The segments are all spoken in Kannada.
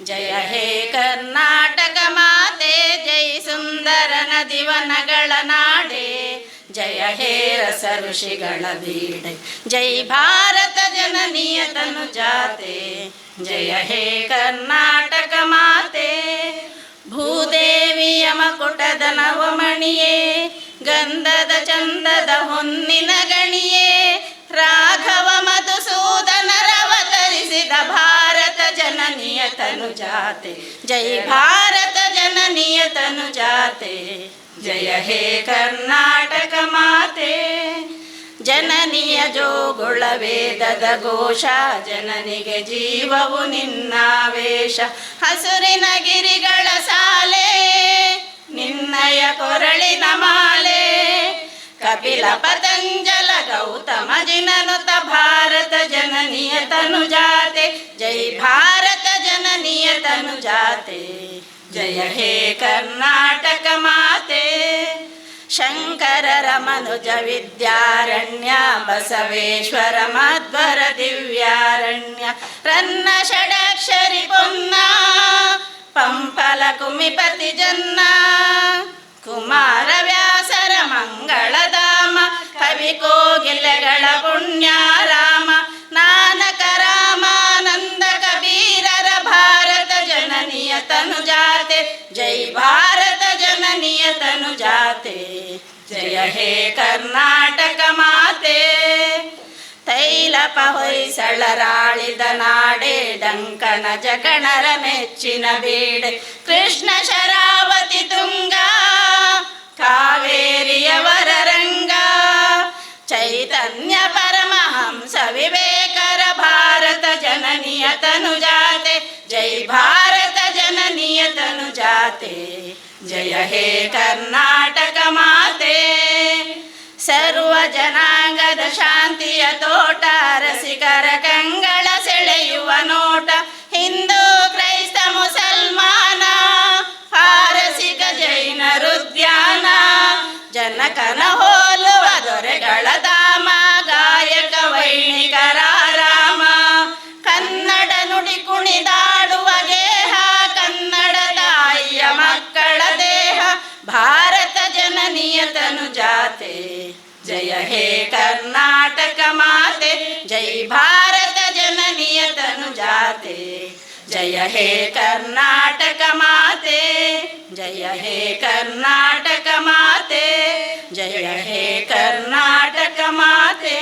ಜಯ ಹೇ ಕರ್ನಾಟಕ ಮಾತೆ, ಜೈ ಸುಂದರ ನದಿವನಗಳ ನಾಡೆ, ಜಯ ಹೇ ರಸ ಋಷಿಗಳ ಬೀಡೆ, ಜೈ ಭಾರತ ಜನನಿಯ ತನು ಜಾತೆ, ಜಯ ಹೇ ಕರ್ನಾಟಕ ಮಾತೆ. ಭೂದೇವಿಯ ಮಕುಟದ ನವಮಣಿಯೇ, ಗಂಧದ ಚಂದದ ಹೊನ್ನಿನ ಗಣಿಯೇ, ರಾಘವ ಮಧುಸೂದನರವತರಿಸಿದ ಭಾರತ ಜನನಿಯ ತನು ಜಾತೆ, ಜೈ ಭಾರತ ಜನನಿಯ ತನು ಜಾತೆ, ಜಯ ಹೇ ಕರ್ನಾಟಕ ಮಾತೆ. ಜನನಿಯ ಜೋಗುಳ ವೇದದ ಘೋಷ, ಜನನಿಗೆ ಜೀವವು ನಿನ್ನಾವೇಶ, ಹಸುರಿನ ಗಿರಿಗಳ ಸಾಲೆ ನಿನ್ನಯ ಕೊರಳಿನ ಮಾಲೆ, ಕಪಿಲ ಪತಂಜಲ ಗೌತಮ ಜಿನನುತ ಭಾರತ ಜನನಿಯ ತನು ಜಾತೆ, ಜೈ ಭಾರತ ಜನನಿಯ ತನು ಜಾತೆ, ಜಯ ಹೇ ಕರ್ನಾಟಕ ಮಾತೆ. ಶಂಕರರ ಮನುಜ ವಿದ್ಯಾರಣ್ಯ, ಬಸವೇಶ್ವರ ಮಧ್ವರ ದಿವ್ಯಾರಣ್ಯ, ರನ್ನ ಷಡಕ್ಷರಿ ಪೊನ್ನ ಪಂಪಲ ಕುಮಿಪತಿ ಜನ್ನ, ಕುಮಾರ ವ್ಯಾಸರ ಮಂಗಳಧಾಮ, ಕವಿ ಕೋಗಿಲೆಗಳ ಪುಣ್ಯಾರಾಮ, ನಾನಕ ರಾಮಾನಂದ ಕಬೀರರ ಭಾರತ ಜನನಿಯ ತನು ಜಾತೆ, ಜೈ ಭಾರತ ಜನನಿಯ ತನು ಜಾತೆ, ಜಯ ಹೇ ಕರ್ನಾಟಕ ಮಾತೆ. ತೈಲಪ ಹೊಯ್ಸಳರಾಳಿದ ನಾಡೆ, ಡಂಕಣ ಜಕಣರ ಮೆಚ್ಚಿನ ಬೀಡೆ, ಕೃಷ್ಣ ಶರಾವತಿ ತುಂಗ ಕಾವೇರಿಯವರ ರಂಗ, ಚೈತನ್ಯ ಪರಮಹಂಸ ವಿವೇಕರ ಭಾರತ ಜನನಿಯ ತನು ಜಾತೆ, ಜೈ ಭಾರತ ಜನನಿಯ ತನು ಜಾತೆ, ಜಯ ಹೇ ಕರ್ನಾಟಕ ಮಾತೆ. ಸರ್ವ ಜನಾಂಗದ ಶಾಂತಿಯ ತೋಟ, ರಸಿಕರ ಕಂಗಳ ನಾಯಕನ ಹೋಲುವ ದೊರೆಗಳ ಧಾಮ ಗಾಯಕ ವೈಣಿಕರ ರಾಮ. ಕನ್ನಡ ನುಡಿ ಕುಣಿದಾಡುವ ಗೇಹ ಕನ್ನಡ ತಾಯಿಯ ಮಕ್ಕಳ ದೇಹ ಭಾರತ ಜನನಿಯ ತನು ಜಾತೆ. ಜಯ ಹೇ ಕರ್ನಾಟಕ ಮಾತೆ ಜೈ ಭಾರತ ಜನನಿಯ ತನು ಜಾತೆ. ಜಯ ಹೇ ಕರ್ನಾಟಕ ಮಾತೆ ಜಯ ಹೇ ಕರ್ನಾಟಕ ಮಾತೆ ಜಯ ಹೇ ಕರ್ನಾಟಕ ಮಾತೆ.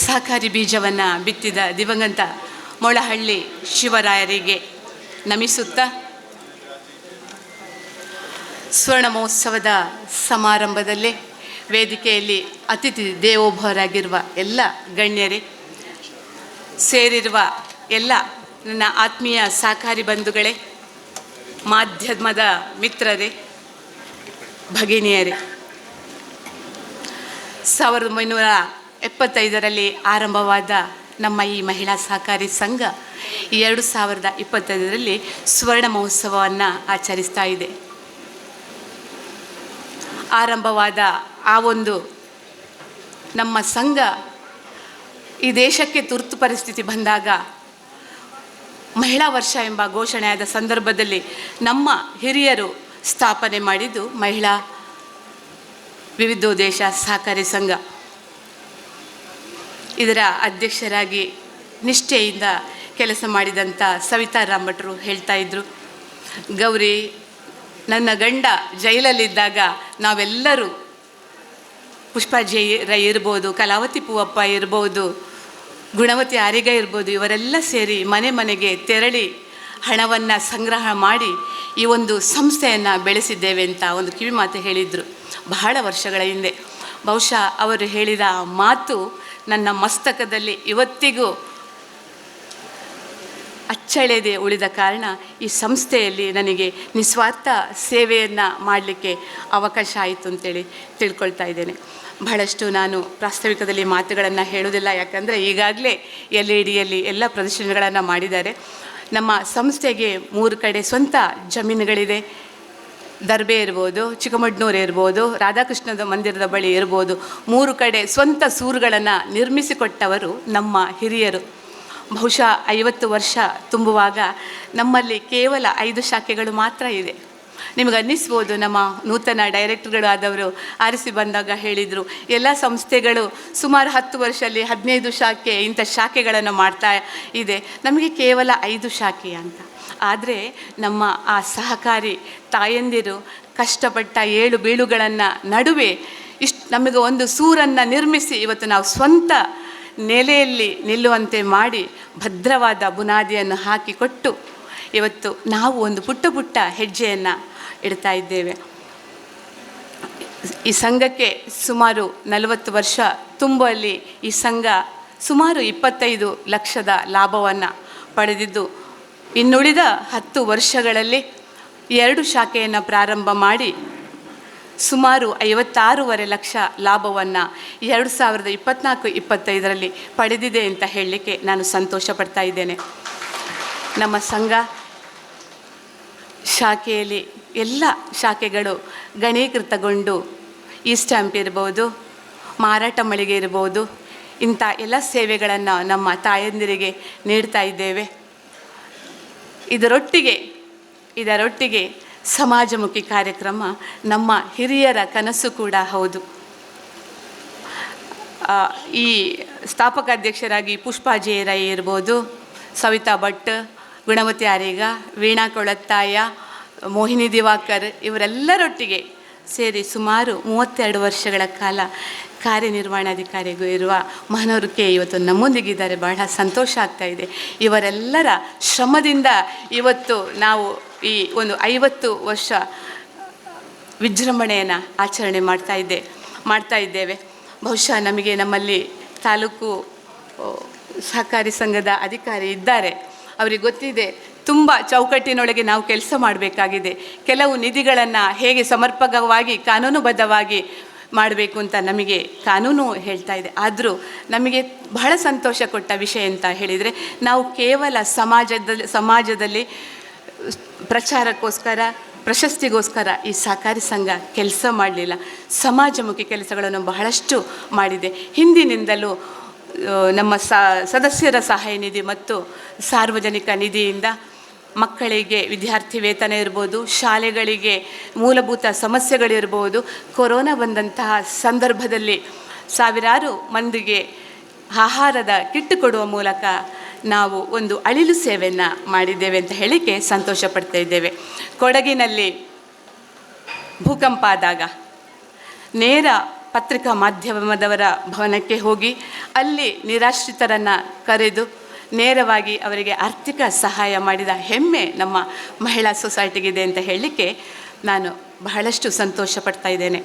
ಸಹಕಾರಿ ಬೀಜವನ್ನು ಬಿತ್ತಿದ ದಿವಂಗತ ಮೊಳಹಳ್ಳಿ ಶಿವರಾಯರಿಗೆ ನಮಿಸುತ್ತಾ ಸ್ವರ್ಣ ಮಹೋತ್ಸವದ ಸಮಾರಂಭದಲ್ಲಿ ವೇದಿಕೆಯಲ್ಲಿ ಅತಿಥಿ ದೇವೋಭವರಾಗಿರುವ ಎಲ್ಲ ಗಣ್ಯರೇ, ಸೇರಿರುವ ಎಲ್ಲ ನನ್ನ ಆತ್ಮೀಯ ಸಹಕಾರಿ ಬಂಧುಗಳೇ, ಮಾಧ್ಯಮದ ಮಿತ್ರರೇ, ಭಗಿನಿಯರೇ, 1975ರಲ್ಲಿ ಆರಂಭವಾದ ನಮ್ಮ ಈ ಮಹಿಳಾ ಸಹಕಾರಿ ಸಂಘ 2025ರಲ್ಲಿ ಸ್ವರ್ಣ ಮಹೋತ್ಸವವನ್ನು ಆಚರಿಸ್ತಾ ಇದೆ. ಆರಂಭವಾದ ಆ ಒಂದು ನಮ್ಮ ಸಂಘ ಈ ದೇಶಕ್ಕೆ ತುರ್ತು ಪರಿಸ್ಥಿತಿ ಬಂದಾಗ ಮಹಿಳಾ ವರ್ಷ ಎಂಬ ಘೋಷಣೆಯಾದ ಸಂದರ್ಭದಲ್ಲಿ ನಮ್ಮ ಹಿರಿಯರು ಸ್ಥಾಪನೆ ಮಾಡಿದ್ದು ಮಹಿಳಾ ವಿವಿಧೋದ್ದೇಶ ಸಹಕಾರಿ ಸಂಘ. ಇದರ ಅಧ್ಯಕ್ಷರಾಗಿ ನಿಷ್ಠೆಯಿಂದ ಕೆಲಸ ಮಾಡಿದಂಥ ಸವಿತಾ ರಾಮಭಟ್ರು ಹೇಳ್ತಾ ಇದ್ದರು, ಗೌರಿ, ನನ್ನ ಗಂಡ ಜೈಲಲ್ಲಿದ್ದಾಗ ನಾವೆಲ್ಲರೂ ಪುಷ್ಪಾಜಿ ರೈ ಇರ್ಬೋದು, ಕಲಾವತಿ ಪೂವಪ್ಪ ಇರ್ಬೋದು, ಗುಣವತಿ ಆರಿಗ ಇರ್ಬೋದು, ಇವರೆಲ್ಲ ಸೇರಿ ಮನೆ ಮನೆಗೆ ತೆರಳಿ ಹಣವನ್ನು ಸಂಗ್ರಹ ಮಾಡಿ ಈ ಒಂದು ಸಂಸ್ಥೆಯನ್ನು ಬೆಳೆಸಿದ್ದೇವೆ ಅಂತ ಒಂದು ಕಿವಿ ಮಾತು ಹೇಳಿದರು ಬಹಳ ವರ್ಷಗಳ ಹಿಂದೆ. ಬಹುಶಃ ಅವರು ಹೇಳಿದ ಮಾತು ನನ್ನ ಮಸ್ತಕದಲ್ಲಿ ಇವತ್ತಿಗೂ ಅಚ್ಚಳೆದೇ ಉಳಿದ ಕಾರಣ ಈ ಸಂಸ್ಥೆಯಲ್ಲಿ ನನಗೆ ನಿಸ್ವಾರ್ಥ ಸೇವೆಯನ್ನು ಮಾಡಲಿಕ್ಕೆ ಅವಕಾಶ ಆಯಿತು ಅಂತೇಳಿ ತಿಳ್ಕೊಳ್ತಾ ಇದ್ದೇನೆ. ಬಹಳಷ್ಟು ನಾನು ಪ್ರಾಸ್ತಾವಿಕದಲ್ಲಿ ಮಾತುಗಳನ್ನು ಹೇಳೋದಿಲ್ಲ, ಯಾಕಂದರೆ ಈಗಾಗಲೇ LEDಯಲ್ಲಿ ಎಲ್ಲ ಪ್ರದರ್ಶನಗಳನ್ನು ಮಾಡಿದ್ದಾರೆ. ನಮ್ಮ ಸಂಸ್ಥೆಗೆ 3 ಕಡೆ ಸ್ವಂತ ಜಮೀನುಗಳಿದೆ. ದರ್ಬೆ ಇರ್ಬೋದು, ಚಿಕ್ಕಮಡ್ನೂರು ಇರ್ಬೋದು, ರಾಧಾಕೃಷ್ಣದ ಮಂದಿರದ ಬಳಿ ಇರ್ಬೋದು, 3 ಕಡೆ ಸ್ವಂತ ಸೂರುಗಳನ್ನು ನಿರ್ಮಿಸಿಕೊಟ್ಟವರು ನಮ್ಮ ಹಿರಿಯರು. ಬಹುಶಃ 50 ವರ್ಷ ತುಂಬುವಾಗ ನಮ್ಮಲ್ಲಿ ಕೇವಲ 5 ಶಾಖೆಗಳು ಮಾತ್ರ ಇದೆ. ನಿಮಗೆ ಅನ್ನಿಸ್ಬೋದು, ನಮ್ಮ ನೂತನ ಡೈರೆಕ್ಟರ್ಗಳು ಆದವರು ಆರಿಸಿ ಬಂದಾಗ ಹೇಳಿದರು, ಎಲ್ಲ ಸಂಸ್ಥೆಗಳು ಸುಮಾರು 10 ವರ್ಷದಲ್ಲಿ 15 ಶಾಖೆ ಇಂಥ ಶಾಖೆಗಳನ್ನು ಮಾಡ್ತಾ ಇದೆ, ನಮಗೆ ಕೇವಲ 5 ಶಾಖೆ ಅಂತ. ಆದರೆ ನಮ್ಮ ಆ ಸಹಕಾರಿ ತಾಯಂದಿರು ಕಷ್ಟಪಟ್ಟ ಏಳು ಬೀಳುಗಳನ್ನು ನಡುವೆ ನಮಗೆ ಒಂದು ಸೂರನ್ನು ನಿರ್ಮಿಸಿ ಇವತ್ತು ನಾವು ಸ್ವಂತ ನೆಲೆಯಲ್ಲಿ ನಿಲ್ಲುವಂತೆ ಮಾಡಿ ಭದ್ರವಾದ ಬುನಾದಿಯನ್ನು ಹಾಕಿಕೊಟ್ಟು ಇವತ್ತು ನಾವು ಒಂದು ಪುಟ್ಟ ಪುಟ್ಟ ಹೆಜ್ಜೆಯನ್ನು ಇಡ್ತಾ ಇದ್ದೇವೆ. ಈ ಸಂಘಕ್ಕೆ ಸುಮಾರು 40 ವರ್ಷ ತುಂಬುವಲ್ಲಿ ಈ ಸಂಘ ಸುಮಾರು 25 ಲಕ್ಷದ ಲಾಭವನ್ನು ಪಡೆದಿದ್ದು, ಇನ್ನುಳಿದ 10 ವರ್ಷಗಳಲ್ಲಿ 2 ಶಾಖೆಯನ್ನು ಪ್ರಾರಂಭ ಮಾಡಿ ಸುಮಾರು 56.5 ಲಕ್ಷ ಲಾಭವನ್ನು 2024-25ರಲ್ಲಿ ಪಡೆದಿದೆ ಅಂತ ಹೇಳಲಿಕ್ಕೆ ನಾನು ಸಂತೋಷ ಪಡ್ತಾ ಇದ್ದೇನೆ. ನಮ್ಮ ಸಂಘ ಶಾಖೆಯಲ್ಲಿ ಎಲ್ಲ ಶಾಖೆಗಳು ಗಣೀಕೃತಗೊಂಡು ಈ ಸ್ಟ್ಯಾಂಪ್ ಇರ್ಬೋದು, ಮಾರಾಟ ಮಳಿಗೆ ಇರ್ಬೋದು, ಇಂಥ ಎಲ್ಲ ಸೇವೆಗಳನ್ನು ನಮ್ಮ ತಾಯಂದಿರಿಗೆ ನೀಡ್ತಾ ಇದ್ದೇವೆ. ಇದರೊಟ್ಟಿಗೆ ಸಮಾಜಮುಖಿ ಕಾರ್ಯಕ್ರಮ ನಮ್ಮ ಹಿರಿಯರ ಕನಸು ಕೂಡ ಹೌದು. ಈ ಸ್ಥಾಪಕ ಅಧ್ಯಕ್ಷರಾಗಿ ಪುಷ್ಪಾಜಿ ರೈ ಇರ್ಬೋದು, ಸವಿತಾ ಭಟ್, ಗುಣವತಿ ಆರಿಗ, ವೀಣಾ ಕೊಳತ್ತಾಯ, ಮೋಹಿನಿ ದಿವಾಕರ್ ಇವರೆಲ್ಲರೊಟ್ಟಿಗೆ ಸೇರಿ ಸುಮಾರು 32 ವರ್ಷಗಳ ಕಾಲ ಕಾರ್ಯನಿರ್ವಹಣಾಧಿಕಾರಿಗೂ ಇರುವ ಮಹನೂರು ಕೆ ಇವತ್ತು ನಮ್ಮೊಂದಿಗಿದ್ದಾರೆ. ಬಹಳ ಸಂತೋಷ ಆಗ್ತಾ ಇದೆ. ಇವರೆಲ್ಲರ ಶ್ರಮದಿಂದ ಇವತ್ತು ನಾವು ಈ ಒಂದು 50 ವರ್ಷ ವಿಜೃಂಭಣೆಯನ್ನು ಆಚರಣೆ ಮಾಡ್ತಾ ಇದ್ದೇವೆ. ಬಹುಶಃ ನಮ್ಮಲ್ಲಿ ತಾಲೂಕು ಸಹಕಾರಿ ಸಂಘದ ಅಧಿಕಾರಿ ಇದ್ದಾರೆ, ಅವರಿಗೆ ಗೊತ್ತಿದೆ ತುಂಬ ಚೌಕಟ್ಟಿನೊಳಗೆ ನಾವು ಕೆಲಸ ಮಾಡಬೇಕಾಗಿದೆ. ಕೆಲವು ನಿಧಿಗಳನ್ನು ಹೇಗೆ ಸಮರ್ಪಕವಾಗಿ ಕಾನೂನುಬದ್ಧವಾಗಿ ಮಾಡಬೇಕು ಅಂತ ನಮಗೆ ಕಾನೂನು ಹೇಳ್ತಾ ಇದೆ. ಆದರೂ ನಮಗೆ ಬಹಳ ಸಂತೋಷ ಕೊಟ್ಟ ವಿಷಯ ಅಂತ ಹೇಳಿದರೆ, ನಾವು ಕೇವಲ ಸಮಾಜದಲ್ಲಿ ಪ್ರಚಾರಕ್ಕೋಸ್ಕರ ಪ್ರಶಸ್ತಿಗೋಸ್ಕರ ಈ ಸಹಕಾರಿ ಸಂಘ ಕೆಲಸ ಮಾಡಲಿಲ್ಲ. ಸಮಾಜಮುಖಿ ಕೆಲಸಗಳನ್ನು ಬಹಳಷ್ಟು ಮಾಡಿದೆ. ಹಿಂದಿನಿಂದಲೂ ನಮ್ಮ ಸದಸ್ಯರ ಸಹಾಯ ನಿಧಿ ಮತ್ತು ಸಾರ್ವಜನಿಕ ನಿಧಿಯಿಂದ ಮಕ್ಕಳಿಗೆ ವಿದ್ಯಾರ್ಥಿ ವೇತನ ಇರ್ಬೋದು, ಶಾಲೆಗಳಿಗೆ ಮೂಲಭೂತ ಸಮಸ್ಯೆಗಳಿರ್ಬೋದು, ಕೊರೋನಾ ಬಂದಂತಹ ಸಂದರ್ಭದಲ್ಲಿ ಸಾವಿರಾರು ಮಂದಿಗೆ ಆಹಾರದ ಕಿಟ್ ಕೊಡುವ ಮೂಲಕ ನಾವು ಒಂದು ಅಳಿಲು ಸೇವೆಯನ್ನು ಮಾಡಿದ್ದೇವೆ ಅಂತ ಹೇಳಿಕ್ಕೆ ಸಂತೋಷ ಪಡ್ತಾ ಇದ್ದೇವೆ. ಕೊಡಗಿನಲ್ಲಿ ಭೂಕಂಪ ಆದಾಗ ನೇರ ಪತ್ರಿಕಾ ಮಾಧ್ಯಮದವರ ಭವನಕ್ಕೆ ಹೋಗಿ ಅಲ್ಲಿ ನಿರಾಶ್ರಿತರನ್ನು ಕರೆದು ನೇರವಾಗಿ ಅವರಿಗೆ ಆರ್ಥಿಕ ಸಹಾಯ ಮಾಡಿದ ಹೆಮ್ಮೆ ನಮ್ಮ ಮಹಿಳಾ ಸೊಸೈಟಿಗಿದೆ ಅಂತ ಹೇಳಲಿಕ್ಕೆ ನಾನು ಬಹಳಷ್ಟು ಸಂತೋಷ ಪಡ್ತಾ ಇದ್ದೇನೆ.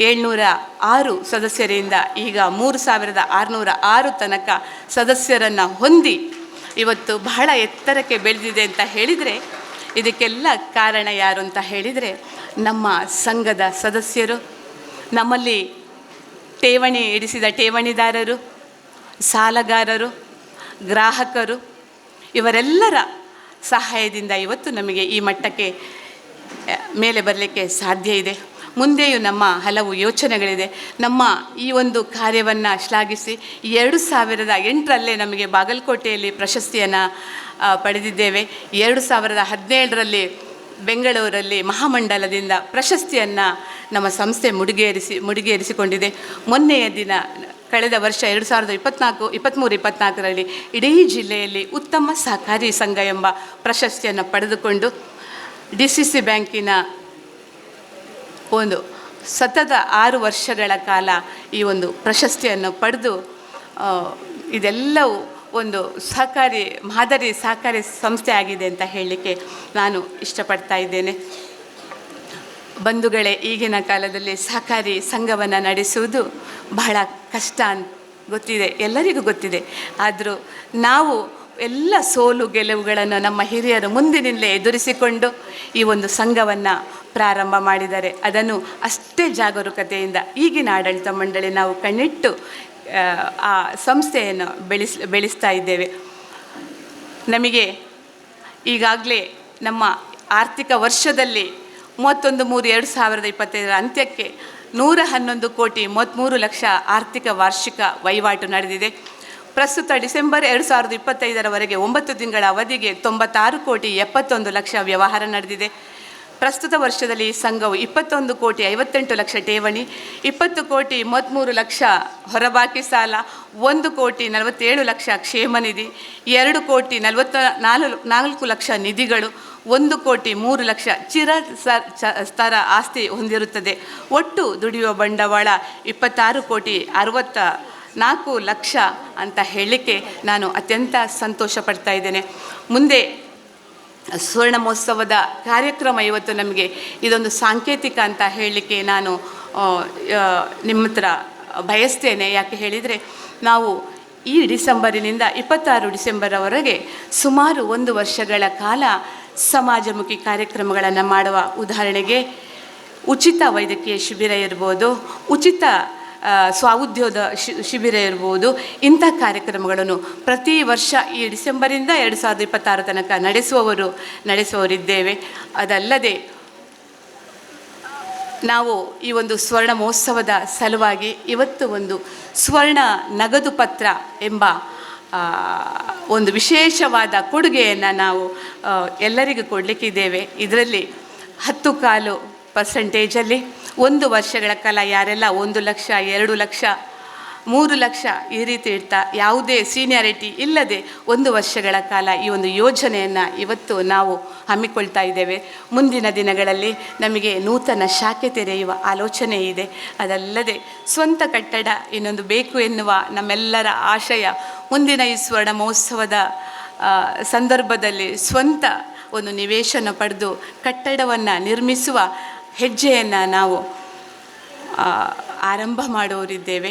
706 ಸದಸ್ಯರಿಂದ ಈಗ 3606 ತನಕ ಸದಸ್ಯರನ್ನು ಹೊಂದಿ ಇವತ್ತು ಬಹಳ ಎತ್ತರಕ್ಕೆ ಬೆಳೆದಿದೆ ಅಂತ ಹೇಳಿದರೆ ಇದಕ್ಕೆಲ್ಲ ಕಾರಣ ಯಾರು ಅಂತ ಹೇಳಿದರೆ ನಮ್ಮ ಸಂಘದ ಸದಸ್ಯರು, ನಮ್ಮಲ್ಲಿ ಠೇವಣಿ ಇಡಿಸಿದ ಠೇವಣಿದಾರರು, ಸಾಲಗಾರರು, ಗ್ರಾಹಕರು, ಇವರೆಲ್ಲರ ಸಹಾಯದಿಂದ ಇವತ್ತು ನಮಗೆ ಈ ಮಟ್ಟಕ್ಕೆ ಮೇಲೆ ಬರಲಿಕ್ಕೆ ಸಾಧ್ಯ ಇದೆ. ಮುಂದೆಯೂ ನಮ್ಮ ಹಲವು ಯೋಚನೆಗಳಿದೆ. ನಮ್ಮ ಈ ಒಂದು ಕಾರ್ಯವನ್ನು ಶ್ಲಾಘಿಸಿ 2008ರಲ್ಲೇ ನಮಗೆ ಬಾಗಲಕೋಟೆಯಲ್ಲಿ ಪ್ರಶಸ್ತಿಯನ್ನು ಪಡೆದಿದ್ದೇವೆ. 2017ರಲ್ಲಿ ಬೆಂಗಳೂರಲ್ಲಿ ಮಹಾಮಂಡಲದಿಂದ ಪ್ರಶಸ್ತಿಯನ್ನು ನಮ್ಮ ಸಂಸ್ಥೆ ಮುಡಿಗೇರಿಸಿಕೊಂಡಿದೆ. ಮೊನ್ನೆಯ ದಿನ ಕಳೆದ ವರ್ಷ 2023-24ರಲ್ಲಿ ಇಡೀ ಜಿಲ್ಲೆಯಲ್ಲಿ ಉತ್ತಮ ಸಹಕಾರಿ ಸಂಘ ಎಂಬ ಪ್ರಶಸ್ತಿಯನ್ನು ಪಡೆದುಕೊಂಡು DCC ಬ್ಯಾಂಕಿನ ಒಂದು ಸತತ 6 ವರ್ಷಗಳ ಕಾಲ ಈ ಒಂದು ಪ್ರಶಸ್ತಿಯನ್ನು ಪಡೆದು ಇದೆಲ್ಲವೂ ಒಂದು ಮಾದರಿ ಸಹಕಾರಿ ಸಂಸ್ಥೆ ಆಗಿದೆ ಅಂತ ಹೇಳಲಿಕ್ಕೆ ನಾನು ಇಷ್ಟಪಡ್ತಾ ಇದ್ದೇನೆ. ಬಂಧುಗಳೇ, ಈಗಿನ ಕಾಲದಲ್ಲಿ ಸಹಕಾರಿ ಸಂಘವನ್ನು ನಡೆಸುವುದು ಬಹಳ ಕಷ್ಟ ಅಂತ ಗೊತ್ತಿದೆ, ಎಲ್ಲರಿಗೂ ಗೊತ್ತಿದೆ. ಆದರೂ ನಾವು ಎಲ್ಲ ಸೋಲು ಗೆಲುವುಗಳನ್ನು ನಮ್ಮ ಹಿರಿಯರು ಮುಂದಿನಿಂದಲೇ ಎದುರಿಸಿಕೊಂಡು ಈ ಒಂದು ಸಂಘವನ್ನು ಪ್ರಾರಂಭ ಮಾಡಿದ್ದಾರೆ. ಅದನ್ನು ಅಷ್ಟೇ ಜಾಗರೂಕತೆಯಿಂದ ಈಗಿನ ಆಡಳಿತ ಮಂಡಳಿ ನಾವು ಕಣ್ಣಿಟ್ಟು ಆ ಸಂಸ್ಥೆಯನ್ನು ಬೆಳೆಸ್ತಾ ಇದ್ದೇವೆ. ನಮಗೆ ಈಗಾಗಲೇ ನಮ್ಮ ಆರ್ಥಿಕ ವರ್ಷದಲ್ಲಿ 31/3/2025 ಅಂತ್ಯಕ್ಕೆ 111 ಕೋಟಿ 33 ಲಕ್ಷ ಆರ್ಥಿಕ ವಾರ್ಷಿಕ ವಹಿವಾಟು ನಡೆದಿದೆ. ಪ್ರಸ್ತುತ ಡಿಸೆಂಬರ್ 2025ರವರೆಗೆ 9 ತಿಂಗಳ ಅವಧಿಗೆ 96 ಕೋಟಿ 71 ಲಕ್ಷ ವ್ಯವಹಾರ ನಡೆದಿದೆ. ಪ್ರಸ್ತುತ ವರ್ಷದಲ್ಲಿ ಸಂಘವು 21 ಕೋಟಿ 58 ಲಕ್ಷ ಠೇವಣಿ, 20 ಕೋಟಿ 33 ಲಕ್ಷ ಹೊರಬಾಕಿ ಸಾಲ, 1 ಕೋಟಿ 47 ಲಕ್ಷ ಕ್ಷೇಮ ನಿಧಿ, 2 ಕೋಟಿ 44 ಲಕ್ಷ ನಿಧಿಗಳು, 1 ಕೋಟಿ 3 ಲಕ್ಷ ಸ್ತರ ಆಸ್ತಿ ಹೊಂದಿರುತ್ತದೆ. ಒಟ್ಟು ದುಡಿಯುವ ಬಂಡವಾಳ 26 ಕೋಟಿ 64 ಲಕ್ಷ ಅಂತ ಹೇಳಲಿಕ್ಕೆ ನಾನು ಅತ್ಯಂತ ಸಂತೋಷ ಪಡ್ತಾ ಇದ್ದೇನೆ. ಮುಂದೆ ಸುವರ್ಣ ಮಹೋತ್ಸವದ ಕಾರ್ಯಕ್ರಮ ಇವತ್ತು ನಮಗೆ ಇದೊಂದು ಸಾಂಕೇತಿಕ ಅಂತ ಹೇಳಲಿಕ್ಕೆ ನಾನು ನಿಮ್ಮ ಹತ್ರ ಬಯಸ್ತೇನೆ. ಯಾಕೆ ಹೇಳಿದರೆ ನಾವು ಈ ಡಿಸೆಂಬರಿನಿಂದ 26 ಡಿಸೆಂಬರ್ವರೆಗೆ ಸುಮಾರು 1 ವರ್ಷಗಳ ಕಾಲ ಸಮಾಜಮುಖಿ ಕಾರ್ಯಕ್ರಮಗಳನ್ನು ಮಾಡುವ, ಉದಾಹರಣೆಗೆ ಉಚಿತ ವೈದ್ಯಕೀಯ ಶಿಬಿರ ಇರ್ಬೋದು, ಉಚಿತ ಸ್ವಉದ್ಯೋಗ ಶಿಬಿರ ಇರ್ಬೋದು, ಇಂಥ ಕಾರ್ಯಕ್ರಮಗಳನ್ನು ಪ್ರತಿ ವರ್ಷ ಈ ಡಿಸೆಂಬರಿಂದ 2026 ತನಕ ನಡೆಸುವವರಿದ್ದೇವೆ. ಅದಲ್ಲದೆ ನಾವು ಈ ಒಂದು ಸ್ವರ್ಣ ಮಹೋತ್ಸವದ ಸಲುವಾಗಿ ಇವತ್ತು ಒಂದು ಸ್ವರ್ಣ ನಗದು ಪತ್ರ ಎಂಬ ಒಂದು ವಿಶೇಷವಾದ ಕೊಡುಗೆಯನ್ನು ನಾವು ಎಲ್ಲರಿಗೂ ಕೊಡಲಿಕ್ಕಿದ್ದೇವೆ. ಇದರಲ್ಲಿ 10.25% 1 ವರ್ಷಗಳ ಕಾಲ ಯಾರೆಲ್ಲ 1 ಲಕ್ಷ 2 ಲಕ್ಷ 3 ಲಕ್ಷ ಈ ರೀತಿ ಇಡ್ತಾ ಯಾವುದೇ ಸೀನಿಯಾರಿಟಿ ಇಲ್ಲದೆ 1 ವರ್ಷಗಳ ಕಾಲ ಈ ಒಂದು ಯೋಜನೆಯನ್ನು ಇವತ್ತು ನಾವು ಹಮ್ಮಿಕೊಳ್ತಾ ಇದ್ದೇವೆ. ಮುಂದಿನ ದಿನಗಳಲ್ಲಿ ನಮಗೆ ನೂತನ ಶಾಖೆ ತೆರೆಯುವ ಆಲೋಚನೆ ಇದೆ. ಅದಲ್ಲದೆ ಸ್ವಂತ ಕಟ್ಟಡ ಇನ್ನೊಂದು ಬೇಕು ಎನ್ನುವ ನಮ್ಮೆಲ್ಲರ ಆಶಯ. ಮುಂದಿನ ಈ ಸ್ವರ್ಣ ಮಹೋತ್ಸವದ ಸಂದರ್ಭದಲ್ಲಿ ಸ್ವಂತ ಒಂದು ನಿವೇಶನ ಪಡೆದು ಕಟ್ಟಡವನ್ನು ನಿರ್ಮಿಸುವ ಹೆಜ್ಜೆಯನ್ನು ನಾವು ಆರಂಭ ಮಾಡುವವರಿದ್ದೇವೆ.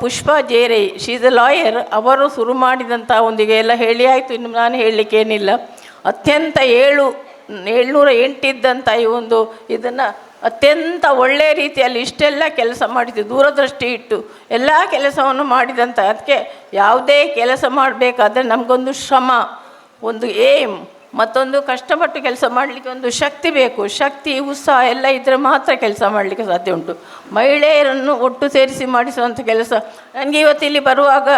Pushpa Jere, she is a lawyer, ಅವರು ಶುರು ಮಾಡಿದಂಥ ಒಂದಿಗೆ ಎಲ್ಲ ಹೇಳಿ ಆಯಿತು, ಇನ್ನು ನಾನು ಹೇಳಲಿಕ್ಕೇನಿಲ್ಲ. ಅತ್ಯಂತ 708 ಇದ್ದಂಥ ಈ ಒಂದು ಇದನ್ನು ಅತ್ಯಂತ ಒಳ್ಳೆಯ ರೀತಿಯಲ್ಲಿ ಇಷ್ಟೆಲ್ಲ ಕೆಲಸ ಮಾಡಿದ್ದು, ದೂರದೃಷ್ಟಿ ಇಟ್ಟು ಎಲ್ಲ ಕೆಲಸವನ್ನು ಮಾಡಿದಂಥ. ಅದಕ್ಕೆ ಯಾವುದೇ ಕೆಲಸ ಮಾಡಬೇಕಾದ್ರೆ ನಮಗೊಂದು ಶ್ರಮ, ಒಂದು ಏಮ್, ಮತ್ತೊಂದು ಕಷ್ಟಪಟ್ಟು ಕೆಲಸ ಮಾಡಲಿಕ್ಕೆ ಒಂದು ಶಕ್ತಿ ಬೇಕು. ಶಕ್ತಿ, ಉತ್ಸಾಹ ಎಲ್ಲ ಇದ್ದರೆ ಮಾತ್ರ ಕೆಲಸ ಮಾಡಲಿಕ್ಕೆ ಸಾಧ್ಯ ಉಂಟು. ಮಹಿಳೆಯರನ್ನು ಒಟ್ಟು ಸೇರಿಸಿ ಮಾಡಿಸುವಂಥ ಕೆಲಸ. ನನಗೆ ಇವತ್ತು ಇಲ್ಲಿ ಬರುವಾಗ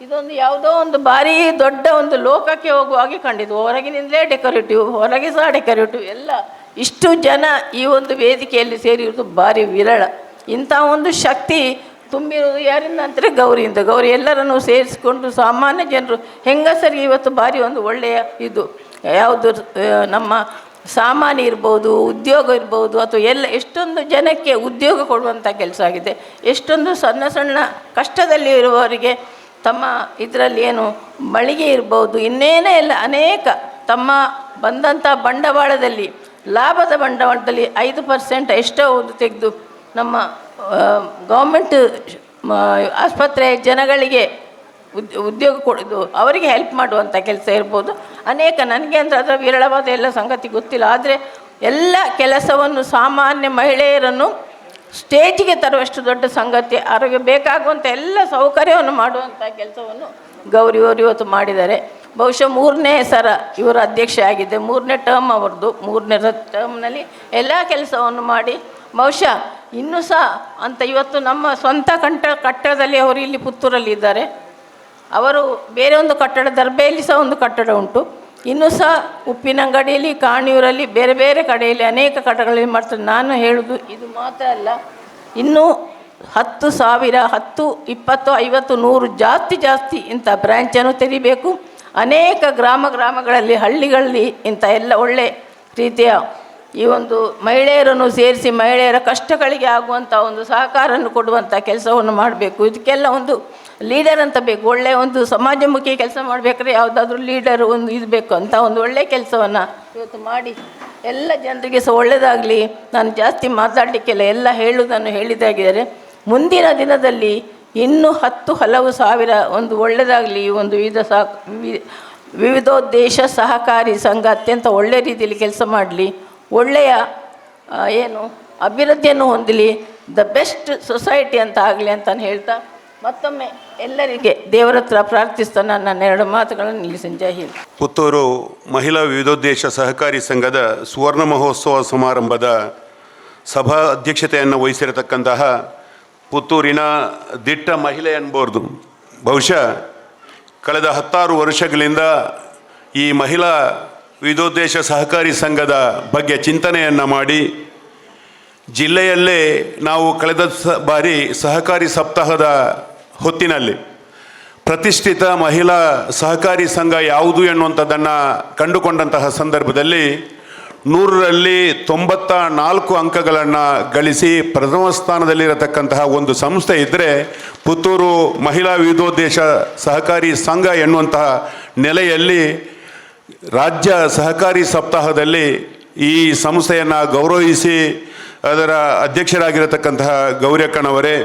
ಇದೊಂದು ಯಾವುದೋ ಒಂದು ಭಾರಿ ದೊಡ್ಡ ಒಂದು ಲೋಕಕ್ಕೆ ಹೋಗುವಾಗೆ ಕಂಡಿದ್ದು. ಹೊರಗಿನಿಂದಲೇ ಡೆಕೋರೇಟಿವ್, ಹೊರಗೆ ಸಹ ಡೆಕೋರೇಟಿವ್ ಎಲ್ಲ. ಇಷ್ಟು ಜನ ಈ ಒಂದು ವೇದಿಕೆಯಲ್ಲಿ ಸೇರಿರುವುದು ಭಾರಿ ವಿರಳ. ಇಂಥ ಒಂದು ಶಕ್ತಿ ತುಂಬಿರುವುದು ಯಾರಿಂದ ಅಂದರೆ ಗೌರಿಯಿಂದ. ಗೌರಿ ಎಲ್ಲರನ್ನು ಸೇರಿಸಿಕೊಂಡು ಸಾಮಾನ್ಯ ಜನರು, ಹೆಂಗಸರಿಗೆ ಇವತ್ತು ಭಾರಿ ಒಂದು ಒಳ್ಳೆಯ ಇದು ಯಾವುದು ನಮ್ಮ ಸಾಮಾನ್ಯ ಇರ್ಬೋದು, ಉದ್ಯೋಗ ಇರ್ಬೋದು, ಅಥವಾ ಎಲ್ಲ ಎಷ್ಟೊಂದು ಜನಕ್ಕೆ ಉದ್ಯೋಗ ಕೊಡುವಂಥ ಕೆಲಸ ಆಗಿದೆ. ಎಷ್ಟೊಂದು ಸಣ್ಣ ಸಣ್ಣ ಕಷ್ಟದಲ್ಲಿ ಇರುವವರಿಗೆ ತಮ್ಮ ಇದರಲ್ಲಿ ಏನು ಮಳಿಗೆ ಇರ್ಬೋದು, ಇನ್ನೇನೇ ಎಲ್ಲ ಅನೇಕ ತಮ್ಮ ಬಂದಂಥ ಬಂಡವಾಳದಲ್ಲಿ, ಲಾಭದ ಬಂಡವಾಳದಲ್ಲಿ 5% ಎಷ್ಟೋ ಒಂದು ತೆಗೆದು ನಮ್ಮ ಗೌರ್ಮೆಂಟ್ ಆಸ್ಪತ್ರೆ ಜನಗಳಿಗೆ ಉದ್ಯೋಗ ಕೊಡೋದು, ಅವರಿಗೆ ಹೆಲ್ಪ್ ಮಾಡುವಂಥ ಕೆಲಸ ಇರ್ಬೋದು. ಅನೇಕ, ನನಗೆ ಅಂದರೆ ಅದರ ವಿರಳವಾದ ಎಲ್ಲ ಸಂಗತಿ ಗೊತ್ತಿಲ್ಲ. ಆದರೆ ಎಲ್ಲ ಕೆಲಸವನ್ನು ಸಾಮಾನ್ಯ ಮಹಿಳೆಯರನ್ನು ಸ್ಟೇಜಿಗೆ ತರುವಷ್ಟು ದೊಡ್ಡ ಸಂಗತಿ, ಅವರಿಗೆ ಬೇಕಾಗುವಂಥ ಎಲ್ಲ ಸೌಕರ್ಯವನ್ನು ಮಾಡುವಂಥ ಕೆಲಸವನ್ನು ಗೌರಿಯವರು ಇವತ್ತು ಮಾಡಿದ್ದಾರೆ. ಬಹುಶಃ 3ನೇ ಸಲ ಇವರ ಅಧ್ಯಕ್ಷ ಆಗಿದೆ, 3ನೇ ಟರ್ಮ್ ಅವ್ರದ್ದು. 3ನೇ ಟರ್ಮ್ನಲ್ಲಿ ಎಲ್ಲ ಕೆಲಸವನ್ನು ಮಾಡಿ ಬಹುಶಃ ಇನ್ನೂ ಸಹ ಅಂತ ಇವತ್ತು ನಮ್ಮ ಸ್ವಂತ ಕಟ್ಟಡದಲ್ಲಿ ಅವರು ಇಲ್ಲಿ ಪುತ್ತೂರಲ್ಲಿ ಇದ್ದಾರೆ. ಅವರು ಬೇರೆ ಒಂದು ಕಟ್ಟಡ, ದರ್ಬೆಯಲ್ಲಿ ಸಹ ಒಂದು ಕಟ್ಟಡ ಉಂಟು. ಇನ್ನೂ ಸಹ ಉಪ್ಪಿನಂಗಡಿಯಲ್ಲಿ, ಕಾಣಿಯೂರಲ್ಲಿ, ಬೇರೆ ಬೇರೆ ಕಡೆಯಲ್ಲಿ ಅನೇಕ ಕಟ್ಟಡಗಳಲ್ಲಿ ಮಾಡ್ತಾರೆ. ನಾನು ಹೇಳೋದು ಇದು ಮಾತ್ರ ಅಲ್ಲ, ಇನ್ನೂ 10,000, 10, 20, 50, 100 ಜಾಸ್ತಿ ಇಂಥ ಬ್ರ್ಯಾಂಚನ್ನು ತೆರಿಬೇಕು. ಅನೇಕ ಗ್ರಾಮಗಳಲ್ಲಿ, ಹಳ್ಳಿಗಳಲ್ಲಿ ಇಂಥ ಎಲ್ಲ ಒಳ್ಳೆ ರೀತಿಯ ಈ ಒಂದು ಮಹಿಳೆಯರನ್ನು ಸೇರಿಸಿ ಮಹಿಳೆಯರ ಕಷ್ಟಗಳಿಗೆ ಆಗುವಂಥ ಒಂದು ಸಹಕಾರವನ್ನು ಕೊಡುವಂಥ ಕೆಲಸವನ್ನು ಮಾಡಬೇಕು. ಇದಕ್ಕೆಲ್ಲ ಒಂದು ಲೀಡರ್ ಅಂತ ಬೇಕು. ಒಳ್ಳೆಯ ಒಂದು ಸಮಾಜಮುಖಿ ಕೆಲಸ ಮಾಡಬೇಕಾದ್ರೆ ಯಾವುದಾದ್ರೂ ಲೀಡರ್ ಒಂದು ಇದು ಬೇಕು. ಅಂತ ಒಂದು ಒಳ್ಳೆಯ ಕೆಲಸವನ್ನು ಇವತ್ತು ಮಾಡಿ ಎಲ್ಲ ಜನರಿಗೆ ಸಹ ಒಳ್ಳೆಯದಾಗಲಿ. ನಾನು ಜಾಸ್ತಿ ಮಾತಾಡಲಿಕ್ಕೆಲ್ಲ ಎಲ್ಲ ಹೇಳುವುದನ್ನು ಹೇಳಿದಾಗಿದ್ದಾರೆ. ಮುಂದಿನ ದಿನದಲ್ಲಿ ಇನ್ನೂ 10 ಹಲವು ಸಾವಿರ ಒಂದು ಒಳ್ಳೆಯದಾಗಲಿ. ಒಂದು ವಿವಿಧೋದ್ದೇಶ ಸಹಕಾರಿ ಸಂಘ ಅತ್ಯಂತ ಒಳ್ಳೆಯ ರೀತಿಯಲ್ಲಿ ಕೆಲಸ ಮಾಡಲಿ, ಒಳ್ಳೆಯ ಏನು ಅಭಿವೃದ್ಧಿಯನ್ನು ಹೊಂದಲಿ, ದ ಬೆಸ್ಟ್ ಸೊಸೈಟಿ ಅಂತ ಆಗಲಿ ಅಂತ ಹೇಳ್ತಾ ಮತ್ತೊಮ್ಮೆ ಎಲ್ಲರಿಗೆ ದೇವರ ಹತ್ರ ಪ್ರಾರ್ಥಿಸ್ತಾ ನನ್ನ 2 ಮಾತುಗಳನ್ನು ನಿಲ್ಲಿಸಿದ. ಜೈ ಹಿಂದ್. ಪುತ್ತೂರು ಮಹಿಳಾ ವಿವಿಧೋದ್ದೇಶ ಸಹಕಾರಿ ಸಂಘದ ಸುವರ್ಣ ಮಹೋತ್ಸವ ಸಮಾರಂಭದ ಸಭಾ ಅಧ್ಯಕ್ಷತೆಯನ್ನು ವಹಿಸಿರತಕ್ಕಂತಹ ಪುತ್ತೂರಿನ ದಿಟ್ಟ ಮಹಿಳೆ ಅನ್ಬೋದು. ಬಹುಶಃ ಕಳೆದ 16 ವರ್ಷಗಳಿಂದ ಈ ಮಹಿಳಾ ವಿವಿಧೋದ್ದೇಶ ಸಹಕಾರಿ ಸಂಘದ ಬಗ್ಗೆ ಚಿಂತನೆಯನ್ನು ಮಾಡಿ ಜಿಲ್ಲೆಯಲ್ಲೇ ನಾವು ಕಳೆದ ಬಾರಿ ಸಹಕಾರಿ ಸಪ್ತಾಹದ ಹೊತ್ತಿನಲ್ಲಿ ಪ್ರತಿಷ್ಠಿತ ಮಹಿಳಾ ಸಹಕಾರಿ ಸಂಘ ಯಾವುದು ಎನ್ನುವಂಥದ್ದನ್ನು ಕಂಡುಕೊಂಡಂತಹ ಸಂದರ್ಭದಲ್ಲಿ 100ರಲ್ಲಿ 94 ಅಂಕಗಳನ್ನು ಗಳಿಸಿ ಪ್ರಥಮ ಸ್ಥಾನದಲ್ಲಿರತಕ್ಕಂತಹ ಒಂದು ಸಂಸ್ಥೆ ಇದ್ದರೆ ಪುತ್ತೂರು ಮಹಿಳಾ ವಿವಿಧೋದ್ದೇಶ ಸಹಕಾರಿ ಸಂಘ ಎನ್ನುವಂತಹ ನೆಲೆಯಲ್ಲಿ ರಾಜ್ಯ ಸಹಕಾರಿ ಸಪ್ತಾಹದಲ್ಲಿ ಈ ಸಂಸ್ಥೆಯನ್ನು ಗೌರವಿಸಿ ಅದರ ಅಧ್ಯಕ್ಷರಾಗಿರತಕ್ಕಂತಹ ಗೌರಿಯಕ್ಕನವರೇ,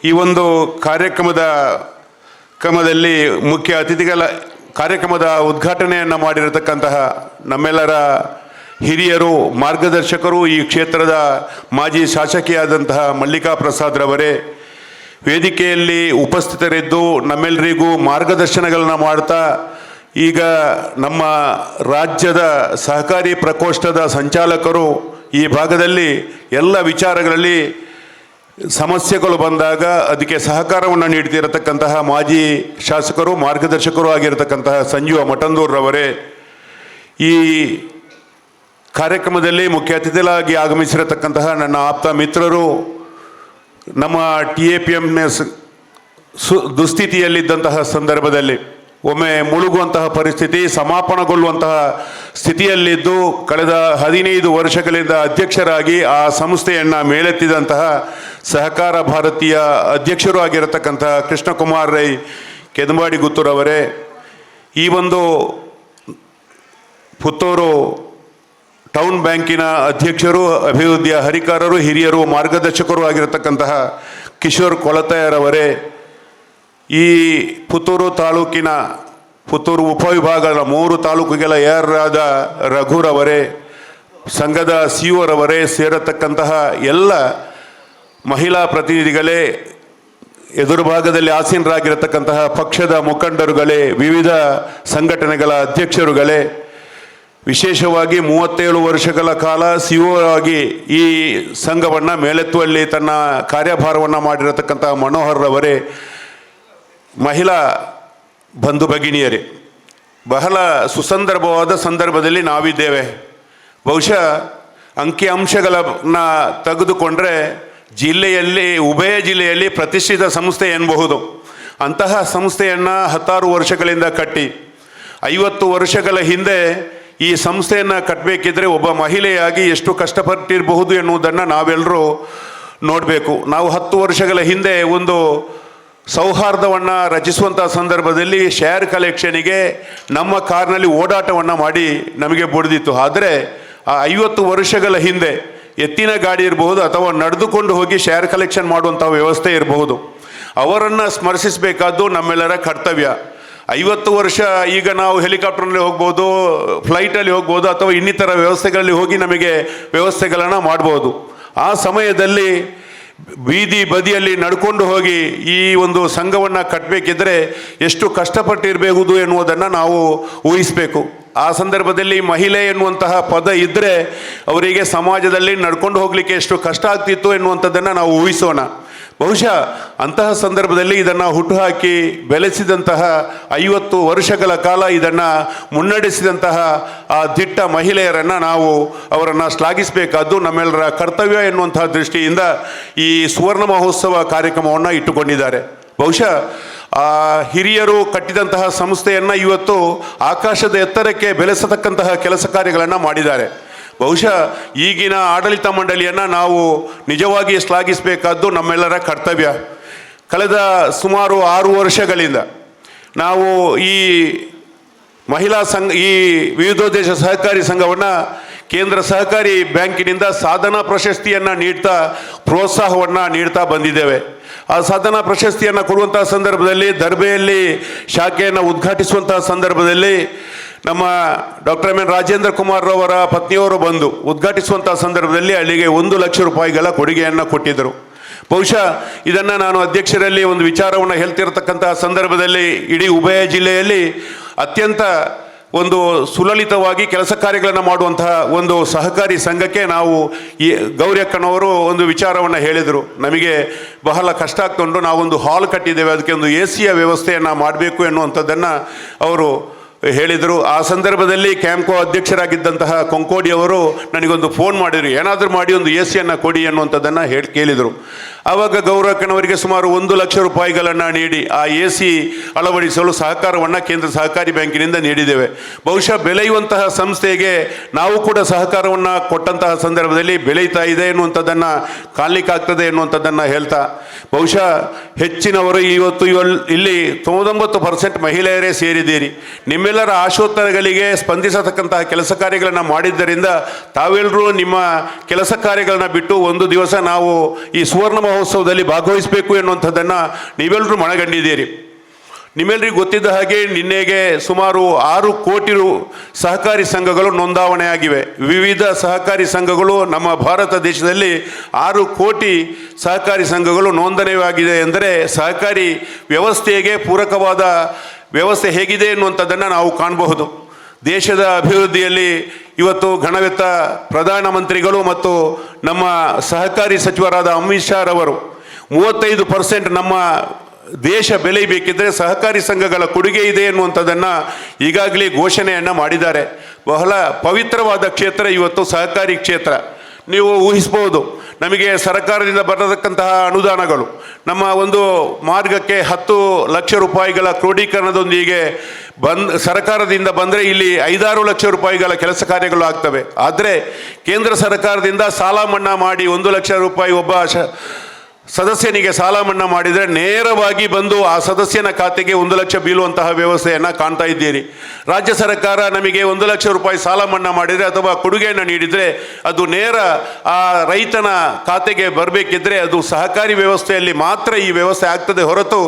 ಈ ಒಂದು ಕಾರ್ಯಕ್ರಮದಲ್ಲಿ ಮುಖ್ಯ ಅತಿಥಿಗಳ ಕಾರ್ಯಕ್ರಮದ ಉದ್ಘಾಟನೆಯನ್ನು ಮಾಡಿರತಕ್ಕಂತಹ ನಮ್ಮೆಲ್ಲರ ಹಿರಿಯರು, ಮಾರ್ಗದರ್ಶಕರು, ಈ ಕ್ಷೇತ್ರದ ಮಾಜಿ ಶಾಸಕಿಯಾದಂತಹ ಮಲ್ಲಿಕಾ ಪ್ರಸಾದ್ರವರೇ, ವೇದಿಕೆಯಲ್ಲಿ ಉಪಸ್ಥಿತರಿದ್ದು ನಮ್ಮೆಲ್ಲರಿಗೂ ಮಾರ್ಗದರ್ಶನಗಳನ್ನು ಮಾಡ್ತಾ ಈಗ ನಮ್ಮ ರಾಜ್ಯದ ಸಹಕಾರಿ ಪ್ರಕೋಷ್ಠದ ಸಂಚಾಲಕರು ಈ ಭಾಗದಲ್ಲಿ ಎಲ್ಲ ವಿಚಾರಗಳಲ್ಲಿ ಸಮಸ್ಯೆಗಳು ಬಂದಾಗ ಅದಕ್ಕೆ ಸಹಕಾರವನ್ನು ನೀಡ್ತಿರತಕ್ಕಂತಹ ಮಾಜಿ ಶಾಸಕರು, ಮಾರ್ಗದರ್ಶಕರು ಆಗಿರತಕ್ಕಂತಹ ಸಂಜೀವ ಮಠಂದೂರ್ರವರೇ, ಈ ಕಾರ್ಯಕ್ರಮದಲ್ಲಿ ಮುಖ್ಯ ಅತಿಥಿಗಳಾಗಿ ಆಗಮಿಸಿರತಕ್ಕಂತಹ ನನ್ನ ಆಪ್ತ ಮಿತ್ರರು, ನಮ್ಮ TAPMS ದುಸ್ಥಿತಿಯಲ್ಲಿದ್ದಂತಹ ಸಂದರ್ಭದಲ್ಲಿ ಒಮ್ಮೆ ಮುಳುಗುವಂತಹ ಪರಿಸ್ಥಿತಿ, ಸಮಾಪನಗೊಳ್ಳುವಂತಹ ಸ್ಥಿತಿಯಲ್ಲಿದ್ದು ಕಳೆದ 15 ವರ್ಷಗಳಿಂದ ಅಧ್ಯಕ್ಷರಾಗಿ ಆ ಸಂಸ್ಥೆಯನ್ನು ಮೇಲೆತ್ತಿದಂತಹ ಸಹಕಾರ ಭಾರತೀಯ ಅಧ್ಯಕ್ಷರು ಆಗಿರತಕ್ಕಂತಹ ಕೃಷ್ಣಕುಮಾರ್ ರೈ ಕೆದಂಬಾಡಿ ಗುತ್ತೂರವರೇ, ಈ ಒಂದು ಪುತ್ತೂರು ಟೌನ್ ಬ್ಯಾಂಕಿನ ಅಧ್ಯಕ್ಷರು, ಅಭಿವೃದ್ಧಿಯ ಹರಿಕಾರರು, ಹಿರಿಯರು, ಮಾರ್ಗದರ್ಶಕರು ಆಗಿರತಕ್ಕಂತಹ ಕಿಶೋರ್ ಕೊಳತಾಯರವರೇ, ಈ ಪುತ್ತೂರು ತಾಲೂಕಿನ ಪುತ್ತೂರು ಉಪವಿಭಾಗದ 3 ತಾಲೂಕುಗಳ ಯಾರಾದ ರಘುರವರೇ, ಸಂಘದ ಸಿಒರವರೇ ಸೇರತಕ್ಕಂತಹ ಎಲ್ಲ ಮಹಿಳಾ ಪ್ರತಿನಿಧಿಗಳೇ, ಎದುರು ಭಾಗದಲ್ಲಿ ಆಸೀನರಾಗಿರತಕ್ಕಂತಹ ಪಕ್ಷದ ಮುಖಂಡರುಗಳೇ, ವಿವಿಧ ಸಂಘಟನೆಗಳ ಅಧ್ಯಕ್ಷರುಗಳೇ, ವಿಶೇಷವಾಗಿ 37 ವರ್ಷಗಳ ಕಾಲ ಸಿಒ ಆಗಿ ಈ ಸಂಘವನ್ನು ಮೇಲೆತ್ತುವಲ್ಲಿ ತನ್ನ ಕಾರ್ಯಭಾರವನ್ನು ಮಾಡಿರತಕ್ಕಂತಹ ಮನೋಹರ್ರವರೇ, ಮಹಿಳಾ ಬಂಧು ಭಗಿನಿಯರೇ, ಬಹಳ ಸುಸಂದರ್ಭವಾದ ಸಂದರ್ಭದಲ್ಲಿ ನಾವಿದ್ದೇವೆ. ಬಹುಶಃ ಅಂಕಿಅಂಶಗಳನ್ನು ತೆಗೆದುಕೊಂಡ್ರೆ ಜಿಲ್ಲೆಯಲ್ಲಿ, ಉಭಯ ಜಿಲ್ಲೆಯಲ್ಲಿ ಪ್ರತಿಷ್ಠಿತ ಸಂಸ್ಥೆ ಎನ್ನಬಹುದು. ಅಂತಹ ಸಂಸ್ಥೆಯನ್ನು 16 ವರ್ಷಗಳಿಂದ ಕಟ್ಟಿ 50 ವರ್ಷಗಳ ಹಿಂದೆ ಈ ಸಂಸ್ಥೆಯನ್ನು ಕಟ್ಟಬೇಕಿದ್ರೆ ಒಬ್ಬ ಮಹಿಳೆಯಾಗಿ ಎಷ್ಟು ಕಷ್ಟಪಟ್ಟಿರಬಹುದು ಎನ್ನುವುದನ್ನು ನಾವೆಲ್ಲರೂ ನೋಡಬೇಕು. ನಾವು 10 ವರ್ಷಗಳ ಹಿಂದೆ ಒಂದು ಸೌಹಾರ್ದವನ್ನು ರಚಿಸುವಂಥ ಸಂದರ್ಭದಲ್ಲಿ ಶೇರ್ ಕಲೆಕ್ಷನಿಗೆ ನಮ್ಮ ಕಾರ್ನಲ್ಲಿ ಓಡಾಟವನ್ನು ಮಾಡಿ ನಮಗೆ ಬಡಿದಿತ್ತು. ಆದರೆ ಆ 50 ವರ್ಷಗಳ ಹಿಂದೆ ಎತ್ತಿನ ಗಾಡಿ ಇರಬಹುದು ಅಥವಾ ನಡೆದುಕೊಂಡು ಹೋಗಿ ಶೇರ್ ಕಲೆಕ್ಷನ್ ಮಾಡುವಂಥ ವ್ಯವಸ್ಥೆ ಇರಬಹುದು. ಅವರನ್ನು ಸ್ಮರಿಸಬೇಕಾದ್ದು ನಮ್ಮೆಲ್ಲರ ಕರ್ತವ್ಯ. 50 ವರ್ಷ ಈಗ ನಾವು ಹೆಲಿಕಾಪ್ಟರ್ನಲ್ಲಿ ಹೋಗ್ಬೋದು, ಫ್ಲೈಟಲ್ಲಿ ಹೋಗ್ಬೋದು, ಅಥವಾ ಇನ್ನಿತರ ವ್ಯವಸ್ಥೆಗಳಲ್ಲಿ ಹೋಗಿ ನಮಗೆ ವ್ಯವಸ್ಥೆಗಳನ್ನು ಮಾಡ್ಬೋದು. ಆ ಸಮಯದಲ್ಲಿ ಬೀದಿ ಬದಿಯಲ್ಲಿ ನಡ್ಕೊಂಡು ಹೋಗಿ ಈ ಒಂದು ಸಂಘವನ್ನು ಕಟ್ಟಬೇಕಿದ್ರೆ ಎಷ್ಟು ಕಷ್ಟಪಟ್ಟಿರಬಹುದು ಎನ್ನುವುದನ್ನು ನಾವು ಊಹಿಸಬೇಕು. ಆ ಸಂದರ್ಭದಲ್ಲಿ ಮಹಿಳೆ ಎನ್ನುವಂತಹ ಪದ ಇದ್ದರೆ ಅವರಿಗೆ ಸಮಾಜದಲ್ಲಿ ನಡ್ಕೊಂಡು ಹೋಗಲಿಕ್ಕೆ ಎಷ್ಟು ಕಷ್ಟ ಆಗ್ತಿತ್ತು ಎನ್ನುವಂಥದ್ದನ್ನು ನಾವು ಊಹಿಸೋಣ. ಬಹುಶಃ ಅಂತಹ ಸಂದರ್ಭದಲ್ಲಿ ಇದನ್ನು ಹುಟ್ಟುಹಾಕಿ ಬೆಳೆಸಿದಂತಹ 50 ವರ್ಷಗಳ ಕಾಲ ಇದನ್ನು ಮುನ್ನಡೆಸಿದಂತಹ ಆ ದಿಟ್ಟ ಮಹಿಳೆಯರನ್ನು ನಾವು ಅವರನ್ನು ಶ್ಲಾಘಿಸಬೇಕಾದ್ದು ನಮ್ಮೆಲ್ಲರ ಕರ್ತವ್ಯ ಎನ್ನುವಂತಹ ದೃಷ್ಟಿಯಿಂದ ಈ ಸುವರ್ಣ ಮಹೋತ್ಸವ ಕಾರ್ಯಕ್ರಮವನ್ನು ಇಟ್ಟುಕೊಂಡಿದ್ದಾರೆ. ಬಹುಶಃ ಆ ಹಿರಿಯರು ಕಟ್ಟಿದಂತಹ ಸಂಸ್ಥೆಯನ್ನು ಇವತ್ತು ಆಕಾಶದ ಎತ್ತರಕ್ಕೆ ಬೆಳೆಸತಕ್ಕಂತಹ ಕೆಲಸ ಕಾರ್ಯಗಳನ್ನು ಮಾಡಿದ್ದಾರೆ. ಬಹುಶಃ ಈಗಿನ ಆಡಳಿತ ಮಂಡಳಿಯನ್ನು ನಾವು ನಿಜವಾಗಿ ಶ್ಲಾಘಿಸಬೇಕಾದ್ದು ನಮ್ಮೆಲ್ಲರ ಕರ್ತವ್ಯ. ಕಳೆದ ಸುಮಾರು 6 ವರ್ಷಗಳಿಂದ ನಾವು ಈ ಮಹಿಳಾ ಸಂಘ, ಈ ವಿವಿಧೋದ್ದೇಶ ಸಹಕಾರಿ ಸಂಘವನ್ನು ಕೇಂದ್ರ ಸಹಕಾರಿ ಬ್ಯಾಂಕಿನಿಂದ ಸಾಧನಾ ಪ್ರಶಸ್ತಿಯನ್ನು ನೀಡ್ತಾ ಪ್ರೋತ್ಸಾಹವನ್ನು ನೀಡ್ತಾ ಬಂದಿದ್ದೇವೆ. ಆ ಸಾಧನಾ ಪ್ರಶಸ್ತಿಯನ್ನು ಕೊಡುವಂಥ ಸಂದರ್ಭದಲ್ಲಿ ದರ್ಬೆಯಲ್ಲಿ ಶಾಖೆಯನ್ನು ಉದ್ಘಾಟಿಸುವಂತಹ ಸಂದರ್ಭದಲ್ಲಿ ನಮ್ಮ doctor M N Rajendra Kumar ಅವರ ಪತ್ನಿಯವರು ಬಂದು ಉದ್ಘಾಟಿಸುವಂಥ ಸಂದರ್ಭದಲ್ಲಿ ಅಲ್ಲಿಗೆ 1 ಲಕ್ಷ ರೂಪಾಯಿಗಳ ಕೊಡುಗೆಯನ್ನು ಕೊಟ್ಟಿದ್ದರು. ಬಹುಶಃ ಇದನ್ನು ನಾನು ಅಧ್ಯಕ್ಷರಲ್ಲಿ ಒಂದು ವಿಚಾರವನ್ನು ಹೇಳ್ತಿರತಕ್ಕಂತಹ ಸಂದರ್ಭದಲ್ಲಿ ಇಡೀ ಉಭಯ ಜಿಲ್ಲೆಯಲ್ಲಿ ಅತ್ಯಂತ ಒಂದು ಸುಲಲಿತವಾಗಿ ಕೆಲಸ ಕಾರ್ಯಗಳನ್ನು ಮಾಡುವಂತಹ ಒಂದು ಸಹಕಾರಿ ಸಂಘಕ್ಕೆ ನಾವು ಈ ಗೌರಿಯಕ್ಕನವರು ಒಂದು ವಿಚಾರವನ್ನು ಹೇಳಿದರು. ನಮಗೆ ಬಹಳ ಕಷ್ಟ ಆಗ್ತುಂಟು, ನಾವೊಂದು ಹಾಲ್ ಕಟ್ಟಿದ್ದೇವೆ, ಅದಕ್ಕೆ ಒಂದು AC ವ್ಯವಸ್ಥೆಯನ್ನು ಮಾಡಬೇಕು ಎನ್ನುವಂಥದ್ದನ್ನು ಅವರು ಹೇಳಿದರು. ಆ ಸಂದರ್ಭದಲ್ಲಿ ಕ್ಯಾಂಪ್ಕೋ ಅಧ್ಯಕ್ಷರಾಗಿದ್ದಂತಹ ಕೊಂಕೋಡಿ ಅವರು ನನಗೊಂದು ಫೋನ್ ಮಾಡಿದರು, ಏನಾದರೂ ಮಾಡಿ ಒಂದು AC ಕೊಡಿ ಅನ್ನುವಂಥದ್ದನ್ನು ಕೇಳಿದರು. ಆವಾಗ ಗೌರಕ್ಕನವರಿಗೆ ಸುಮಾರು 1 ಲಕ್ಷ ರೂಪಾಯಿಗಳನ್ನು ನೀಡಿ ಆ AC ಅಳವಡಿಸಲು ಸಹಕಾರವನ್ನು ಕೇಂದ್ರ ಸಹಕಾರಿ ಬ್ಯಾಂಕಿನಿಂದ ನೀಡಿದ್ದೇವೆ. ಬಹುಶಃ ಬೆಳೆಯುವಂತಹ ಸಂಸ್ಥೆಗೆ ನಾವು ಕೂಡ ಸಹಕಾರವನ್ನು ಕೊಟ್ಟಂತಹ ಸಂದರ್ಭದಲ್ಲಿ ಬೆಳೀತಾ ಇದೆ ಎನ್ನುವಂಥದ್ದನ್ನು ಕಾಣಲಿಕ್ಕಾಗ್ತದೆ ಎನ್ನುವಂಥದ್ದನ್ನು ಹೇಳ್ತಾ, ಬಹುಶಃ ಹೆಚ್ಚಿನವರು ಇವತ್ತು ಇಲ್ಲಿ 99% ಮಹಿಳೆಯರೇ ಸೇರಿದ್ದೀರಿ. ನಿಮ್ಮೆಲ್ಲರ ಆಶೋತ್ತರಗಳಿಗೆ ಸ್ಪಂದಿಸತಕ್ಕಂತಹ ಕೆಲಸ ಕಾರ್ಯಗಳನ್ನು ಮಾಡಿದ್ದರಿಂದ ತಾವೆಲ್ಲರೂ ನಿಮ್ಮ ಕೆಲಸ ಕಾರ್ಯಗಳನ್ನು ಬಿಟ್ಟು ಒಂದು ದಿವಸ ನಾವು ಈ ಸುವರ್ಣ ಮಹೋತ್ಸವದಲ್ಲಿ ಭಾಗವಹಿಸಬೇಕು ಎನ್ನುವಂಥದ್ದನ್ನು ನೀವೆಲ್ಲರೂ ಮನಗಂಡಿದ್ದೀರಿ. ನಿಮ್ಮೆಲ್ಲರಿಗೂ ಗೊತ್ತಿದ್ದ ಹಾಗೆ ನಿನ್ನೆಗೆ ಸುಮಾರು 6 ಕೋಟಿ ಸಹಕಾರಿ ಸಂಘಗಳು ನೋಂದಾವಣೆಯಾಗಿವೆ. ವಿವಿಧ ಸಹಕಾರಿ ಸಂಘಗಳು ನಮ್ಮ ಭಾರತ ದೇಶದಲ್ಲಿ 6 ಕೋಟಿ ಸಹಕಾರಿ ಸಂಘಗಳು ನೋಂದಣಿಯಾಗಿದೆ ಎಂದರೆ ಸಹಕಾರಿ ವ್ಯವಸ್ಥೆಗೆ ಪೂರಕವಾದ ವ್ಯವಸ್ಥೆ ಹೇಗಿದೆ ಎನ್ನುವಂಥದ್ದನ್ನು ನಾವು ಕಾಣಬಹುದು. ದೇಶದ ಅಭಿವೃದ್ಧಿಯಲ್ಲಿ ಇವತ್ತು ಗಣವೆತ್ತ ಪ್ರಧಾನಮಂತ್ರಿಗಳು ಮತ್ತು ನಮ್ಮ ಸಹಕಾರಿ ಸಚಿವರಾದ ಅಮಿತ್ ಶಾ ರವರು 35% ನಮ್ಮ ದೇಶ ಬೆಳೆಯಬೇಕಿದ್ದರೆ ಸಹಕಾರಿ ಸಂಘಗಳ ಕೊಡುಗೆ ಇದೆ ಎನ್ನುವಂಥದ್ದನ್ನು ಈಗಾಗಲೇ ಘೋಷಣೆಯನ್ನು ಮಾಡಿದ್ದಾರೆ. ಬಹಳ ಪವಿತ್ರವಾದ ಕ್ಷೇತ್ರ ಇವತ್ತು ಸಹಕಾರಿ ಕ್ಷೇತ್ರ. ನೀವು ಊಹಿಸ್ಬೋದು, ನಮಗೆ ಸರ್ಕಾರದಿಂದ ಬರತಕ್ಕಂತಹ ಅನುದಾನಗಳು ನಮ್ಮ ಒಂದು ಮಾರ್ಗಕ್ಕೆ 10 ಲಕ್ಷ ರೂಪಾಯಿಗಳ ಕ್ರೋಢೀಕರಣದೊಂದಿಗೆ ಸರ್ಕಾರದಿಂದ ಬಂದರೆ ಇಲ್ಲಿ 5-6 ಲಕ್ಷ ರೂಪಾಯಿಗಳ ಕೆಲಸ ಕಾರ್ಯಗಳು ಆಗ್ತವೆ. ಆದರೆ ಕೇಂದ್ರ ಸರ್ಕಾರದಿಂದ ಸಾಲ ಮನ್ನಾ ಮಾಡಿ 1 ಲಕ್ಷ ರೂಪಾಯಿ ಒಬ್ಬ ಸದಸ್ಯನಿಗೆ ಸಾಲ ಮನ್ನಾ ಮಾಡಿದರೆ ನೇರವಾಗಿ ಬಂದು ಆ ಸದಸ್ಯನ ಖಾತೆಗೆ 1 ಲಕ್ಷ ಬೀಳುವಂತಹ ವ್ಯವಸ್ಥೆಯನ್ನು ಕಾಣ್ತಾ ಇದ್ದೀರಿ. ರಾಜ್ಯ ಸರ್ಕಾರ ನಮಗೆ 1 ಲಕ್ಷ ರೂಪಾಯಿ ಸಾಲ ಮನ್ನಾ ಮಾಡಿದರೆ ಅಥವಾ ಕೊಡುಗೆಯನ್ನು ನೀಡಿದರೆ ಅದು ನೇರ ಆ ರೈತನ ಖಾತೆಗೆ ಬರಬೇಕಿದ್ರೆ ಅದು ಸಹಕಾರಿ ವ್ಯವಸ್ಥೆಯಲ್ಲಿ ಮಾತ್ರ ಈ ವ್ಯವಸ್ಥೆ ಆಗ್ತದೆ ಹೊರತು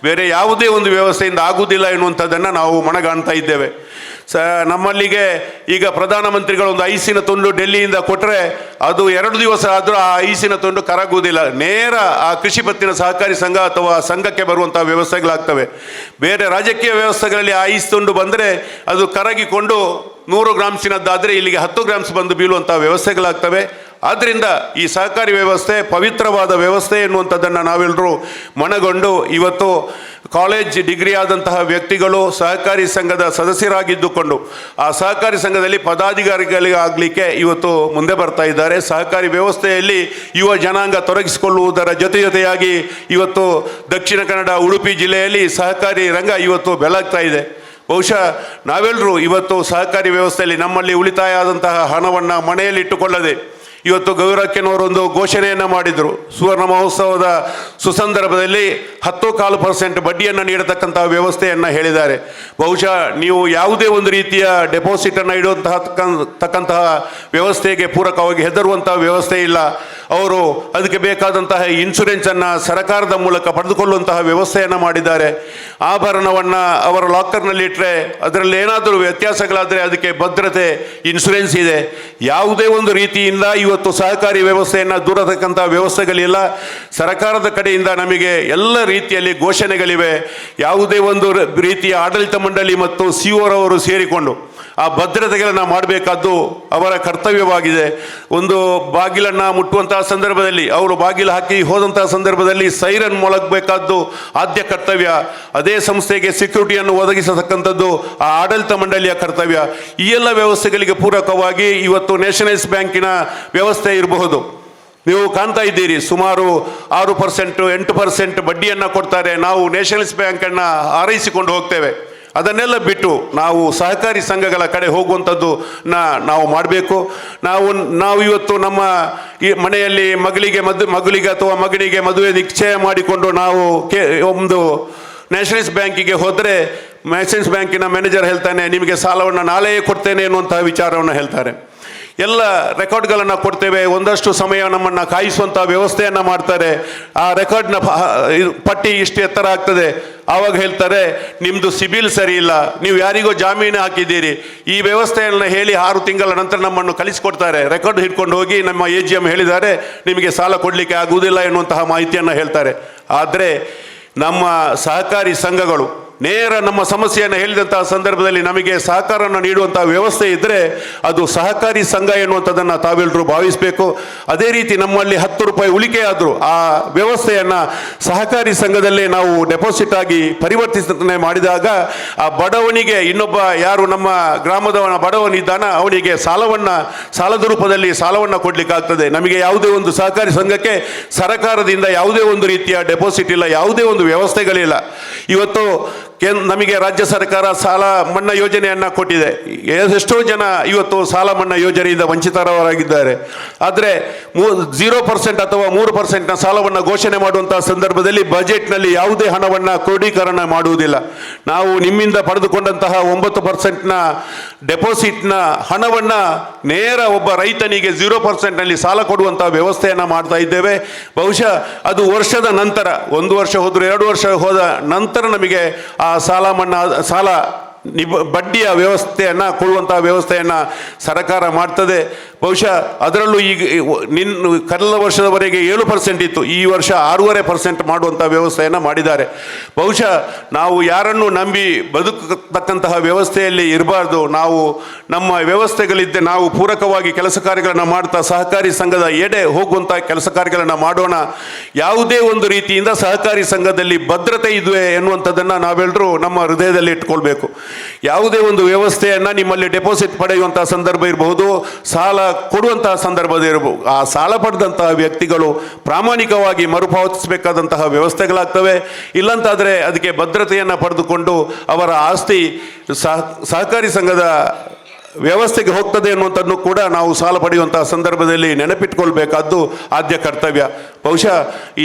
ಬೇರೆ ಯಾವುದೇ ಒಂದು ವ್ಯವಸ್ಥೆಯಿಂದ ಆಗುವುದಿಲ್ಲ ಎನ್ನುವಂಥದ್ದನ್ನು ನಾವು ಮನಗಾಣ್ತಾ ಇದ್ದೇವೆ. ನಮ್ಮಲ್ಲಿಗೆ ಈಗ ಪ್ರಧಾನಮಂತ್ರಿಗಳು ಒಂದು ಐಸಿನ ತುಂಡು ಡೆಲ್ಲಿಯಿಂದ ಕೊಟ್ಟರೆ ಅದು 2 ದಿವಸ ಆದರೂ ಆ ಐಸಿನ ತುಂಡು ಕರಗುವುದಿಲ್ಲ. ನೇರ ಆ ಕೃಷಿ ಪತ್ತಿನ ಸಹಕಾರಿ ಸಂಘ ಅಥವಾ ಸಂಘಕ್ಕೆ ಬರುವಂಥ ವ್ಯವಸ್ಥೆಗಳಾಗ್ತವೆ. ಬೇರೆ ರಾಜಕೀಯ ವ್ಯವಸ್ಥೆಗಳಲ್ಲಿ ಆ ಐಸ್ ತುಂಡು ಬಂದರೆ ಅದು ಕರಗಿಕೊಂಡು 100 ಗ್ರಾಮ್ಸಿನದ್ದಾದರೆ ಇಲ್ಲಿಗೆ 10 ಗ್ರಾಮ್ಸ್ ಬಂದು ಬೀಳುವಂಥ ವ್ಯವಸ್ಥೆಗಳಾಗ್ತವೆ. ಆದ್ದರಿಂದ ಈ ಸಹಕಾರಿ ವ್ಯವಸ್ಥೆ ಪವಿತ್ರವಾದ ವ್ಯವಸ್ಥೆ ಎನ್ನುವಂಥದ್ದನ್ನು ನಾವೆಲ್ಲರೂ ಮನಗೊಂಡು ಇವತ್ತು ಕಾಲೇಜ್ ಡಿಗ್ರಿ ಆದಂತಹ ವ್ಯಕ್ತಿಗಳು ಸಹಕಾರಿ ಸಂಘದ ಸದಸ್ಯರಾಗಿದ್ದುಕೊಂಡು ಆ ಸಹಕಾರಿ ಸಂಘದಲ್ಲಿ ಪದಾಧಿಕಾರಿಗಳಾಗಲಿಕ್ಕೆ ಇವತ್ತು ಮುಂದೆ ಬರ್ತಾ ಇದ್ದಾರೆ. ಸಹಕಾರಿ ವ್ಯವಸ್ಥೆಯಲ್ಲಿ ಯುವ ಜನಾಂಗ ತೊಡಗಿಸಿಕೊಳ್ಳುವುದರ ಜೊತೆಯಾಗಿ ಇವತ್ತು ದಕ್ಷಿಣ ಕನ್ನಡ ಉಡುಪಿ ಜಿಲ್ಲೆಯಲ್ಲಿ ಸಹಕಾರಿ ರಂಗ ಇವತ್ತು ಬೆಳಗ್ತಾ ಇದೆ. ಬಹುಶಃ ನಾವೆಲ್ಲರೂ ಇವತ್ತು ಸಹಕಾರಿ ವ್ಯವಸ್ಥೆಯಲ್ಲಿ ನಮ್ಮಲ್ಲಿ ಉಳಿತಾಯ ಆದಂತಹ ಹಣವನ್ನು ಮನೆಯಲ್ಲಿಟ್ಟುಕೊಳ್ಳದೆ ಇವತ್ತು ಗೌರಕ್ಕನವರೊಂದು ಘೋಷಣೆಯನ್ನು ಮಾಡಿದರು. ಸುವರ್ಣ ಮಹೋತ್ಸವದ ಸುಸಂದರ್ಭದಲ್ಲಿ 10.25% ಬಡ್ಡಿಯನ್ನು ನೀಡತಕ್ಕಂಥ ವ್ಯವಸ್ಥೆಯನ್ನು ಹೇಳಿದ್ದಾರೆ. ಬಹುಶಃ ನೀವು ಯಾವುದೇ ಒಂದು ರೀತಿಯ ಡೆಪಾಸಿಟನ್ನು ಇಡುವಂತಹ ವ್ಯವಸ್ಥೆಗೆ ಪೂರಕವಾಗಿ ಹೆದರುವಂಥ ವ್ಯವಸ್ಥೆ ಇಲ್ಲ. ಅವರು ಅದಕ್ಕೆ ಬೇಕಾದಂತಹ ಇನ್ಶೂರೆನ್ಸನ್ನು ಸರ್ಕಾರದ ಮೂಲಕ ಪಡೆದುಕೊಳ್ಳುವಂತಹ ವ್ಯವಸ್ಥೆಯನ್ನು ಮಾಡಿದ್ದಾರೆ. ಆಭರಣವನ್ನು ಅವರ ಲಾಕರ್ನಲ್ಲಿಟ್ಟರೆ ಅದರಲ್ಲಿ ಏನಾದರೂ ವ್ಯತ್ಯಾಸಗಳಾದರೆ ಅದಕ್ಕೆ ಭದ್ರತೆ ಇನ್ಶೂರೆನ್ಸ್ ಇದೆ. ಯಾವುದೇ ಒಂದು ರೀತಿಯಿಂದ ಇವತ್ತು ಸಹಕಾರಿ ವ್ಯವಸ್ಥೆಯನ್ನು ದೂರತಕ್ಕಂಥ ವ್ಯವಸ್ಥೆಗಳಿಲ್ಲ. ಸರ್ಕಾರದ ಕಡೆಯಿಂದ ನಮಗೆ ಎಲ್ಲ ರೀತಿಯಲ್ಲಿ ಘೋಷಣೆಗಳಿವೆ. ಯಾವುದೇ ಒಂದು ರೀತಿಯ ಆಡಳಿತ ಮಂಡಳಿ ಮತ್ತು ಸಿಒರವರು ಸೇರಿಕೊಂಡು ಆ ಭದ್ರತೆಗಳನ್ನು ಮಾಡಬೇಕಾದ್ದು ಅವರ ಕರ್ತವ್ಯವಾಗಿದೆ. ಒಂದು ಬಾಗಿಲನ್ನು ಮುಟ್ಟುವಂತಹ ಸಂದರ್ಭದಲ್ಲಿ ಅವರು ಬಾಗಿಲು ಹಾಕಿ ಹೋದಂತಹ ಸಂದರ್ಭದಲ್ಲಿ ಸೈರನ್ ಮೊಳಗಬೇಕಾದ್ದು ಆದ್ಯ ಕರ್ತವ್ಯ. ಅದೇ ಸಂಸ್ಥೆಗೆ ಸೆಕ್ಯೂರಿಟಿಯನ್ನು ಒದಗಿಸತಕ್ಕಂಥದ್ದು ಆ ಆಡಳಿತ ಮಂಡಳಿಯ ಕರ್ತವ್ಯ. ಈ ಎಲ್ಲ ವ್ಯವಸ್ಥೆಗಳಿಗೆ ಪೂರಕವಾಗಿ ಇವತ್ತು ನ್ಯಾಷನಲೈಸ್ ಬ್ಯಾಂಕಿನ ವ್ಯವಸ್ಥೆ ಇರಬಹುದು. ನೀವು ಕಾಣ್ತಾ ಇದ್ದೀರಿ, ಸುಮಾರು 6%, 8% ಬಡ್ಡಿಯನ್ನು ಕೊಡ್ತಾರೆ. ನಾವು ನ್ಯಾಷನಲೈಸ್ ಬ್ಯಾಂಕನ್ನು ಹಾರೈಸಿಕೊಂಡು ಹೋಗ್ತೇವೆ. ಅದನ್ನೆಲ್ಲ ಬಿಟ್ಟು ನಾವು ಸಹಕಾರಿ ಸಂಘಗಳ ಕಡೆ ಹೋಗುವಂಥದ್ದು ನಾವು ಮಾಡಬೇಕು. ನಾವು ಇವತ್ತು ನಮ್ಮ ಈ ಮನೆಯಲ್ಲಿ ಮಗಳಿಗೆ ಅಥವಾ ಮಗನಿಗೆ ಮದುವೆ ನಿಶ್ಚಯ ಮಾಡಿಕೊಂಡು ನಾವು ಒಂದು ನ್ಯಾಷನಲೈಸ್ ಬ್ಯಾಂಕಿಗೆ ಹೋದರೆ ನ್ಯಾಷನಲೈಸ್ ಬ್ಯಾಂಕಿನ ಮ್ಯಾನೇಜರ್ ಹೇಳ್ತಾನೆ, ನಿಮಗೆ ಸಾಲವನ್ನು ನಾಳೆಯೇ ಕೊಡ್ತೇನೆ ಎನ್ನುವಂತಹ ವಿಚಾರವನ್ನು ಹೇಳ್ತಾರೆ. ಎಲ್ಲ ರೆಕಾರ್ಡ್ಗಳನ್ನು ಕೊಡ್ತೇವೆ. ಒಂದಷ್ಟು ಸಮಯ ನಮ್ಮನ್ನು ಕಾಯಿಸುವಂಥ ವ್ಯವಸ್ಥೆಯನ್ನು ಮಾಡ್ತಾರೆ. ಆ ರೆಕಾರ್ಡ್ನ ಪಟ್ಟಿ ಇಷ್ಟು ಎತ್ತರ ಆಗ್ತದೆ. ಆವಾಗ ಹೇಳ್ತಾರೆ, ನಿಮ್ಮದು ಸಿಬಿಲ್ ಸರಿ ಇಲ್ಲ, ನೀವು ಯಾರಿಗೋ ಜಾಮೀನು ಹಾಕಿದ್ದೀರಿ. ಈ ವ್ಯವಸ್ಥೆಯನ್ನು ಹೇಳಿ 6 ತಿಂಗಳ ನಂತರ ನಮ್ಮನ್ನು ಕಳಿಸಿಕೊಡ್ತಾರೆ. ರೆಕಾರ್ಡ್ ಹಿಡ್ಕೊಂಡು ಹೋಗಿ ನಮ್ಮ AGM ಹೇಳಿದ್ದಾರೆ, ನಿಮಗೆ ಸಾಲ ಕೊಡಲಿಕ್ಕೆ ಆಗುವುದಿಲ್ಲ ಎನ್ನುವಂತಹ ಮಾಹಿತಿಯನ್ನು ಹೇಳ್ತಾರೆ. ಆದರೆ ನಮ್ಮ ಸಹಕಾರಿ ಸಂಘಗಳು ನೇರ ನಮ್ಮ ಸಮಸ್ಯೆಯನ್ನು ಹೇಳಿದಂತಹ ಸಂದರ್ಭದಲ್ಲಿ ನಮಗೆ ಸಹಕಾರವನ್ನು ನೀಡುವಂಥ ವ್ಯವಸ್ಥೆ ಇದ್ದರೆ ಅದು ಸಹಕಾರಿ ಸಂಘ ಎನ್ನುವಂಥದ್ದನ್ನು ತಾವೆಲ್ಲರೂ ಭಾವಿಸಬೇಕು. ಅದೇ ರೀತಿ ನಮ್ಮಲ್ಲಿ 10 ರೂಪಾಯಿ ಉಳಿಕೆ ಆದರೂ ಆ ವ್ಯವಸ್ಥೆಯನ್ನು ಸಹಕಾರಿ ಸಂಘದಲ್ಲೇ ನಾವು ಡೆಪಾಸಿಟ್ ಆಗಿ ಪರಿವರ್ತಿಸನೆ ಮಾಡಿದಾಗ ಆ ಬಡವನಿಗೆ ಇನ್ನೊಬ್ಬ ಯಾರು ನಮ್ಮ ಗ್ರಾಮದವನ ಬಡವನಿದ್ದಾನ ಅವನಿಗೆ ಸಾಲದ ರೂಪದಲ್ಲಿ ಸಾಲವನ್ನು ಕೊಡಲಿಕ್ಕಾಗ್ತದೆ. ನಮಗೆ ಯಾವುದೇ ಒಂದು ಸಹಕಾರಿ ಸಂಘಕ್ಕೆ ಸರ್ಕಾರದಿಂದ ಯಾವುದೇ ಒಂದು ರೀತಿಯ ಡೆಪಾಸಿಟ್ ಇಲ್ಲ, ಯಾವುದೇ ಒಂದು ವ್ಯವಸ್ಥೆಗಳಿಲ್ಲ. ಇವತ್ತು ನಮಗೆ ರಾಜ್ಯ ಸರ್ಕಾರ ಸಾಲ ಮನ್ನಾ ಯೋಜನೆಯನ್ನು ಕೊಟ್ಟಿದೆ. ಎಷ್ಟೋ ಜನ ಇವತ್ತು ಸಾಲ ಮನ್ನಾ ಯೋಜನೆಯಿಂದ ವಂಚಿತರಾಗಿದ್ದಾರೆ. ಆದರೆ 0% ಅಥವಾ 3% ಸಾಲವನ್ನು ಘೋಷಣೆ ಮಾಡುವಂತಹ ಸಂದರ್ಭದಲ್ಲಿ ಬಜೆಟ್ನಲ್ಲಿ ಯಾವುದೇ ಹಣವನ್ನು ಕ್ರೋಢೀಕರಣ ಮಾಡುವುದಿಲ್ಲ. ನಾವು ನಿಮ್ಮಿಂದ ಪಡೆದುಕೊಂಡಂತಹ 9% ಡೆಪಾಸಿಟ್ನ ಹಣವನ್ನು ನೇರ ಒಬ್ಬ ರೈತನಿಗೆ 0%ನಲ್ಲಿ ಸಾಲ ಕೊಡುವಂತಹ ವ್ಯವಸ್ಥೆಯನ್ನು ಮಾಡ್ತಾ ಇದ್ದೇವೆ. ಬಹುಶಃ ಅದು ವರ್ಷದ ನಂತರ 1 ವರ್ಷ ಹೋದರೂ 2 ವರ್ಷ ಹೋದ ನಂತರ ನಮಗೆ ಆ ಸಾಲ ಬಡ್ಡಿಯ ವ್ಯವಸ್ಥೆಯನ್ನು ಕೊಡುವಂತಹ ವ್ಯವಸ್ಥೆಯನ್ನು ಸರ್ಕಾರ ಮಾಡ್ತದೆ. ಬಹುಶಃ ಅದರಲ್ಲೂ ಈಗ ಕಳೆದ ವರ್ಷದವರೆಗೆ 7% ಇತ್ತು, ಈ ವರ್ಷ 6.5% ಮಾಡುವಂಥ ವ್ಯವಸ್ಥೆಯನ್ನು ಮಾಡಿದ್ದಾರೆ. ಬಹುಶಃ ನಾವು ಯಾರನ್ನು ನಂಬಿ ಬದುಕತಕ್ಕಂತಹ ವ್ಯವಸ್ಥೆಯಲ್ಲಿ ಇರಬಾರ್ದು. ನಾವು ನಮ್ಮ ವ್ಯವಸ್ಥೆಗಳಿದ್ದೆ ನಾವು ಪೂರಕವಾಗಿ ಕೆಲಸ ಕಾರ್ಯಗಳನ್ನು ಮಾಡ್ತಾ ಸಹಕಾರಿ ಸಂಘದ ಎಡೆ ಹೋಗುವಂಥ ಕೆಲಸ ಕಾರ್ಯಗಳನ್ನು ಮಾಡೋಣ. ಯಾವುದೇ ಒಂದು ರೀತಿಯಿಂದ ಸಹಕಾರಿ ಸಂಘದಲ್ಲಿ ಭದ್ರತೆ ಇದೆ ಎನ್ನುವಂಥದ್ದನ್ನು ನಾವೆಲ್ಲರೂ ನಮ್ಮ ಹೃದಯದಲ್ಲಿ ಇಟ್ಕೊಳ್ಬೇಕು. ಯಾವುದೇ ಒಂದು ವ್ಯವಸ್ಥೆಯನ್ನು ನಿಮ್ಮಲ್ಲಿ ಡೆಪಾಸಿಟ್ ಪಡೆಯುವಂಥ ಸಂದರ್ಭ ಇರಬಹುದು, ಸಾಲ ಕೊಡುವಂತಹ ಸಂದರ್ಭದ ಇರಬಹುದು. ಆ ಸಾಲ ಪಡೆದಂತಹ ವ್ಯಕ್ತಿಗಳು ಪ್ರಾಮಾಣಿಕವಾಗಿ ಮರುಪಾವತಿಸಬೇಕಾದಂತಹ ವ್ಯವಸ್ಥೆಗಳಾಗ್ತವೆ. ಇಲ್ಲಂತಾದರೆ ಅದಕ್ಕೆ ಭದ್ರತೆಯನ್ನು ಪಡೆದುಕೊಂಡು ಅವರ ಆಸ್ತಿ ಸಹಕಾರಿ ಸಂಘದ ವ್ಯವಸ್ಥೆಗೆ ಹೋಗ್ತದೆ ಅನ್ನುವಂಥದ್ದು ಕೂಡ ನಾವು ಸಾಲ ಪಡೆಯುವಂತಹ ಸಂದರ್ಭದಲ್ಲಿ ನೆನಪಿಟ್ಕೊಳ್ಬೇಕಾದ್ದು ಆದ್ಯ ಕರ್ತವ್ಯ. ಬಹುಶಃ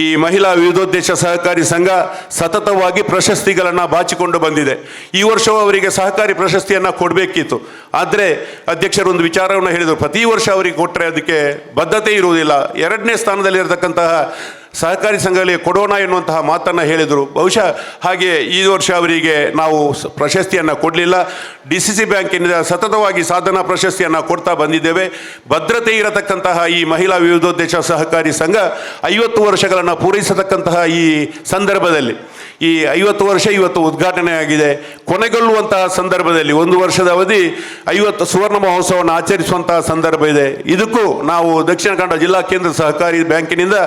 ಈ ಮಹಿಳಾ ವಿವಿಧೋದ್ದೇಶ ಸಹಕಾರಿ ಸಂಘ ಸತತವಾಗಿ ಪ್ರಶಸ್ತಿಗಳನ್ನು ಬಾಚಿಕೊಂಡು ಬಂದಿದೆ. ಈ ವರ್ಷವೂ ಅವರಿಗೆ ಸಹಕಾರಿ ಪ್ರಶಸ್ತಿಯನ್ನು ಕೊಡಬೇಕಿತ್ತು. ಆದರೆ ಅಧ್ಯಕ್ಷರು ಒಂದು ವಿಚಾರವನ್ನು ಹೇಳಿದರು, ಪ್ರತಿ ವರ್ಷ ಅವರಿಗೆ ಕೊಟ್ಟರೆ ಅದಕ್ಕೆ ಬದ್ಧತೆ ಇರುವುದಿಲ್ಲ, 2ನೇ ಸ್ಥಾನದಲ್ಲಿರತಕ್ಕಂತಹ ಸಹಕಾರಿ ಸಂಘಗಳಿಗೆ ಕೊಡೋಣ ಎನ್ನುವಂತಹ ಮಾತನ್ನು ಹೇಳಿದರು. ಬಹುಶಃ ಹಾಗೆ ಈ ವರ್ಷ ಅವರಿಗೆ ನಾವು ಪ್ರಶಸ್ತಿಯನ್ನು ಕೊಡಲಿಲ್ಲ. DCC ಬ್ಯಾಂಕಿನಿಂದ ಸತತವಾಗಿ ಸಾಧನಾ ಪ್ರಶಸ್ತಿಯನ್ನು ಕೊಡ್ತಾ ಬಂದಿದ್ದೇವೆ. ಭದ್ರತೆ ಇರತಕ್ಕಂತಹ ಈ ಮಹಿಳಾ ವಿವಿಧೋದ್ದೇಶ ಸಹಕಾರಿ ಸಂಘ 50 ವರ್ಷಗಳನ್ನು ಪೂರೈಸತಕ್ಕಂತಹ ಈ ಸಂದರ್ಭದಲ್ಲಿ ಈ 50 ವರ್ಷ ಇವತ್ತು ಉದ್ಘಾಟನೆ ಆಗಿದೆ. ಕೊನೆಗೊಳ್ಳುವಂತಹ ಸಂದರ್ಭದಲ್ಲಿ 1 ವರ್ಷದ ಅವಧಿ 50 ಸುವರ್ಣ ಮಹೋತ್ಸವವನ್ನು ಆಚರಿಸುವಂತಹ ಸಂದರ್ಭ ಇದೆ. ಇದಕ್ಕೂ ನಾವು ದಕ್ಷಿಣ ಕನ್ನಡ ಜಿಲ್ಲಾ ಕೇಂದ್ರ ಸಹಕಾರಿ ಬ್ಯಾಂಕಿನಿಂದ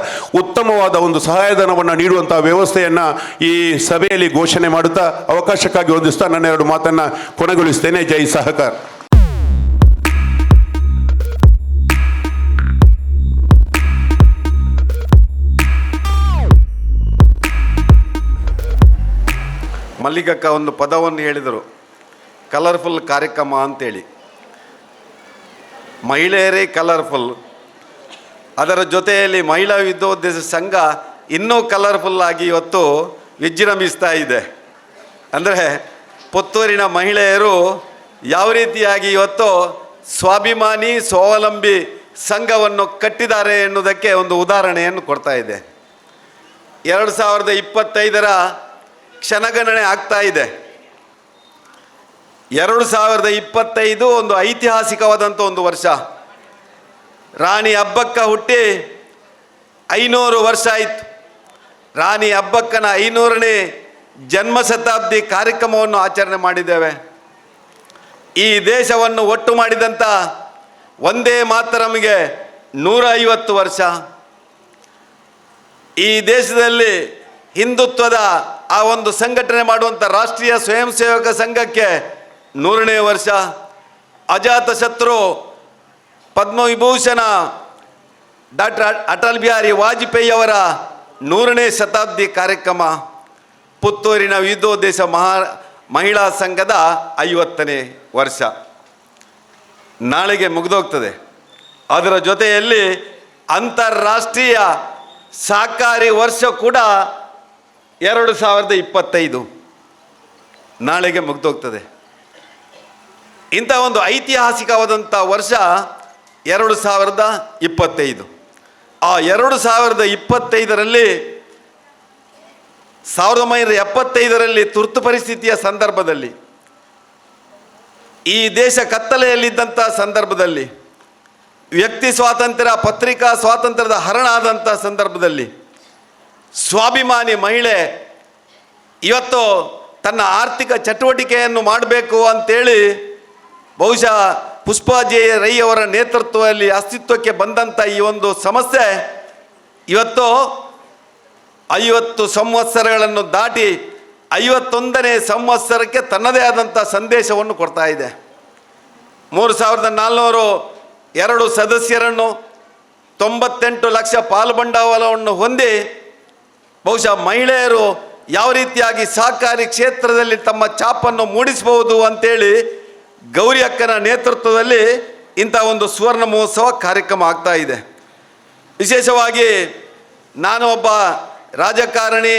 ಉತ್ತಮವಾದ ಒಂದು ಸಹಾಯಧನವನ್ನು ನೀಡುವಂತಹ ವ್ಯವಸ್ಥೆಯನ್ನು ಈ ಸಭೆಯಲ್ಲಿ ಘೋಷಣೆ ಮಾಡುತ್ತಾ ಅವಕಾಶಕ್ಕಾಗಿ ಹೊಂದಿಸ್ತಾ ನನ್ನ 2 ಮಾತನ್ನು ಕೊನೆಗೊಳಿಸ್ತೇನೆ. ಜೈ ಸಹಕಾರ. ಮಲ್ಲಿಕಕ್ಕ ಒಂದು ಪದವನ್ನು ಹೇಳಿದರು, ಕಲರ್ಫುಲ್ ಕಾರ್ಯಕ್ರಮ ಅಂತೇಳಿ. ಮಹಿಳೆಯರೇ ಕಲರ್ಫುಲ್, ಅದರ ಜೊತೆಯಲ್ಲಿ ಮಹಿಳಾ ವಿವಿಧೋದ್ದೇಶ ಸಂಘ ಇನ್ನೂ ಕಲರ್ಫುಲ್ ಆಗಿ ಇವತ್ತು ವಿಜೃಂಭಿಸ್ತಾ ಇದೆ. ಅಂದರೆ ಪುತ್ತೂರಿನ ಮಹಿಳೆಯರು ಯಾವ ರೀತಿಯಾಗಿ ಇವತ್ತು ಸ್ವಾಭಿಮಾನಿ ಸ್ವಾವಲಂಬಿ ಸಂಘವನ್ನು ಕಟ್ಟಿದ್ದಾರೆ ಎನ್ನುವುದಕ್ಕೆ ಒಂದು ಉದಾಹರಣೆಯನ್ನು ಕೊಡ್ತಾ ಇದೆ. 2025ರ ಕ್ಷಣಗಣನೆ ಆಗ್ತಾ ಇದೆ. 2025 ಒಂದು ಐತಿಹಾಸಿಕವಾದಂಥ ಒಂದು ವರ್ಷ. ರಾಣಿ ಅಬ್ಬಕ್ಕ ಹುಟ್ಟಿ 500 ವರ್ಷ ಆಯಿತು. ರಾಣಿ ಅಬ್ಬಕ್ಕನ 500ನೇ ಜನ್ಮ ಶತಾಬ್ದಿ ಕಾರ್ಯಕ್ರಮವನ್ನು ಆಚರಣೆ ಮಾಡಿದ್ದೇವೆ. ಈ ದೇಶವನ್ನು ಒಟ್ಟು ಮಾಡಿದಂಥ ಒಂದೇ ಮಾತರಮಿಗೆ 150 ವರ್ಷ. ಈ ದೇಶದಲ್ಲಿ ಹಿಂದುತ್ವದ ಆ ಒಂದು ಸಂಘಟನೆ ಮಾಡುವಂಥ ರಾಷ್ಟ್ರೀಯ ಸ್ವಯಂ ಸೇವಕ ಸಂಘಕ್ಕೆ 100ನೇ ವರ್ಷ. ಅಜಾತಶತ್ರು ಪದ್ಮವಿಭೂಷಣ ಡಾಕ್ಟರ್ ಅಟಲ್ ಬಿಹಾರಿ ವಾಜಪೇಯಿ ಅವರ 100ನೇ ಶತಾಬ್ದಿ ಕಾರ್ಯಕ್ರಮ. ಪುತ್ತೂರಿನ ವಿವಿಧೋದ್ದೇಶ ಮಹಿಳಾ ಸಂಘದ 50ನೇ ವರ್ಷ ನಾಳೆಗೆ ಮುಗಿದೋಗ್ತದೆ. ಅದರ ಜೊತೆಯಲ್ಲಿ ಅಂತಾರಾಷ್ಟ್ರೀಯ ಸಹಕಾರಿ ವರ್ಷ ಕೂಡ 2025 ನಾಳೆಗೆ ಮುಗಿದೋಗ್ತದೆ. ಇಂಥ ಒಂದು ಐತಿಹಾಸಿಕವಾದಂಥ ವರ್ಷ 2025. ಆ 2025ರಲ್ಲಿ 1975ರಲ್ಲಿ ತುರ್ತು ಪರಿಸ್ಥಿತಿಯ ಸಂದರ್ಭದಲ್ಲಿ, ಈ ದೇಶ ಕತ್ತಲೆಯಲ್ಲಿದ್ದಂಥ ಸಂದರ್ಭದಲ್ಲಿ, ವ್ಯಕ್ತಿ ಸ್ವಾತಂತ್ರ್ಯ ಪತ್ರಿಕಾ ಸ್ವಾತಂತ್ರ್ಯದ ಹರಣ ಆದಂಥ ಸಂದರ್ಭದಲ್ಲಿ ಸ್ವಾಭಿಮಾನಿ ಮಹಿಳೆ ಇವತ್ತು ತನ್ನ ಆರ್ಥಿಕ ಚಟುವಟಿಕೆಯನ್ನು ಮಾಡಬೇಕು ಅಂತೇಳಿ ಬಹುಶಃ ಪುಷ್ಪಾಜಿ ರೈ ಅವರ ನೇತೃತ್ವದಲ್ಲಿ ಅಸ್ತಿತ್ವಕ್ಕೆ ಬಂದಂಥ ಈ ಒಂದು ಸಮಸ್ಯೆ ಇವತ್ತು 50 ಸಂವತ್ಸರಗಳನ್ನು ದಾಟಿ 51ನೇ ಸಂವತ್ಸರಕ್ಕೆ ತನ್ನದೇ ಆದಂಥ ಸಂದೇಶವನ್ನು ಕೊಡ್ತಾ ಇದೆ. 3402 ಸದಸ್ಯರನ್ನು 98 ಲಕ್ಷ ಪಾಲ್ಬಂಡವಾಳವನ್ನು ಹೊಂದಿ ಬಹುಶಃ ಮಹಿಳೆಯರು ಯಾವ ರೀತಿಯಾಗಿ ಸಹಕಾರಿ ಕ್ಷೇತ್ರದಲ್ಲಿ ತಮ್ಮ ಛಾಪನ್ನು ಮೂಡಿಸಬಹುದು ಅಂತೇಳಿ ಗೌರಿ ಅಕ್ಕನ ನೇತೃತ್ವದಲ್ಲಿ ಇಂಥ ಒಂದು ಸುವರ್ಣ ಮಹೋತ್ಸವ ಕಾರ್ಯಕ್ರಮ ಆಗ್ತಾ ಇದೆ. ವಿಶೇಷವಾಗಿ ನಾನು ಒಬ್ಬ ರಾಜಕಾರಣಿ,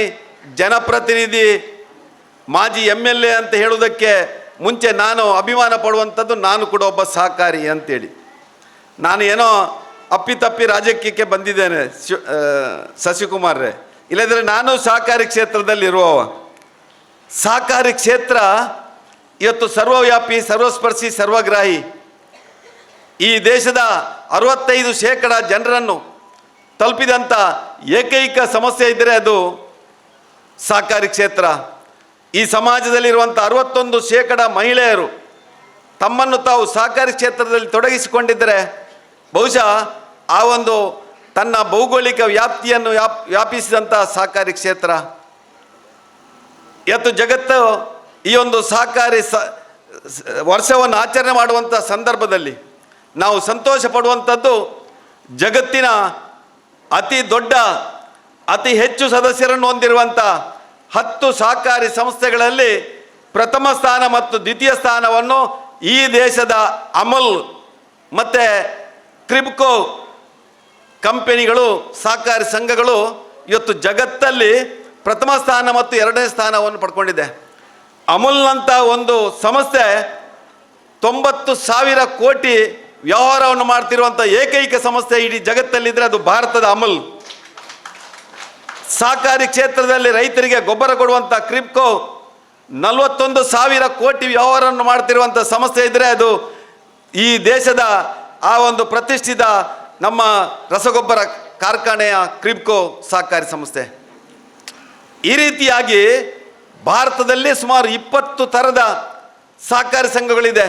ಜನಪ್ರತಿನಿಧಿ, ಮಾಜಿ MLA ಅಂತ ಹೇಳುವುದಕ್ಕೆ ಮುಂಚೆ ನಾನು ಅಭಿಮಾನ ಪಡುವಂಥದ್ದು ನಾನು ಕೂಡ ಒಬ್ಬ ಸಹಕಾರಿ ಅಂತೇಳಿ. ನಾನು ಏನೋ ಅಪ್ಪಿತಪ್ಪಿ ರಾಜಕೀಯಕ್ಕೆ ಬಂದಿದ್ದೇನೆ ಶಶಿಕುಮಾರ್ರೆ, ಇಲ್ಲದ್ರೆ ನಾನು ಸಹಕಾರಿ ಕ್ಷೇತ್ರದಲ್ಲಿ ಇರುವವ. ಸಹಕಾರಿ ಕ್ಷೇತ್ರ ಇವತ್ತು ಸರ್ವವ್ಯಾಪಿ, ಸರ್ವಸ್ಪರ್ಶಿ, ಸರ್ವಗ್ರಾಹಿ. ಈ ದೇಶದ 65% ಜನರನ್ನು ತಲುಪಿದಂಥ ಏಕೈಕ ಸಮಸ್ಯೆ ಇದ್ದರೆ ಅದು ಸಹಕಾರಿ ಕ್ಷೇತ್ರ. ಈ ಸಮಾಜದಲ್ಲಿರುವಂಥ 61% ಮಹಿಳೆಯರು ತಮ್ಮನ್ನು ತಾವು ಸಹಕಾರಿ ಕ್ಷೇತ್ರದಲ್ಲಿ ತೊಡಗಿಸಿಕೊಂಡಿದ್ದರೆ ಬಹುಶಃ ಆ ಒಂದು ತನ್ನ ಭೌಗೋಳಿಕ ವ್ಯಾಪ್ತಿಯನ್ನು ವ್ಯಾಪಿಸಿದಂಥ ಸಹಕಾರಿ ಕ್ಷೇತ್ರ ಇವತ್ತು ಜಗತ್ತು ಈ ಒಂದು ಸಹಕಾರಿ ವರ್ಷವನ್ನು ಆಚರಣೆ ಮಾಡುವಂಥ ಸಂದರ್ಭದಲ್ಲಿ ನಾವು ಸಂತೋಷ ಪಡುವಂಥದ್ದು ಜಗತ್ತಿನ ಅತಿ ದೊಡ್ಡ, ಅತಿ ಹೆಚ್ಚು ಸದಸ್ಯರನ್ನು ಹೊಂದಿರುವಂಥ 10 ಸಹಕಾರಿ ಸಂಸ್ಥೆಗಳಲ್ಲಿ ಪ್ರಥಮ ಸ್ಥಾನ ಮತ್ತು ದ್ವಿತೀಯ ಸ್ಥಾನವನ್ನು ಈ ದೇಶದ ಅಮುಲ್ ಮತ್ತು ಕ್ರಿಬ್ಕೋ ಕಂಪೆನಿಗಳು, ಸಹಕಾರಿ ಸಂಘಗಳು ಇವತ್ತು ಜಗತ್ತಲ್ಲಿ ಪ್ರಥಮ ಸ್ಥಾನ ಮತ್ತು ಎರಡನೇ ಸ್ಥಾನವನ್ನು ಪಡ್ಕೊಂಡಿದೆ. ಅಮುಲ್ನಂಥ ಒಂದು ಸಂಸ್ಥೆ 90,000 ಕೋಟಿ ವ್ಯವಹಾರವನ್ನು ಮಾಡ್ತಿರುವಂಥ ಏಕೈಕ ಸಂಸ್ಥೆ ಇಡೀ ಜಗತ್ತಲ್ಲಿದ್ದರೆ ಅದು ಭಾರತದ ಅಮುಲ್. ಸಹಕಾರಿ ಕ್ಷೇತ್ರದಲ್ಲಿ ರೈತರಿಗೆ ಗೊಬ್ಬರ ಕೊಡುವಂಥ ಕ್ರಿಬ್ಕೋ 41,000 ಕೋಟಿ ವ್ಯವಹಾರವನ್ನು ಮಾಡ್ತಿರುವಂಥ ಸಂಸ್ಥೆ ಇದ್ದರೆ ಅದು ಈ ದೇಶದ ಆ ಒಂದು ಪ್ರತಿಷ್ಠಿತ ನಮ್ಮ ರಸಗೊಬ್ಬರ ಕಾರ್ಖಾನೆಯ ಕ್ರಿಬ್ಕೋ ಸಹಕಾರಿ ಸಂಸ್ಥೆ. ಈ ರೀತಿಯಾಗಿ ಭಾರತದಲ್ಲಿ ಸುಮಾರು 20 ಥರದ ಸಹಕಾರಿ ಸಂಘಗಳಿದೆ.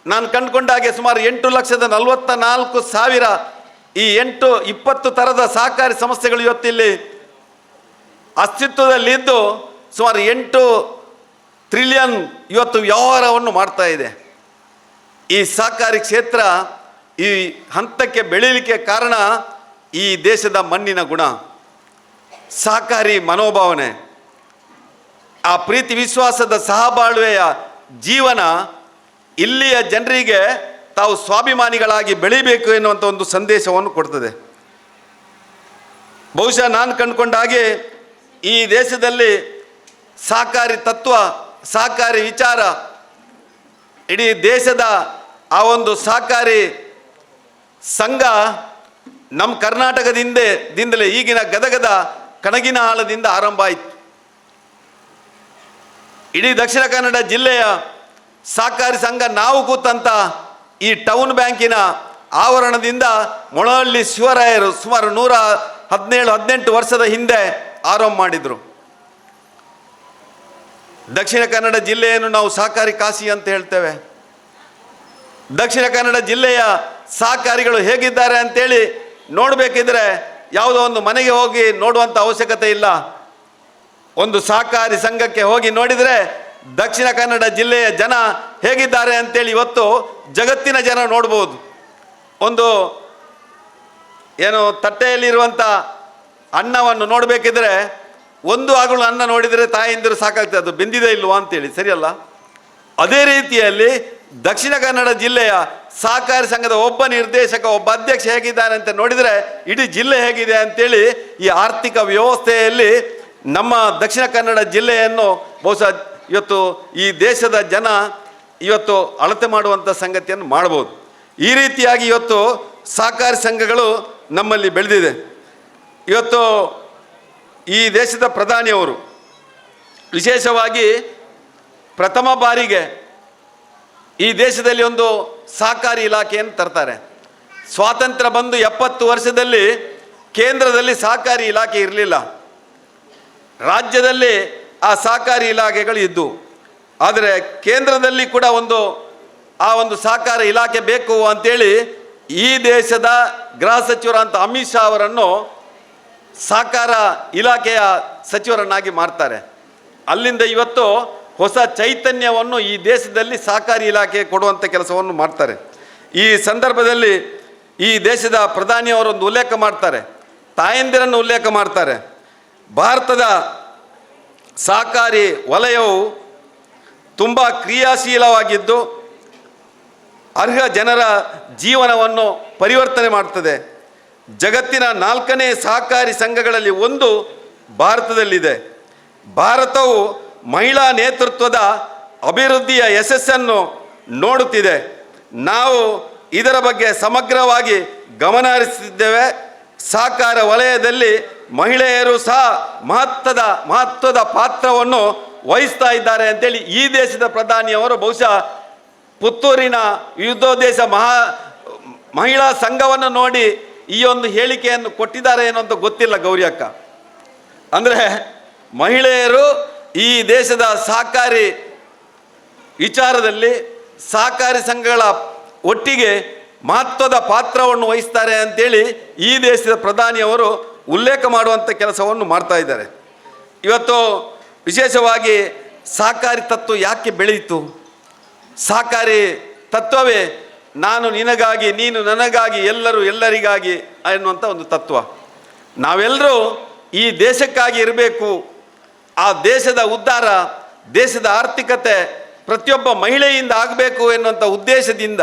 ನಾನು ಕಂಡುಕೊಂಡ ಹಾಗೆ ಸುಮಾರು 8,44,000 ಈ 20 ಥರದ ಸಹಕಾರಿ ಸಂಸ್ಥೆಗಳು ಇವತ್ತಿಲ್ಲಿ ಅಸ್ತಿತ್ವದಲ್ಲಿದ್ದು ಸುಮಾರು 8 ಟ್ರಿಲಿಯನ್ ಇವತ್ತು ವ್ಯವಹಾರವನ್ನು ಮಾಡ್ತಾ ಇದೆ. ಈ ಸಹಕಾರಿ ಕ್ಷೇತ್ರ ಈ ಹಂತಕ್ಕೆ ಬೆಳೀಲಿಕ್ಕೆ ಕಾರಣ ಈ ದೇಶದ ಮಣ್ಣಿನ ಗುಣ, ಸಹಕಾರಿ ಮನೋಭಾವನೆ, ಆ ಪ್ರೀತಿ ವಿಶ್ವಾಸದ ಸಹಬಾಳ್ವೆಯ ಜೀವನ ಇಲ್ಲಿಯ ಜನರಿಗೆ ತಾವು ಸ್ವಾಭಿಮಾನಿಗಳಾಗಿ ಬೆಳೀಬೇಕು ಎನ್ನುವಂಥ ಒಂದು ಸಂದೇಶವನ್ನು ಕೊಡ್ತದೆ. ಬಹುಶಃ ನಾನು ಕಂಡುಕೊಂಡ ಹಾಗೆ ಈ ದೇಶದಲ್ಲಿ ಸಹಕಾರಿ ತತ್ವ, ಸಹಕಾರಿ ವಿಚಾರ ಇಡೀ ದೇಶದ ಆ ಒಂದು ಸಹಕಾರಿ ಸಂಘ ನಮ್ಮ ಕರ್ನಾಟಕದಿಂದಲೇ ಈಗಿನ ಗದಗದ ಕಣಗಿನ ಹಾಳದಿಂದ ಆರಂಭ ಆಯಿತು. ಇಡೀ ದಕ್ಷಿಣ ಕನ್ನಡ ಜಿಲ್ಲೆಯ ಸಹಕಾರಿ ಸಂಘ ನಾವು ಕೂತಂಥ ಈ ಟೌನ್ ಬ್ಯಾಂಕಿನ ಆವರಣದಿಂದ ಮೊಳಹಳ್ಳಿ ಶಿವರಾಯರು ಸುಮಾರು 117-18 ವರ್ಷದ ಹಿಂದೆ ಆರಂಭ ಮಾಡಿದರು. ದಕ್ಷಿಣ ಕನ್ನಡ ಜಿಲ್ಲೆಯನ್ನು ನಾವು ಸಹಕಾರಿ ಕಾಶಿ ಅಂತ ಹೇಳ್ತೇವೆ. ದಕ್ಷಿಣ ಕನ್ನಡ ಜಿಲ್ಲೆಯ ಸಹಕಾರಿಗಳು ಹೇಗಿದ್ದಾರೆ ಅಂತೇಳಿ ನೋಡಬೇಕಿದ್ರೆ ಯಾವುದೋ ಒಂದು ಮನೆಗೆ ಹೋಗಿ ನೋಡುವಂಥ ಅವಶ್ಯಕತೆ ಇಲ್ಲ. ಒಂದು ಸಹಕಾರಿ ಸಂಘಕ್ಕೆ ಹೋಗಿ ನೋಡಿದರೆ ದಕ್ಷಿಣ ಕನ್ನಡ ಜಿಲ್ಲೆಯ ಜನ ಹೇಗಿದ್ದಾರೆ ಅಂತೇಳಿ ಇವತ್ತು ಜಗತ್ತಿನ ಜನ ನೋಡ್ಬೋದು. ಒಂದು ಏನು ತಟ್ಟೆಯಲ್ಲಿರುವಂಥ ಅನ್ನವನ್ನು ನೋಡಬೇಕಿದ್ರೆ ಒಂದು ಅಗಳು ಅನ್ನ ನೋಡಿದರೆ ತಾಯಿಂದರು ಸಾಕಾಗ್ತದೆ, ಅದು ಬೆಂದಿದೆ ಇಲ್ವಾ ಅಂತೇಳಿ, ಸರಿಯಲ್ಲ? ಅದೇ ರೀತಿಯಲ್ಲಿ ದಕ್ಷಿಣ ಕನ್ನಡ ಜಿಲ್ಲೆಯ ಸಹಕಾರಿ ಸಂಘದ ಒಬ್ಬ ನಿರ್ದೇಶಕ, ಒಬ್ಬ ಅಧ್ಯಕ್ಷ ಹೇಗಿದ್ದಾನೆ ಅಂತ ನೋಡಿದರೆ ಇಡೀ ಜಿಲ್ಲೆ ಹೇಗಿದೆ ಅಂತೇಳಿ ಈ ಆರ್ಥಿಕ ವ್ಯವಸ್ಥೆಯಲ್ಲಿ ನಮ್ಮ ದಕ್ಷಿಣ ಕನ್ನಡ ಜಿಲ್ಲೆಯನ್ನು ಬಹುಶಃ ಇವತ್ತು ಈ ದೇಶದ ಜನ ಇವತ್ತು ಅಳತೆ ಮಾಡುವಂಥ ಸಂಗತಿಯನ್ನು ಮಾಡ್ಬೋದು. ಈ ರೀತಿಯಾಗಿ ಇವತ್ತು ಸಹಕಾರಿ ಸಂಘಗಳು ನಮ್ಮಲ್ಲಿ ಬೆಳೆದಿದೆ. ಇವತ್ತು ಈ ದೇಶದ ಪ್ರಧಾನಿಯವರು ವಿಶೇಷವಾಗಿ ಪ್ರಥಮ ಬಾರಿಗೆ ಈ ದೇಶದಲ್ಲಿ ಒಂದು ಸಹಕಾರಿ ಇಲಾಖೆಯನ್ನು ತರ್ತಾರೆ. ಸ್ವಾತಂತ್ರ್ಯ ಬಂದು 70 ವರ್ಷದಲ್ಲಿ ಕೇಂದ್ರದಲ್ಲಿ ಸಹಕಾರಿ ಇಲಾಖೆ ಇರಲಿಲ್ಲ, ರಾಜ್ಯದಲ್ಲಿ ಆ ಸಹಕಾರಿ ಇಲಾಖೆಗಳು ಇದ್ದು. ಆದರೆ ಕೇಂದ್ರದಲ್ಲಿ ಕೂಡ ಆ ಒಂದು ಸಹಕಾರ ಇಲಾಖೆ ಬೇಕು ಅಂತೇಳಿ ಈ ದೇಶದ ಗೃಹ ಸಚಿವರಂತ ಅಮಿತ್ ಶಾ ಅವರನ್ನು ಸಹಕಾರ ಇಲಾಖೆಯ ಸಚಿವರನ್ನಾಗಿ ಮಾಡ್ತಾರೆ. ಅಲ್ಲಿಂದ ಇವತ್ತು ಹೊಸ ಚೈತನ್ಯವನ್ನು ಈ ದೇಶದಲ್ಲಿ ಸಹಕಾರಿ ಇಲಾಖೆ ಕೊಡುವಂಥ ಕೆಲಸವನ್ನು ಮಾಡ್ತಾರೆ. ಈ ಸಂದರ್ಭದಲ್ಲಿ ಈ ದೇಶದ ಪ್ರಧಾನಿಯವರೊಂದು ಉಲ್ಲೇಖ ಮಾಡ್ತಾರೆ, ತಾಯಂದಿರನ್ನು ಉಲ್ಲೇಖ ಮಾಡ್ತಾರೆ. ಭಾರತದ ಸಹಕಾರಿ ವಲಯವು ತುಂಬ ಕ್ರಿಯಾಶೀಲವಾಗಿದ್ದು ಅರ್ಹ ಜನರ ಜೀವನವನ್ನು ಪರಿವರ್ತನೆ ಮಾಡ್ತದೆ. ಜಗತ್ತಿನ 4ನೇ ಸಹಕಾರಿ ಸಂಘಗಳಲ್ಲಿ ಒಂದು ಭಾರತದಲ್ಲಿದೆ. ಭಾರತವು ಮಹಿಳಾ ನೇತೃತ್ವದ ಅಭಿವೃದ್ಧಿಯ ಯಶಸ್ಸನ್ನು ನೋಡುತ್ತಿದೆ. ನಾವು ಇದರ ಬಗ್ಗೆ ಸಮಗ್ರವಾಗಿ ಗಮನ ಹರಿಸುತ್ತಿದ್ದೇವೆ. ಸಹಕಾರ ವಲಯದಲ್ಲಿ ಮಹಿಳೆಯರು ಸಹ ಮಹತ್ವದ ಪಾತ್ರವನ್ನು ವಹಿಸ್ತಾ ಇದ್ದಾರೆ ಅಂತೇಳಿ ಈ ದೇಶದ ಪ್ರಧಾನಿಯವರು ಬಹುಶಃ ಪುತ್ತೂರಿನ ಯುದ್ಧೋದ್ದೇಶ ಮಹಿಳಾ ಸಂಘವನ್ನು ನೋಡಿ ಈ ಒಂದು ಹೇಳಿಕೆಯನ್ನು ಕೊಟ್ಟಿದ್ದಾರೆ ಏನೋ ಅಂತ ಗೊತ್ತಿಲ್ಲ ಗೌರಿ ಅಕ್ಕ. ಅಂದರೆ ಮಹಿಳೆಯರು ಈ ದೇಶದ ಸಹಕಾರಿ ವಿಚಾರದಲ್ಲಿ ಸಹಕಾರಿ ಸಂಘಗಳ ಒಟ್ಟಿಗೆ ಮಹತ್ವದ ಪಾತ್ರವನ್ನು ವಹಿಸ್ತಾರೆ ಅಂತೇಳಿ ಈ ದೇಶದ ಪ್ರಧಾನಿಯವರು ಉಲ್ಲೇಖ ಮಾಡುವಂಥ ಕೆಲಸವನ್ನು ಮಾಡ್ತಾ ಇದ್ದಾರೆ. ಇವತ್ತು ವಿಶೇಷವಾಗಿ ಸಹಕಾರಿ ತತ್ವ ಯಾಕೆ ಬೆಳೆಯಿತು? ಸಹಕಾರಿ ತತ್ವವೇ ನಾನು ನಿನಗಾಗಿ, ನೀನು ನನಗಾಗಿ, ಎಲ್ಲರೂ ಎಲ್ಲರಿಗಾಗಿ ಎನ್ನುವಂಥ ಒಂದು ತತ್ವ. ನಾವೆಲ್ಲರೂ ಈ ದೇಶಕ್ಕಾಗಿ ಇರಬೇಕು. ಆ ದೇಶದ ಉದ್ಧಾರ, ದೇಶದ ಆರ್ಥಿಕತೆ, ಪ್ರತಿಯೊಬ್ಬ ಮಹಿಳೆಯಿಂದ ಆಗಬೇಕು ಎನ್ನುವಂಥ ಉದ್ದೇಶದಿಂದ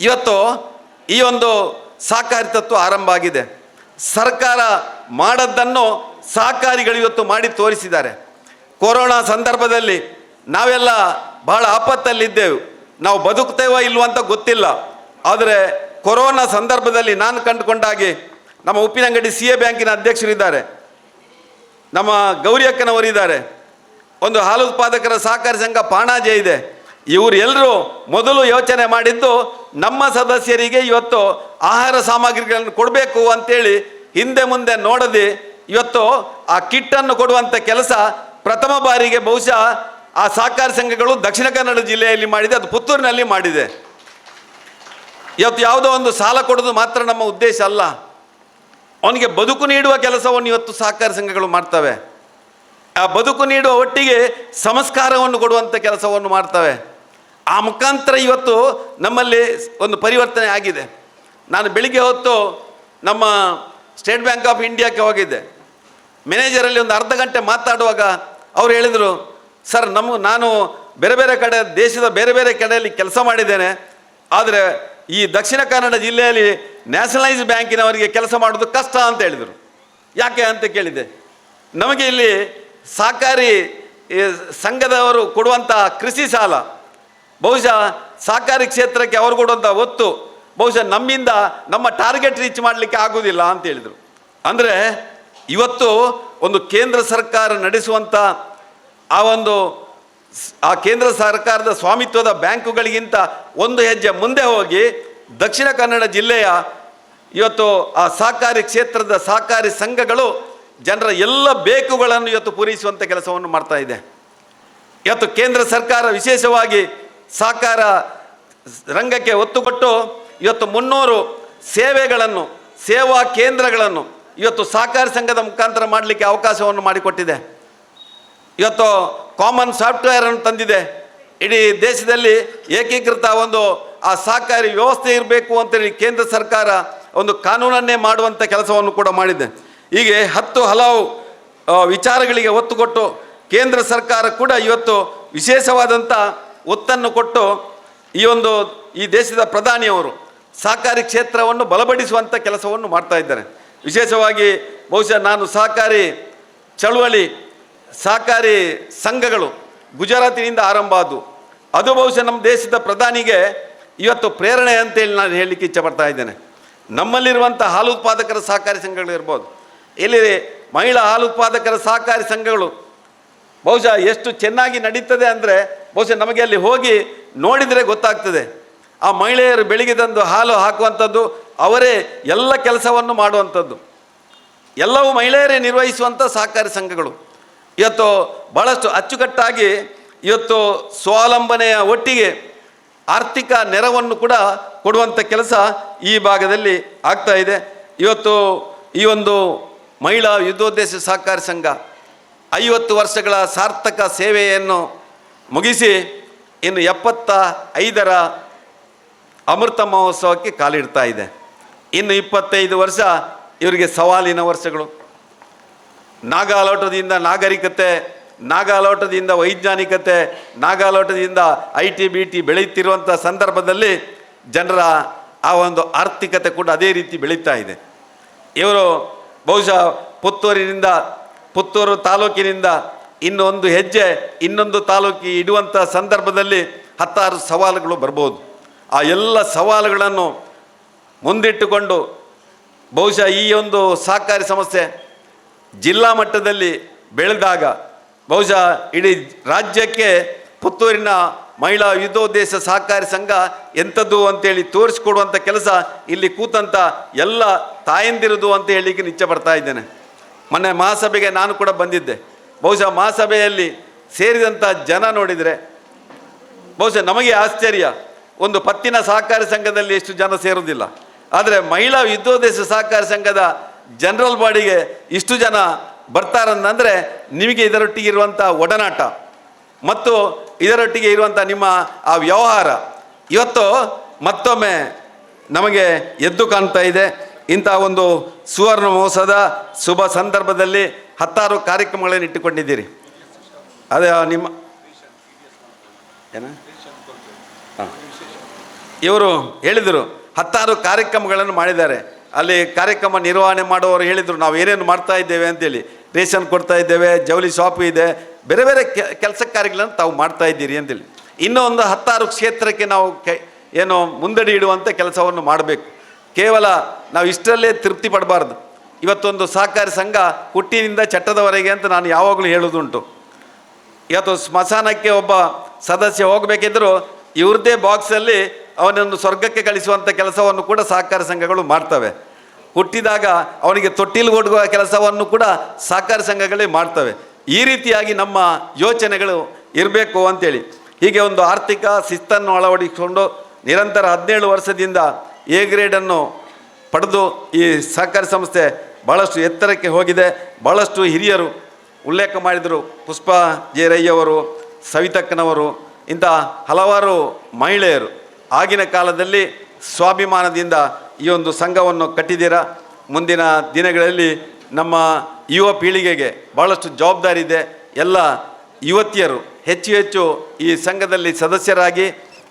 ಇವತ್ತು ಈ ಒಂದು ಸಹಕಾರಿ ತತ್ವ ಆರಂಭ ಆಗಿದೆ. ಸರ್ಕಾರ ಮಾಡದ್ದನ್ನು ಸಹಕಾರಿಗಳು ಇವತ್ತು ಮಾಡಿ ತೋರಿಸಿದ್ದಾರೆ. ಕೊರೋನಾ ಸಂದರ್ಭದಲ್ಲಿ ನಾವೆಲ್ಲ ಬಹಳ ಆಪತ್ತಲ್ಲಿದ್ದೆವು. ನಾವು ಬದುಕ್ತೇವೋ ಇಲ್ವೋ ಅಂತ ಗೊತ್ತಿಲ್ಲ. ಆದರೆ ಕೊರೋನಾ ಸಂದರ್ಭದಲ್ಲಿ ನಾನು ಕಂಡುಕೊಂಡಾಗೆ ನಮ್ಮ ಉಪ್ಪಿನಂಗಡಿ CA ಬ್ಯಾಂಕಿನ ಅಧ್ಯಕ್ಷರಿದ್ದಾರೆ, ನಮ್ಮ ಗೌರಿ ಅಕ್ಕನವರಿದ್ದಾರೆ, ಒಂದು ಹಾಲು ಉತ್ಪಾದಕರ ಸಹಕಾರಿ ಸಂಘ ಪಾಣಾಜೆ ಇದೆ. ಇವರು ಎಲ್ಲರೂ ಮೊದಲು ಯೋಚನೆ ಮಾಡಿದ್ದು ನಮ್ಮ ಸದಸ್ಯರಿಗೆ ಇವತ್ತು ಆಹಾರ ಸಾಮಗ್ರಿಗಳನ್ನು ಕೊಡಬೇಕು ಅಂತೇಳಿ ಹಿಂದೆ ಮುಂದೆ ನೋಡದೆ ಇವತ್ತು ಆ ಕಿಟ್ಟನ್ನು ಕೊಡುವಂಥ ಕೆಲಸ ಪ್ರಥಮ ಬಾರಿಗೆ ಬಹುಶಃ ಆ ಸಹಕಾರಿ ಸಂಘಗಳು ದಕ್ಷಿಣ ಕನ್ನಡ ಜಿಲ್ಲೆಯಲ್ಲಿ ಮಾಡಿದೆ, ಅದು ಪುತ್ತೂರಿನಲ್ಲಿ ಮಾಡಿದೆ. ಇವತ್ತು ಯಾವುದೋ ಒಂದು ಸಾಲ ಕೊಡೋದು ಮಾತ್ರ ನಮ್ಮ ಉದ್ದೇಶ ಅಲ್ಲ, ಅವನಿಗೆ ಬದುಕು ನೀಡುವ ಕೆಲಸವನ್ನು ಇವತ್ತು ಸಹಕಾರಿ ಸಂಘಗಳು ಮಾಡ್ತವೆ. ಆ ಬದುಕು ನೀಡುವ ಒಟ್ಟಿಗೆ ಸಂಸ್ಕಾರವನ್ನು ಕೊಡುವಂಥ ಕೆಲಸವನ್ನು ಮಾಡ್ತವೆ. ಆ ಮುಖಾಂತರ ಇವತ್ತು ನಮ್ಮಲ್ಲಿ ಒಂದು ಪರಿವರ್ತನೆ ಆಗಿದೆ. ನಾನು ಬೆಳಿಗ್ಗೆ ಹೊತ್ತು ನಮ್ಮ ಸ್ಟೇಟ್ ಬ್ಯಾಂಕ್ ಆಫ್ ಇಂಡಿಯಾಕ್ಕೆ ಹೋಗಿದ್ದೆ. ಮ್ಯಾನೇಜರಲ್ಲಿ ಒಂದು ಅರ್ಧ ಗಂಟೆ ಮಾತಾಡುವಾಗ ಅವ್ರು ಹೇಳಿದರು, ಸರ್ ನಾನು ಬೇರೆ ಬೇರೆ ಕಡೆ ದೇಶದ ಬೇರೆ ಬೇರೆ ಕಡೆಯಲ್ಲಿ ಕೆಲಸ ಮಾಡಿದ್ದೇನೆ, ಆದರೆ ಈ ದಕ್ಷಿಣ ಕನ್ನಡ ಜಿಲ್ಲೆಯಲ್ಲಿ ನ್ಯಾಷನಲೈಸ್ ಬ್ಯಾಂಕಿನವರಿಗೆ ಕೆಲಸ ಮಾಡೋದು ಕಷ್ಟ ಅಂತ ಹೇಳಿದರು. ಯಾಕೆ ಅಂತ ಕೇಳಿದೆ. ನಮಗೆ ಇಲ್ಲಿ ಸಹಕಾರಿ ಸಂಘದವರು ಕೊಡುವಂಥ ಕೃಷಿ ಸಾಲ ಬಹುಶಃ ಸಹಕಾರಿ ಕ್ಷೇತ್ರಕ್ಕೆ ಅವರು ಕೊಡುವಂಥ ಒತ್ತು ಬಹುಶಃ ನಮ್ಮಿಂದ ನಮ್ಮ ಟಾರ್ಗೆಟ್ ರೀಚ್ ಮಾಡಲಿಕ್ಕೆ ಆಗೋದಿಲ್ಲ ಅಂತ ಹೇಳಿದರು. ಅಂದರೆ ಇವತ್ತು ಒಂದು ಕೇಂದ್ರ ಸರ್ಕಾರ ನಡೆಸುವಂಥ ಆ ಕೇಂದ್ರ ಸರ್ಕಾರದ ಸ್ವಾಮಿತ್ವದ ಬ್ಯಾಂಕುಗಳಿಗಿಂತ ಒಂದು ಹೆಜ್ಜೆ ಮುಂದೆ ಹೋಗಿ ದಕ್ಷಿಣ ಕನ್ನಡ ಜಿಲ್ಲೆಯ ಇವತ್ತು ಆ ಸಹಕಾರಿ ಕ್ಷೇತ್ರದ ಸಹಕಾರಿ ಸಂಘಗಳು ಜನರ ಎಲ್ಲ ಬೇಕುಗಳನ್ನು ಇವತ್ತು ಪೂರೈಸುವಂಥ ಕೆಲಸವನ್ನು ಮಾಡ್ತಾ ಇದೆ. ಇವತ್ತು ಕೇಂದ್ರ ಸರ್ಕಾರ ವಿಶೇಷವಾಗಿ ಸಹಕಾರ ರಂಗಕ್ಕೆ ಒತ್ತು ಕೊಟ್ಟು ಇವತ್ತು 300 ಸೇವೆಗಳನ್ನು, ಸೇವಾ ಕೇಂದ್ರಗಳನ್ನು ಇವತ್ತು ಸಹಕಾರಿ ಸಂಘದ ಮುಖಾಂತರ ಮಾಡಲಿಕ್ಕೆ ಅವಕಾಶವನ್ನು ಮಾಡಿಕೊಟ್ಟಿದೆ. ಇವತ್ತು ಕಾಮನ್ ಸಾಫ್ಟ್ವೇರನ್ನು ತಂದಿದೆ. ಇಡೀ ದೇಶದಲ್ಲಿ ಏಕೀಕೃತ ಒಂದು ಆ ಸಹಕಾರಿ ವ್ಯವಸ್ಥೆ ಇರಬೇಕು ಅಂತೇಳಿ ಕೇಂದ್ರ ಸರ್ಕಾರ ಒಂದು ಕಾನೂನನ್ನೇ ಮಾಡುವಂಥ ಕೆಲಸವನ್ನು ಕೂಡ ಮಾಡಿದೆ. ಹೀಗೆ 10 ಹಲವು ವಿಚಾರಗಳಿಗೆ ಒತ್ತು ಕೊಟ್ಟು ಕೇಂದ್ರ ಸರ್ಕಾರ ಕೂಡ ಇವತ್ತು ವಿಶೇಷವಾದಂಥ ಒತ್ತನ್ನು ಕೊಟ್ಟು ಈ ದೇಶದ ಪ್ರಧಾನಿಯವರು ಸಹಕಾರಿ ಕ್ಷೇತ್ರವನ್ನು ಬಲಪಡಿಸುವಂಥ ಕೆಲಸವನ್ನು ಮಾಡ್ತಾ ಇದ್ದಾರೆ. ವಿಶೇಷವಾಗಿ ಬಹುಶಃ ನಾನು ಸಹಕಾರಿ ಚಳುವಳಿ ಸಹಕಾರಿ ಸಂಘಗಳು ಗುಜರಾತಿನಿಂದ ಆರಂಭ ಆದವು. ಅದು ಬಹುಶಃ ನಮ್ಮ ದೇಶದ ಪ್ರಧಾನಿಗೆ ಇವತ್ತು ಪ್ರೇರಣೆ ಅಂತೇಳಿ ನಾನು ಹೇಳಲಿಕ್ಕೆ ಇಚ್ಛೆ ಪಡ್ತಾ ಇದ್ದೇನೆ. ನಮ್ಮಲ್ಲಿರುವಂಥ ಹಾಲು ಉತ್ಪಾದಕರ ಸಹಕಾರಿ ಸಂಘಗಳು ಇರ್ಬೋದು, ಇಲ್ಲಿ ಮಹಿಳಾ ಹಾಲು ಉತ್ಪಾದಕರ ಸಹಕಾರಿ ಸಂಘಗಳು ಬಹುಶಃ ಎಷ್ಟು ಚೆನ್ನಾಗಿ ನಡೀತದೆ ಅಂದರೆ ಬಹುಶಃ ನಮಗೆ ಅಲ್ಲಿ ಹೋಗಿ ನೋಡಿದರೆ ಗೊತ್ತಾಗ್ತದೆ. ಆ ಮಹಿಳೆಯರು ಬೆಳಿಗ್ಗೆ ತಂದು ಹಾಲು ಹಾಕುವಂಥದ್ದು, ಅವರೇ ಎಲ್ಲ ಕೆಲಸವನ್ನು ಮಾಡುವಂಥದ್ದು, ಎಲ್ಲವೂ ಮಹಿಳೆಯರೇ ನಿರ್ವಹಿಸುವಂಥ ಸಹಕಾರಿ ಸಂಘಗಳು ಇವತ್ತು ಭಾಳಷ್ಟು ಅಚ್ಚುಕಟ್ಟಾಗಿ ಇವತ್ತು ಸ್ವಾವಲಂಬನೆಯ ಒಟ್ಟಿಗೆ ಆರ್ಥಿಕ ನೆರವನ್ನು ಕೂಡ ಕೊಡುವಂಥ ಕೆಲಸ ಈ ಭಾಗದಲ್ಲಿ ಆಗ್ತಾ ಇದೆ. ಇವತ್ತು ಈ ಒಂದು ಮಹಿಳಾ ಯುದ್ಧೋದ್ದೇಶ ಸಹಕಾರಿ ಸಂಘ 50 ವರ್ಷಗಳ ಸಾರ್ಥಕ ಸೇವೆಯನ್ನು ಮುಗಿಸಿ ಇನ್ನು 75ರ ಅಮೃತ ಮಹೋತ್ಸವಕ್ಕೆ ಕಾಲಿಡ್ತಾ ಇದೆ. ಇನ್ನು 25 ವರ್ಷ ಇವರಿಗೆ ಸವಾಲಿನ ವರ್ಷಗಳು. ನಾಗಾಲೋಟದಿಂದ ನಾಗರಿಕತೆ, ನಾಗಾಲೋಟದಿಂದ ವೈಜ್ಞಾನಿಕತೆ, ನಾಗಾಲೋಟದಿಂದ IT BT ಬೆಳೆಯುತ್ತಿರುವಂಥ ಸಂದರ್ಭದಲ್ಲಿ ಜನರ ಆ ಒಂದು ಆರ್ಥಿಕತೆ ಕೂಡ ಅದೇ ರೀತಿ ಬೆಳೀತಾ ಇದೆ. ಇವರು ಬಹುಶಃ ಪುತ್ತೂರು ತಾಲೂಕಿನಿಂದ ಇನ್ನೊಂದು ಹೆಜ್ಜೆ ಇನ್ನೊಂದು ತಾಲೂಕಿಗೆ ಇಡುವಂಥ ಸಂದರ್ಭದಲ್ಲಿ 10 ಸವಾಲುಗಳು ಬರ್ಬೋದು. ಆ ಎಲ್ಲ ಸವಾಲುಗಳನ್ನು ಮುಂದಿಟ್ಟುಕೊಂಡು ಬಹುಶಃ ಈ ಒಂದು ಸಹಕಾರಿ ಸಮಸ್ಯೆ ಜಿಲ್ಲಾ ಮಟ್ಟದಲ್ಲಿ ಬೆಳೆದಾಗ ಬಹುಶಃ ಇಡೀ ರಾಜ್ಯಕ್ಕೆ ಪುತ್ತೂರಿನ ಮಹಿಳಾ ಯುದ್ಧೋದ್ದೇಶ ಸಹಕಾರಿ ಸಂಘ ಎಂಥದ್ದು ಅಂತೇಳಿ ತೋರಿಸ್ಕೊಡುವಂಥ ಕೆಲಸ ಇಲ್ಲಿ ಕೂತಂಥ ಎಲ್ಲ ತಾಯಂದಿರುದು ಅಂತ ಹೇಳಲಿಕ್ಕೆ ಇಚ್ಛೆ ಪಡ್ತಾ ಇದ್ದೇನೆ. ಮೊನ್ನೆ ಮಹಾಸಭೆಗೆ ನಾನು ಕೂಡ ಬಂದಿದ್ದೆ. ಬಹುಶಃ ಮಹಾಸಭೆಯಲ್ಲಿ ಸೇರಿದಂಥ ಜನ ನೋಡಿದರೆ ಬಹುಶಃ ನಮಗೆ ಆಶ್ಚರ್ಯ. ಒಂದು ಪತ್ತಿನ ಸಹಕಾರಿ ಸಂಘದಲ್ಲಿ ಎಷ್ಟು ಜನ ಸೇರುವುದಿಲ್ಲ, ಆದರೆ ಮಹಿಳಾ ಯುದ್ಧೋದ್ದೇಶ ಸಹಕಾರಿ ಸಂಘದ ಜನರಲ್ ಬಾಡಿಗೆ ಇಷ್ಟು ಜನ ಬರ್ತಾರಂದರೆ ನಿಮಗೆ ಇದರೊಟ್ಟಿಗೆ ಇರುವಂಥ ಒಡನಾಟ ಮತ್ತು ಇದರೊಟ್ಟಿಗೆ ಇರುವಂಥ ನಿಮ್ಮ ಆ ವ್ಯವಹಾರ ಇವತ್ತು ಮತ್ತೊಮ್ಮೆ ನಮಗೆ ಎದ್ದು ಕಾಣ್ತಾ ಇದೆ. ಇಂಥ ಒಂದು ಸುವರ್ಣ ಮಹೋತ್ಸವದ ಶುಭ ಸಂದರ್ಭದಲ್ಲಿ 10 ಕಾರ್ಯಕ್ರಮಗಳನ್ನು ಇಟ್ಟುಕೊಂಡಿದ್ದೀರಿ. ಅದೇ ನಿಮ್ಮ ಏನ ಇವರು ಹೇಳಿದರು 10 ಕಾರ್ಯಕ್ರಮಗಳನ್ನು ಮಾಡಿದ್ದಾರೆ. ಅಲ್ಲಿ ಕಾರ್ಯಕ್ರಮ ನಿರ್ವಹಣೆ ಮಾಡುವವರು ಹೇಳಿದರು ನಾವು ಏನೇನು ಮಾಡ್ತಾ ಇದ್ದೇವೆ ಅಂತೇಳಿ. ರೇಷನ್ ಕೊಡ್ತಾ ಇದ್ದೇವೆ, ಜವಳಿ ಶಾಪ್ ಇದೆ, ಬೇರೆ ಬೇರೆ ಕೆಲಸ ಕಾರ್ಯಗಳನ್ನು ತಾವು ಮಾಡ್ತಾ ಇದ್ದೀರಿ ಅಂತೇಳಿ. ಇನ್ನೂ ಒಂದು 10 ಕ್ಷೇತ್ರಕ್ಕೆ ನಾವು ಏನು ಮುಂದಡಿ ಇಡುವಂಥ ಕೆಲಸವನ್ನು ಮಾಡಬೇಕು. ಕೇವಲ ನಾವು ಇಷ್ಟರಲ್ಲೇ ತೃಪ್ತಿ ಪಡಬಾರ್ದು. ಇವತ್ತೊಂದು ಸಹಕಾರಿ ಸಂಘ ಹುಟ್ಟಿನಿಂದ ಚಟ್ಟದವರೆಗೆ ಅಂತ ನಾನು ಯಾವಾಗಲೂ ಹೇಳೋದುಂಟು. ಇವತ್ತು ಸ್ಮಶಾನಕ್ಕೆ ಒಬ್ಬ ಸದಸ್ಯ ಹೋಗಬೇಕಿದ್ದರೂ ಇವ್ರದ್ದೇ ಬಾಕ್ಸಲ್ಲಿ ಅವನನ್ನು ಸ್ವರ್ಗಕ್ಕೆ ಕಳಿಸುವಂಥ ಕೆಲಸವನ್ನು ಕೂಡ ಸಹಕಾರಿ ಸಂಘಗಳು ಮಾಡ್ತವೆ. ಹುಟ್ಟಿದಾಗ ಅವನಿಗೆ ತೊಟ್ಟಿಲು ಕೊಡುವ ಕೆಲಸವನ್ನು ಕೂಡ ಸಹಕಾರಿ ಸಂಘಗಳೇ ಮಾಡ್ತವೆ. ಈ ರೀತಿಯಾಗಿ ನಮ್ಮ ಯೋಚನೆಗಳು ಇರಬೇಕು ಅಂತೇಳಿ ಹೀಗೆ ಒಂದು ಆರ್ಥಿಕ ಶಿಸ್ತನ್ನು ಅಳವಡಿಸಿಕೊಂಡು ನಿರಂತರ 17 ವರ್ಷದಿಂದ ಎ ಗ್ರೇಡನ್ನು ಪಡೆದು ಈ ಸಹಕಾರಿ ಸಂಸ್ಥೆ ಭಾಳಷ್ಟು ಎತ್ತರಕ್ಕೆ ಹೋಗಿದೆ. ಭಾಳಷ್ಟು ಹಿರಿಯರು ಉಲ್ಲೇಖ ಮಾಡಿದರು. ಪುಷ್ಪ ಜೆ ರೈಯವರು, ಸವಿತಕ್ಕನವರು, ಇಂಥ ಹಲವಾರು ಮಹಿಳೆಯರು ಆಗಿನ ಕಾಲದಲ್ಲಿ ಸ್ವಾಭಿಮಾನದಿಂದ ಈ ಒಂದು ಸಂಘವನ್ನು ಕಟ್ಟಿದ್ದೀರಾ. ಮುಂದಿನ ದಿನಗಳಲ್ಲಿ ನಮ್ಮ ಯುವ ಪೀಳಿಗೆಗೆ ಭಾಳಷ್ಟು ಜವಾಬ್ದಾರಿ ಇದೆ. ಎಲ್ಲ ಯುವತಿಯರು ಹೆಚ್ಚು ಹೆಚ್ಚು ಈ ಸಂಘದಲ್ಲಿ ಸದಸ್ಯರಾಗಿ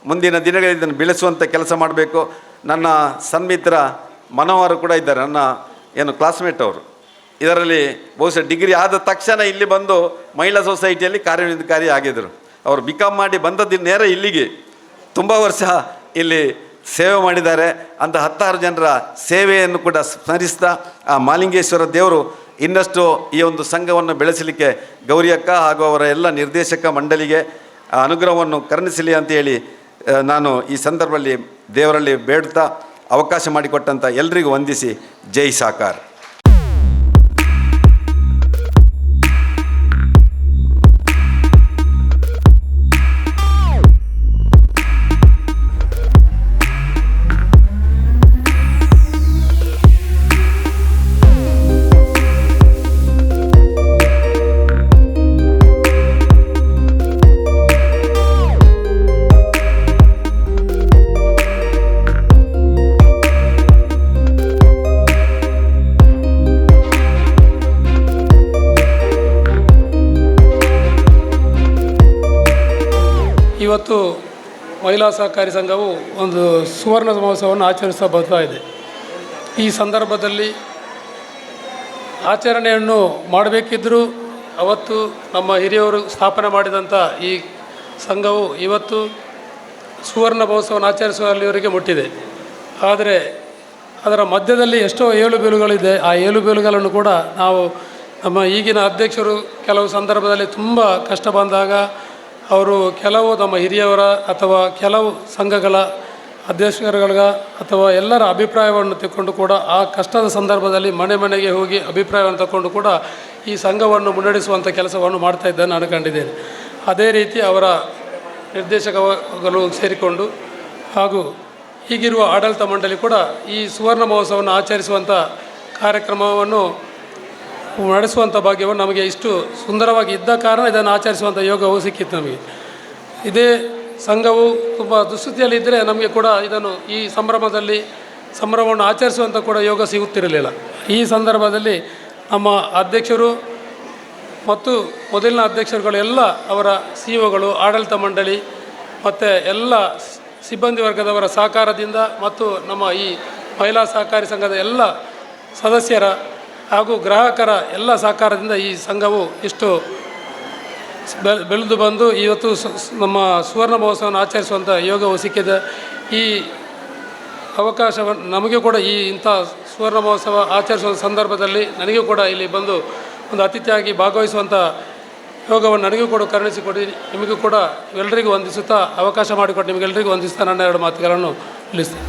ಮುಂದಿನ ದಿನಗಳಲ್ಲಿ ಇದನ್ನು ಬೆಳೆಸುವಂಥ ಕೆಲಸ ಮಾಡಬೇಕು. ನನ್ನ ಸನ್ಮಿತ್ರ ಮನೋಹರ್ ಕೂಡ ಇದ್ದಾರೆ, ನನ್ನ ಏನು ಕ್ಲಾಸ್ಮೇಟ್ ಅವರು. ಇದರಲ್ಲಿ ಬಹುಶಃ ಡಿಗ್ರಿ ಆದ ತಕ್ಷಣ ಇಲ್ಲಿ ಬಂದು ಮಹಿಳಾ ಸೊಸೈಟಿಯಲ್ಲಿ ಕಾರ್ಯನಿರ್ವಹಣಾಧಿಕಾರಿ ಆಗಿದ್ದರು. ಅವರು BCom ಮಾಡಿ ಬಂದದ್ದು ನೇರ ಇಲ್ಲಿಗೆ ತುಂಬ ವರ್ಷ ಇಲ್ಲಿ ಸೇವೆ ಮಾಡಿದ್ದಾರೆ. ಅಂತ 10 ಜನರ ಸೇವೆಯನ್ನು ಕೂಡ ಸ್ಮರಿಸ್ತಾ ಆ ಮಾಲಿಂಗೇಶ್ವರ ದೇವರು ಇನ್ನಷ್ಟು ಈ ಒಂದು ಸಂಘವನ್ನು ಬೆಳೆಸಲಿಕ್ಕೆ ಗೌರಿಯಕ್ಕ ಹಾಗೂ ಅವರ ಎಲ್ಲ ನಿರ್ದೇಶಕ ಮಂಡಳಿಗೆ ಅನುಗ್ರಹವನ್ನು ಕರುಣಿಸಲಿ ಅಂತೇಳಿ ನಾನು ಈ ಸಂದರ್ಭದಲ್ಲಿ ದೇವರಲ್ಲಿ ಬೇಡ್ತಾ ಅವಕಾಶ ಮಾಡಿಕೊಟ್ಟಂಥ ಎಲ್ರಿಗೂ ವಂದಿಸಿ ಜೈ ಸಾಕಾರ. ಇವತ್ತು ಮಹಿಳಾ ಸಹಕಾರಿ ಸಂಘವು ಒಂದು ಸುವರ್ಣ ಮಹೋತ್ಸವವನ್ನು ಆಚರಿಸ್ತಾ ಬರ್ತಾ ಇದೆ. ಈ ಸಂದರ್ಭದಲ್ಲಿ ಆಚರಣೆಯನ್ನು ಮಾಡಬೇಕಿದ್ದರೂ ಅವತ್ತು ನಮ್ಮ ಹಿರಿಯವರು ಸ್ಥಾಪನೆ ಮಾಡಿದಂಥ ಈ ಸಂಘವು ಇವತ್ತು ಸುವರ್ಣ ಮಹೋತ್ಸವವನ್ನು ಆಚರಿಸುವಲ್ಲಿವರೆಗೆ ಮುಟ್ಟಿದೆ. ಆದರೆ ಅದರ ಮಧ್ಯದಲ್ಲಿ ಎಷ್ಟೋ ಏಳುಬೀಳುಗಳಿದೆ. ಆ ಏಳುಬೀಳುಗಳನ್ನು ಕೂಡ ನಾವು ನಮ್ಮ ಈಗಿನ ಅಧ್ಯಕ್ಷರು ಕೆಲವು ಸಂದರ್ಭದಲ್ಲಿ ತುಂಬ ಕಷ್ಟ ಬಂದಾಗ ಅವರು ಕೆಲವು ನಮ್ಮ ಹಿರಿಯವರ ಅಥವಾ ಕೆಲವು ಸಂಘಗಳ ಅಧ್ಯಕ್ಷರುಗಳ ಅಥವಾ ಎಲ್ಲರ ಅಭಿಪ್ರಾಯವನ್ನು ತೆಗೆದುಕೊಂಡು ಕೂಡ ಆ ಕಷ್ಟದ ಸಂದರ್ಭದಲ್ಲಿ ಮನೆ ಮನೆಗೆ ಹೋಗಿ ಅಭಿಪ್ರಾಯವನ್ನು ತಗೊಂಡು ಕೂಡ ಈ ಸಂಘವನ್ನು ಮುನ್ನಡೆಸುವಂಥ ಕೆಲಸವನ್ನು ಮಾಡ್ತಾ ಇದ್ದನ್ನು ನಾನು ಕಂಡಿದ್ದೇನೆ. ಅದೇ ರೀತಿ ಅವರ ನಿರ್ದೇಶಕರು ಸೇರಿಕೊಂಡು ಹಾಗೂ ಈಗಿರುವ ಆಡಳಿತ ಮಂಡಳಿ ಕೂಡ ಈ ಸುವರ್ಣ ಮಹೋತ್ಸವವನ್ನು ಆಚರಿಸುವಂಥ ಕಾರ್ಯಕ್ರಮವನ್ನು ನಡೆಸುವಂಥ ಭಾಗ್ಯವನ್ನು ನಮಗೆ ಇಷ್ಟು ಸುಂದರವಾಗಿ ಇದ್ದ ಕಾರಣ ಇದನ್ನು ಆಚರಿಸುವಂಥ ಯೋಗವು ಸಿಕ್ಕಿತ್ತು ನಮಗೆ. ಇದೇ ಸಂಘವು ತುಂಬ ದುಸ್ಥಿತಿಯಲ್ಲಿದ್ದರೆ ನಮಗೆ ಕೂಡ ಇದನ್ನು ಈ ಸಂಭ್ರಮವನ್ನು ಆಚರಿಸುವಂಥ ಕೂಡ ಯೋಗ ಸಿಗುತ್ತಿರಲಿಲ್ಲ. ಈ ಸಂದರ್ಭದಲ್ಲಿ ನಮ್ಮ ಅಧ್ಯಕ್ಷರು ಮತ್ತು ಮೊದಲಿನ ಅಧ್ಯಕ್ಷರುಗಳು ಎಲ್ಲ ಅವರ CEOಗಳು, ಆಡಳಿತ ಮಂಡಳಿ ಮತ್ತು ಎಲ್ಲ ಸಿಬ್ಬಂದಿ ವರ್ಗದವರ ಸಹಕಾರದಿಂದ ಮತ್ತು ನಮ್ಮ ಈ ಮಹಿಳಾ ಸಹಕಾರಿ ಸಂಘದ ಎಲ್ಲ ಸದಸ್ಯರ ಹಾಗೂ ಗ್ರಾಹಕರ ಎಲ್ಲ ಸಹಕಾರದಿಂದ ಈ ಸಂಘವು ಇಷ್ಟು ಬೆಳೆದು ಬಂದು ಇವತ್ತು ನಮ್ಮ ಸುವರ್ಣ ಮಹೋತ್ಸವವನ್ನು ಆಚರಿಸುವಂಥ ಯೋಗವು ಸಿಕ್ಕಿದೆ. ಈ ಅವಕಾಶವನ್ನು ನಮಗೆ ಕೂಡ ಈ ಇಂಥ ಸುವರ್ಣ ಮಹೋತ್ಸವ ಆಚರಿಸುವ ಸಂದರ್ಭದಲ್ಲಿ ನನಗೂ ಕೂಡ ಇಲ್ಲಿ ಬಂದು ಒಂದು ಅತಿಥಿಯಾಗಿ ಭಾಗವಹಿಸುವಂಥ ಯೋಗವನ್ನು ನನಗೂ ಕೂಡ ಕರುಣಿಸಿಕೊಡಿ. ನಿಮಗೂ ಕೂಡ ಎಲ್ಲರಿಗೂ ವಂದಿಸುತ್ತಾ ಅವಕಾಶ ಮಾಡಿಕೊಟ್ಟು ನಿಮಗೆಲ್ಲರಿಗೂ ವಂದಿಸ್ತಾ ನನ್ನ 2 ಮಾತುಗಳನ್ನು ನಿಲ್ಲಿಸ್ತೇನೆ.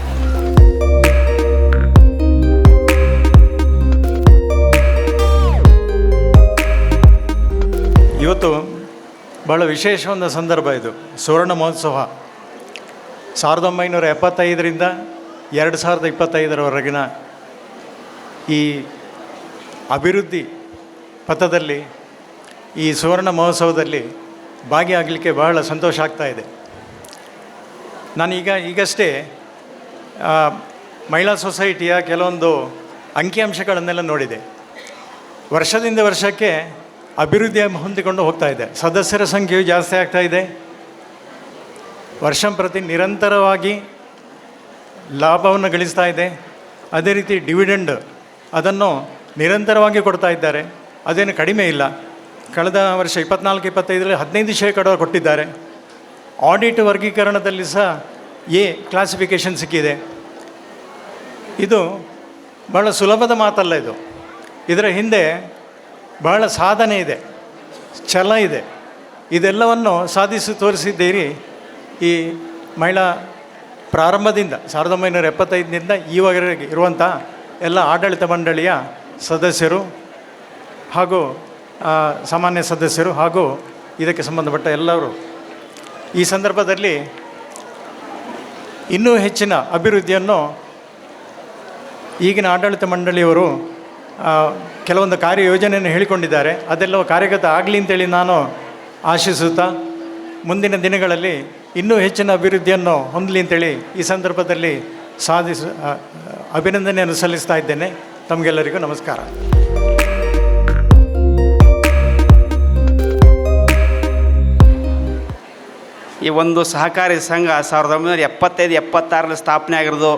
ಇವತ್ತು ಭಾಳ ವಿಶೇಷವಾದ ಸಂದರ್ಭ ಇದು. ಸುವರ್ಣ ಮಹೋತ್ಸವ 1975ರಿಂದ 2025ರವರೆಗಿನ ಈ ಅಭಿವೃದ್ಧಿ ಪಥದಲ್ಲಿ ಈ ಸುವರ್ಣ ಮಹೋತ್ಸವದಲ್ಲಿ ಭಾಗಿಯಾಗಲಿಕ್ಕೆ ಬಹಳ ಸಂತೋಷ ಆಗ್ತಾಯಿದೆ. ಈಗಷ್ಟೇ ಮಹಿಳಾ ಸೊಸೈಟಿಯ ಕೆಲವೊಂದು ಅಂಕಿಅಂಶಗಳನ್ನೆಲ್ಲ ನೋಡಿದೆ. ವರ್ಷದಿಂದ ವರ್ಷಕ್ಕೆ ಅಭಿವೃದ್ಧಿ ಹೊಂದಿಕೊಂಡು ಹೋಗ್ತಾ ಇದೆ. ಸದಸ್ಯರ ಸಂಖ್ಯೆಯು ಜಾಸ್ತಿ ಆಗ್ತಾ ಇದೆ. ವರ್ಷಂಪ್ರತಿ ನಿರಂತರವಾಗಿ ಲಾಭವನ್ನು ಗಳಿಸ್ತಾ ಇದೆ. ಅದೇ ರೀತಿ ಡಿವಿಡೆಂಡ್ ಅದನ್ನು ನಿರಂತರವಾಗಿ ಕೊಡ್ತಾ ಇದ್ದಾರೆ, ಅದೇನು ಕಡಿಮೆ ಇಲ್ಲ. ಕಳೆದ ವರ್ಷ 24-25ರಲ್ಲಿ 15% ಕೊಟ್ಟಿದ್ದಾರೆ. ಆಡಿಟ್ ವರ್ಗೀಕರಣದಲ್ಲಿ ಸಹ ಎ ಕ್ಲಾಸಿಫಿಕೇಷನ್ ಸಿಕ್ಕಿದೆ. ಇದು ಬಹಳ ಸುಲಭದ ಮಾತಲ್ಲ. ಇದರ ಹಿಂದೆ ಬಹಳ ಸಾಧನೆ ಇದೆ, ಛಲ ಇದೆ. ಇದೆಲ್ಲವನ್ನು ಸಾಧಿಸಿ ತೋರಿಸಿದ್ದೀರಿ ಈ ಮಹಿಳಾ ಪ್ರಾರಂಭದಿಂದ 1975ನಿಂದ ಈವರೆಗೆ ಇರುವಂಥ ಎಲ್ಲ ಆಡಳಿತ ಮಂಡಳಿಯ ಸದಸ್ಯರು ಹಾಗೂ ಸಾಮಾನ್ಯ ಸದಸ್ಯರು ಹಾಗೂ ಇದಕ್ಕೆ ಸಂಬಂಧಪಟ್ಟ ಎಲ್ಲರೂ. ಈ ಸಂದರ್ಭದಲ್ಲಿ ಇನ್ನೂ ಹೆಚ್ಚಿನ ಅಭಿವೃದ್ಧಿಯನ್ನು ಈಗಿನ ಆಡಳಿತ ಮಂಡಳಿಯವರು ಕೆಲವೊಂದು ಕಾರ್ಯಯೋಜನೆಯನ್ನು ಹೇಳಿಕೊಂಡಿದ್ದಾರೆ. ಅದೆಲ್ಲವೂ ಕಾರ್ಯಗತ ಆಗಲಿ ಅಂತೇಳಿ ನಾನು ಆಶಿಸುತ್ತಾ ಮುಂದಿನ ದಿನಗಳಲ್ಲಿ ಇನ್ನೂ ಹೆಚ್ಚಿನ ಅಭಿವೃದ್ಧಿಯನ್ನು ಹೊಂದಲಿ ಅಂತೇಳಿ ಈ ಸಂದರ್ಭದಲ್ಲಿ ಅಭಿನಂದನೆಯನ್ನು ಸಲ್ಲಿಸ್ತಾ ಇದ್ದೇನೆ. ತಮಗೆಲ್ಲರಿಗೂ ನಮಸ್ಕಾರ. ಈ ಒಂದು ಸಹಕಾರಿ ಸಂಘ 1975-76ರಲ್ಲಿ ಸ್ಥಾಪನೆ ಆಗಿರೋದು.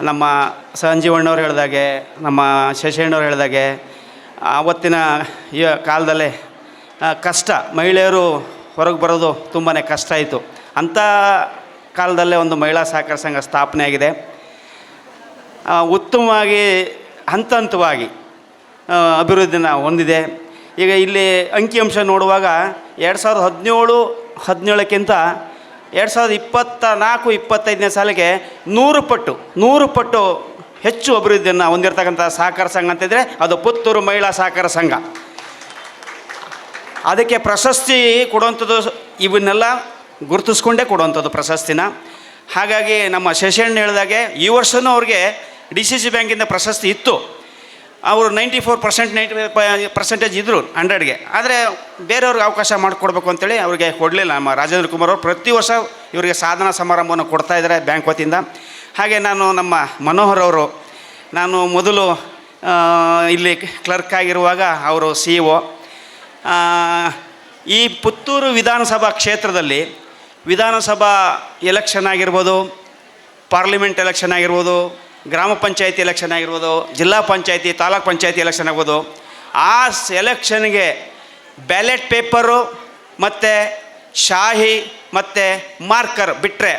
ನಮ್ಮ ಸಂಜೀವಣ್ಣವ್ರು ಹೇಳಿದಾಗೆ, ನಮ್ಮ ಶಶಿಯಣ್ಣವ್ರು ಹೇಳಿದಾಗೆ, ಆವತ್ತಿನ ಈ ಕಾಲದಲ್ಲೇ ಕಷ್ಟ, ಮಹಿಳೆಯರು ಹೊರಗೆ ಬರೋದು ತುಂಬಾ ಕಷ್ಟ ಆಯಿತು. ಅಂಥ ಕಾಲದಲ್ಲೇ ಒಂದು ಮಹಿಳಾ ಸಹಕಾರ ಸಂಘ ಸ್ಥಾಪನೆ ಆಗಿದೆ. ಉತ್ತಮವಾಗಿ ಹಂತ ಹಂತವಾಗಿ ಅಭಿವೃದ್ಧಿನ ಹೊಂದಿದೆ. ಈಗ ಇಲ್ಲಿ ಅಂಕಿಅಂಶ ನೋಡುವಾಗ 2017-17ಕ್ಕಿಂತ 2024-25ನೇ ಸಾಲಿಗೆ 100 ಪಟ್ಟು ಹೆಚ್ಚು ಅಭಿವೃದ್ಧಿಯನ್ನು ಹೊಂದಿರತಕ್ಕಂಥ ಸಹಕಾರ ಸಂಘ ಅಂತಿದ್ರೆ ಅದು ಪುತ್ತೂರು ಮಹಿಳಾ ಸಹಕಾರ ಸಂಘ. ಅದಕ್ಕೆ ಪ್ರಶಸ್ತಿ ಕೊಡುವಂಥದ್ದು ಇವನ್ನೆಲ್ಲ ಗುರುತಿಸ್ಕೊಂಡೇ ಕೊಡುವಂಥದ್ದು ಪ್ರಶಸ್ತಿನ. ಹಾಗಾಗಿ ನಮ್ಮ ಶಶಿಯಣ್ಣ ಹೇಳಿದಾಗೆ ಈ ವರ್ಷವೂ ಅವ್ರಿಗೆ DCC ಬ್ಯಾಂಕಿಂದ ಪ್ರಶಸ್ತಿ ಇತ್ತು. ಅವರು 94% ಇದ್ದರು 100ಗೆ. ಆದರೆ ಬೇರೆಯವ್ರಿಗೆ ಅವಕಾಶ ಮಾಡಿಕೊಡ್ಬೇಕು ಅಂತೇಳಿ ಅವ್ರಿಗೆ ಕೊಡಲಿಲ್ಲ. ನಮ್ಮ ರಾಜೇಂದ್ರ ಕುಮಾರ್ ಅವರು ಪ್ರತಿ ವರ್ಷ ಇವರಿಗೆ ಸಾಧನಾ ಸಮಾರಂಭವನ್ನು ಕೊಡ್ತಾಯಿದ್ದಾರೆ ಬ್ಯಾಂಕ್ ವತಿಯಿಂದ. ಹಾಗೆ ನಮ್ಮ ಮನೋಹರ್ ಅವರು, ನಾನು ಮೊದಲು ಇಲ್ಲಿ ಕ್ಲರ್ಕ್ ಆಗಿರುವಾಗ ಅವರು CEO. ಈ ಪುತ್ತೂರು ವಿಧಾನಸಭಾ ಕ್ಷೇತ್ರದಲ್ಲಿ ವಿಧಾನಸಭಾ ಎಲೆಕ್ಷನ್ ಆಗಿರ್ಬೋದು, ಪಾರ್ಲಿಮೆಂಟ್ ಎಲೆಕ್ಷನ್ ಆಗಿರ್ಬೋದು, ಗ್ರಾಮ ಪಂಚಾಯತಿ ಎಲೆಕ್ಷನ್ ಆಗಿರ್ಬೋದು, ಜಿಲ್ಲಾ ಪಂಚಾಯತಿ, ತಾಲೂಕ್ ಪಂಚಾಯತಿ ಎಲೆಕ್ಷನ್ ಆಗ್ಬೋದು, ಆ ಎಲೆಕ್ಷನ್ಗೆ ಬ್ಯಾಲೆಟ್ ಪೇಪರು ಮತ್ತು ಶಾಹಿ ಮತ್ತು ಮಾರ್ಕರ್ ಬಿಟ್ಟರೆ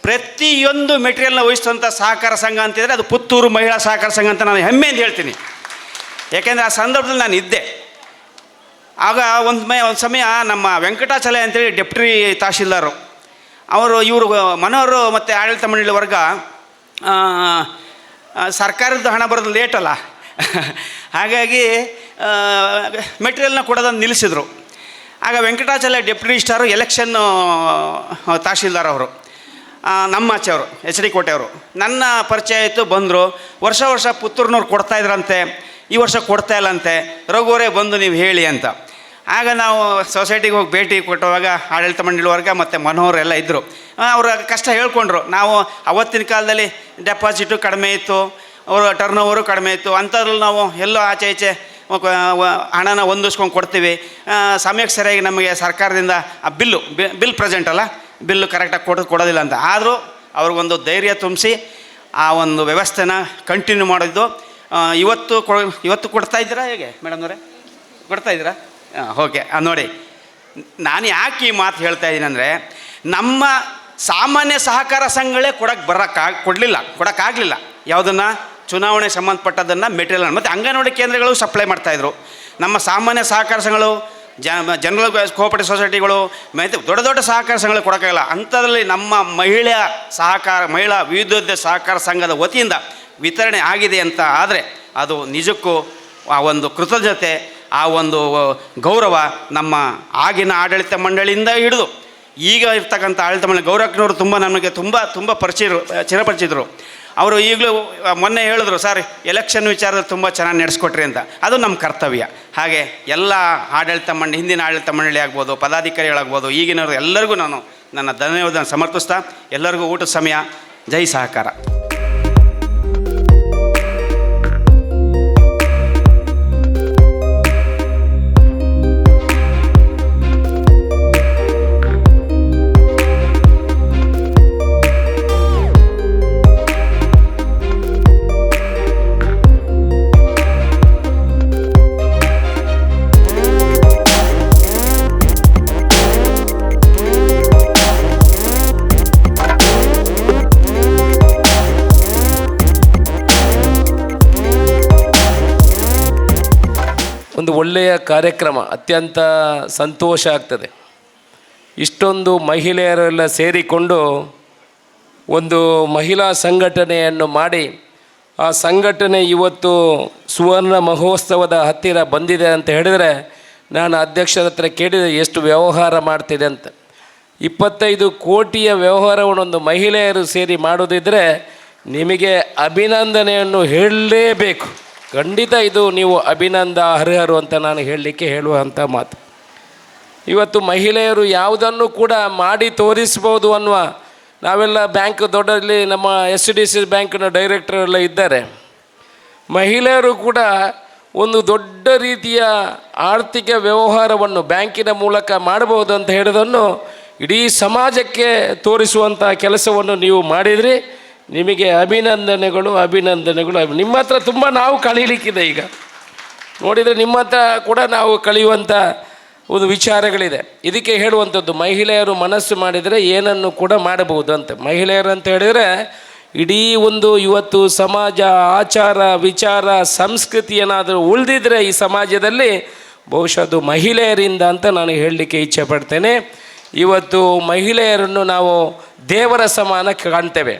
ಪ್ರತಿಯೊಂದು ಮೆಟೀರಿಯಲ್ನ ವಹಿಸುವಂಥ ಸಹಕಾರ ಸಂಘ ಅಂತಿದ್ರೆ ಅದು ಪುತ್ತೂರು ಮಹಿಳಾ ಸಹಕಾರ ಸಂಘ ಅಂತ ನಾನು ಹೆಮ್ಮೆಯಿಂದ ಹೇಳ್ತೀನಿ. ಯಾಕೆಂದರೆ ಆ ಸಂದರ್ಭದಲ್ಲಿ ನಾನು ಇದ್ದೆ. ಆಗ ಒಂದು ಸಮಯ ನಮ್ಮ ವೆಂಕಟಾಚಲ ಅಂತೇಳಿ ಡೆಪ್ಟಿ ತಹಶೀಲ್ದಾರು ಇವರು ಮನೋಹರು ಮತ್ತು ಆಡಳಿತ ಮಂಡಳಿ ವರ್ಗ ಸರ್ಕಾರದ ಹಣ ಬರೋದು ಲೇಟಲ್ಲ, ಹಾಗಾಗಿ ಮೆಟೀರಿಯಲ್ನ ಕೊಡೋದನ್ನು ನಿಲ್ಲಿಸಿದರು. ಆಗ Venkatachala deputy registrar election tahsildar ಅವರು ನಮ್ಮ ಆಚೆಯವರು HD ಕೋಟೆಯವರು ನನ್ನ ಪರಿಚಯ ಆಯಿತು. ಬಂದರು, ವರ್ಷ ಪುತ್ತೂರಿನವ್ರು ಕೊಡ್ತಾಯಿದ್ರಂತೆ, ಈ ವರ್ಷ ಕೊಡ್ತಾ ಇಲ್ಲಂತೆ, ರಘುವರೇ ಬಂದು ನೀವು ಹೇಳಿ ಅಂತ. ಆಗ ನಾವು ಸೊಸೈಟಿಗೆ ಹೋಗಿ ಭೇಟಿ ಕೊಟ್ಟುವಾಗ ಆಡಳಿತ ಮಂಡಳಿ ವರ್ಗ ಮತ್ತು ಮನೋಹರ್ ಎಲ್ಲ ಇದ್ದರು. ಅವರ ಕಷ್ಟ ಹೇಳ್ಕೊಂಡ್ರು. ನಾವು ಅವತ್ತಿನ ಕಾಲದಲ್ಲಿ ಡೆಪಾಸಿಟು ಕಡಿಮೆ ಇತ್ತು, ಅವರ ಟರ್ನ್ ಓವರು ಕಡಿಮೆ ಇತ್ತು. ಅಂಥದ್ರಲ್ಲಿ ನಾವು ಎಲ್ಲೋ ಆಚೆ ಈಚೆ ಹಣನ ಹೊಂದಿಸ್ಕೊಂಡು ಕೊಡ್ತೀವಿ, ಸಮಯಕ್ಕೆ ಸರಿಯಾಗಿ ನಮಗೆ ಸರ್ಕಾರದಿಂದ ಆ ಬಿಲ್ ಪ್ರೆಸೆಂಟ್ ಅಲ್ಲ, ಬಿಲ್ಲು ಕರೆಕ್ಟಾಗಿ ಕೊಡೋದಿಲ್ಲ ಅಂತ. ಆದರೂ ಅವ್ರಿಗೊಂದು ಧೈರ್ಯ ತುಂಬಿಸಿ ಆ ಒಂದು ವ್ಯವಸ್ಥೆನ ಕಂಟಿನ್ಯೂ ಮಾಡಿದ್ದು. ಇವತ್ತು ಕೊಡ್ತಾಯಿದ್ದೀರಾ ಹೇಗೆ ಮೇಡಮ್ನವರೇ? ಕೊಡ್ತಾಯಿದ್ದೀರಾ? ಓಕೆ. ನೋಡಿ, ನಾನು ಯಾಕೆ ಈ ಮಾತು ಹೇಳ್ತಾ ಇದ್ದೀನಿ ಅಂದರೆ, ನಮ್ಮ ಸಾಮಾನ್ಯ ಸಹಕಾರ ಸಂಘಗಳೇ ಕೊಡೋಕ್ಕಾಗಲಿಲ್ಲ. ಯಾವುದನ್ನು ಚುನಾವಣೆ ಸಂಬಂಧಪಟ್ಟದನ್ನು ಮೆಟೀರಿಯಲ್ ಮತ್ತು ಅಂಗನವಾಡಿ ಕೇಂದ್ರಗಳು ಸಪ್ಲೈ ಮಾಡ್ತಾಯಿದ್ರು. ನಮ್ಮ ಸಾಮಾನ್ಯ ಸಹಕಾರ ಸಂಘಗಳು, ಜನರಲ್ ಕೋಆಪರೇಟಿವ್ ಸೊಸೈಟಿಗಳು ಮತ್ತು ದೊಡ್ಡ ಸಹಕಾರ ಸಂಘಗಳು ಕೊಡೋಕ್ಕಾಗಲ್ಲ. ಅಂಥದ್ರಲ್ಲಿ ನಮ್ಮ ಮಹಿಳಾ ವಿವಿಧೋದ್ಯ ಸಹಕಾರ ಸಂಘದ ವತಿಯಿಂದ ವಿತರಣೆ ಆಗಿದೆ ಅಂತ ಆದರೆ ಅದು ನಿಜಕ್ಕೂ ಆ ಒಂದು ಕೃತಜ್ಞತೆ, ಆ ಒಂದು ಗೌರವ ನಮ್ಮ ಆಗಿನ ಆಡಳಿತ ಮಂಡಳಿಯಿಂದ ಹಿಡಿದು ಈಗ ಇರ್ತಕ್ಕಂಥ ಆಡಳಿತ ಮಂಡಳಿ ಗೌರಕ್ಕನವರು ನಮಗೆ ತುಂಬ ಚಿರಪರಿಚಿತರು. ಅವರು ಈಗಲೂ ಮೊನ್ನೆ ಹೇಳಿದ್ರು, ಸರ್ ಎಲೆಕ್ಷನ್ ವಿಚಾರದಲ್ಲಿ ತುಂಬ ಚೆನ್ನಾಗಿ ನಡೆಸ್ಕೊಟ್ರಿ ಅಂತ. ಅದು ನಮ್ಮ ಕರ್ತವ್ಯ. ಹಾಗೆ ಎಲ್ಲ ಹಿಂದಿನ ಆಡಳಿತ ಮಂಡಳಿ ಆಗ್ಬೋದು, ಪದಾಧಿಕಾರಿಗಳಾಗ್ಬೋದು, ಈಗಿನವರು ಎಲ್ಲರಿಗೂ ನಾನು ನನ್ನ ಧನ್ಯವಾದ ಸಮರ್ಪಿಸ್ತಾ ಎಲ್ಲರಿಗೂ ಊಟದ ಸಮಯ. ಜೈ ಸಹಕಾರ. ಒಂದು ಒಳ್ಳೆಯ ಕಾರ್ಯಕ್ರಮ, ಅತ್ಯಂತ ಸಂತೋಷ ಆಗ್ತದೆ. ಇಷ್ಟೊಂದು ಮಹಿಳೆಯರೆಲ್ಲ ಸೇರಿಕೊಂಡು ಒಂದು ಮಹಿಳಾ ಸಂಘಟನೆಯನ್ನು ಮಾಡಿ ಆ ಸಂಘಟನೆ ಇವತ್ತು ಸುವರ್ಣ ಮಹೋತ್ಸವದ ಹತ್ತಿರ ಬಂದಿದೆ ಅಂತ ಹೇಳಿದರೆ, ನಾನು ಅಧ್ಯಕ್ಷರ ಹತ್ರ ಕೇಳಿದೆ ಎಷ್ಟು ವ್ಯವಹಾರ ಮಾಡ್ತಿದೆ ಅಂತ. 25 ಕೋಟಿಯ ವ್ಯವಹಾರವನ್ನೊಂದು ಮಹಿಳೆಯರು ಸೇರಿ ಮಾಡೋದಿದ್ದರೆ ನಿಮಗೆ ಅಭಿನಂದನೆಯನ್ನು ಹೇಳಲೇಬೇಕು. ಖಂಡಿತ ಇದು ನೀವು ಅರ್ಹರು ಅಂತ ನಾನು ಹೇಳುವಂಥ ಮಾತು. ಇವತ್ತು ಮಹಿಳೆಯರು ಯಾವುದನ್ನು ಕೂಡ ಮಾಡಿ ತೋರಿಸ್ಬೋದು ಅನ್ನುವ, ನಾವೆಲ್ಲ ಬ್ಯಾಂಕ್ ದೊಡ್ಡಲ್ಲಿ ನಮ್ಮ SDC ಬ್ಯಾಂಕಿನ ಡೈರೆಕ್ಟರ್ ಎಲ್ಲ ಇದ್ದಾರೆ. ಮಹಿಳೆಯರು ಕೂಡ ಒಂದು ದೊಡ್ಡ ರೀತಿಯ ಆರ್ಥಿಕ ವ್ಯವಹಾರವನ್ನು ಬ್ಯಾಂಕಿನ ಮೂಲಕ ಮಾಡಬಹುದು ಅಂತ ಹೇಳೋದನ್ನು ಇಡೀ ಸಮಾಜಕ್ಕೆ ತೋರಿಸುವಂಥ ಕೆಲಸವನ್ನು ನೀವು ಮಾಡಿದ್ರಿ. ನಿಮಗೆ ಅಭಿನಂದನೆಗಳು. ನಿಮ್ಮ ಹತ್ರ ತುಂಬ ನಾವು ಕಳೀಲಿಕ್ಕಿದೆ. ಈಗ ನೋಡಿದರೆ ನಿಮ್ಮ ಹತ್ರ ಕೂಡ ನಾವು ಕಳೆಯುವಂಥ ಒಂದು ವಿಚಾರಗಳಿದೆ. ಇದಕ್ಕೆ ಹೇಳುವಂಥದ್ದು, ಮಹಿಳೆಯರು ಮನಸ್ಸು ಮಾಡಿದರೆ ಏನನ್ನು ಕೂಡ ಮಾಡಬಹುದು ಅಂತ. ಮಹಿಳೆಯರು ಅಂತ ಹೇಳಿದರೆ ಇಡೀ ಒಂದು ಇವತ್ತು ಸಮಾಜ, ಆಚಾರ, ವಿಚಾರ, ಸಂಸ್ಕೃತಿ ಏನಾದರೂ ಉಳಿದಿದ್ರೆ ಈ ಸಮಾಜದಲ್ಲಿ ಬಹುಶಃ ಅದು ಮಹಿಳೆಯರಿಂದ ಅಂತ ನಾನು ಹೇಳಲಿಕ್ಕೆ ಇಚ್ಛೆ ಪಡ್ತೇನೆ. ಇವತ್ತು ಮಹಿಳೆಯರನ್ನು ನಾವು ದೇವರ ಸಮಾನ ಕಾಣ್ತೇವೆ.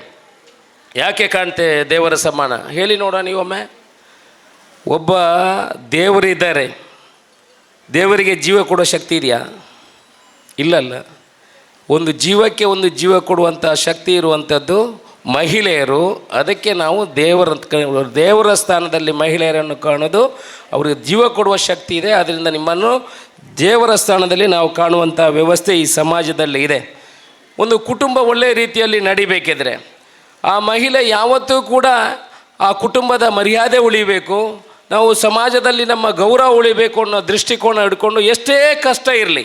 ಯಾಕೆ ಕಾಣ್ತೇವೆ ದೇವರ ಸಮಾನ ಹೇಳಿ ನೋಡೋಣ ನೀವೊಮ್ಮೆ. ಒಬ್ಬ ದೇವರಿದ್ದಾರೆ, ದೇವರಿಗೆ ಜೀವ ಕೊಡೋ ಶಕ್ತಿ ಇದೆಯಾ? ಇಲ್ಲಲ್ಲ. ಒಂದು ಜೀವಕ್ಕೆ ಒಂದು ಜೀವ ಕೊಡುವಂಥ ಶಕ್ತಿ ಇರುವಂಥದ್ದು ಮಹಿಳೆಯರು. ಅದಕ್ಕೆ ನಾವು ದೇವರ ಸ್ಥಾನದಲ್ಲಿ ಮಹಿಳೆಯರನ್ನು ಕಾಣೋದು. ಅವರಿಗೆ ಜೀವ ಕೊಡುವ ಶಕ್ತಿ ಇದೆ. ಅದರಿಂದ ನಿಮ್ಮನ್ನು ದೇವರ ಸ್ಥಾನದಲ್ಲಿ ನಾವು ಕಾಣುವಂಥ ವ್ಯವಸ್ಥೆ ಈ ಸಮಾಜದಲ್ಲಿ ಇದೆ. ಒಂದು ಕುಟುಂಬ ಒಳ್ಳೆಯ ರೀತಿಯಲ್ಲಿ ನಡಿಬೇಕಿದ್ರೆ ಆ ಮಹಿಳೆ ಯಾವತ್ತೂ ಕೂಡ ಆ ಕುಟುಂಬದ ಮರ್ಯಾದೆ ಉಳಿಬೇಕು, ನಾವು ಸಮಾಜದಲ್ಲಿ ನಮ್ಮ ಗೌರವ ಉಳಿಬೇಕು ಅನ್ನೋ ದೃಷ್ಟಿಕೋನ ಹಿಡ್ಕೊಂಡು ಎಷ್ಟೇ ಕಷ್ಟ ಇರಲಿ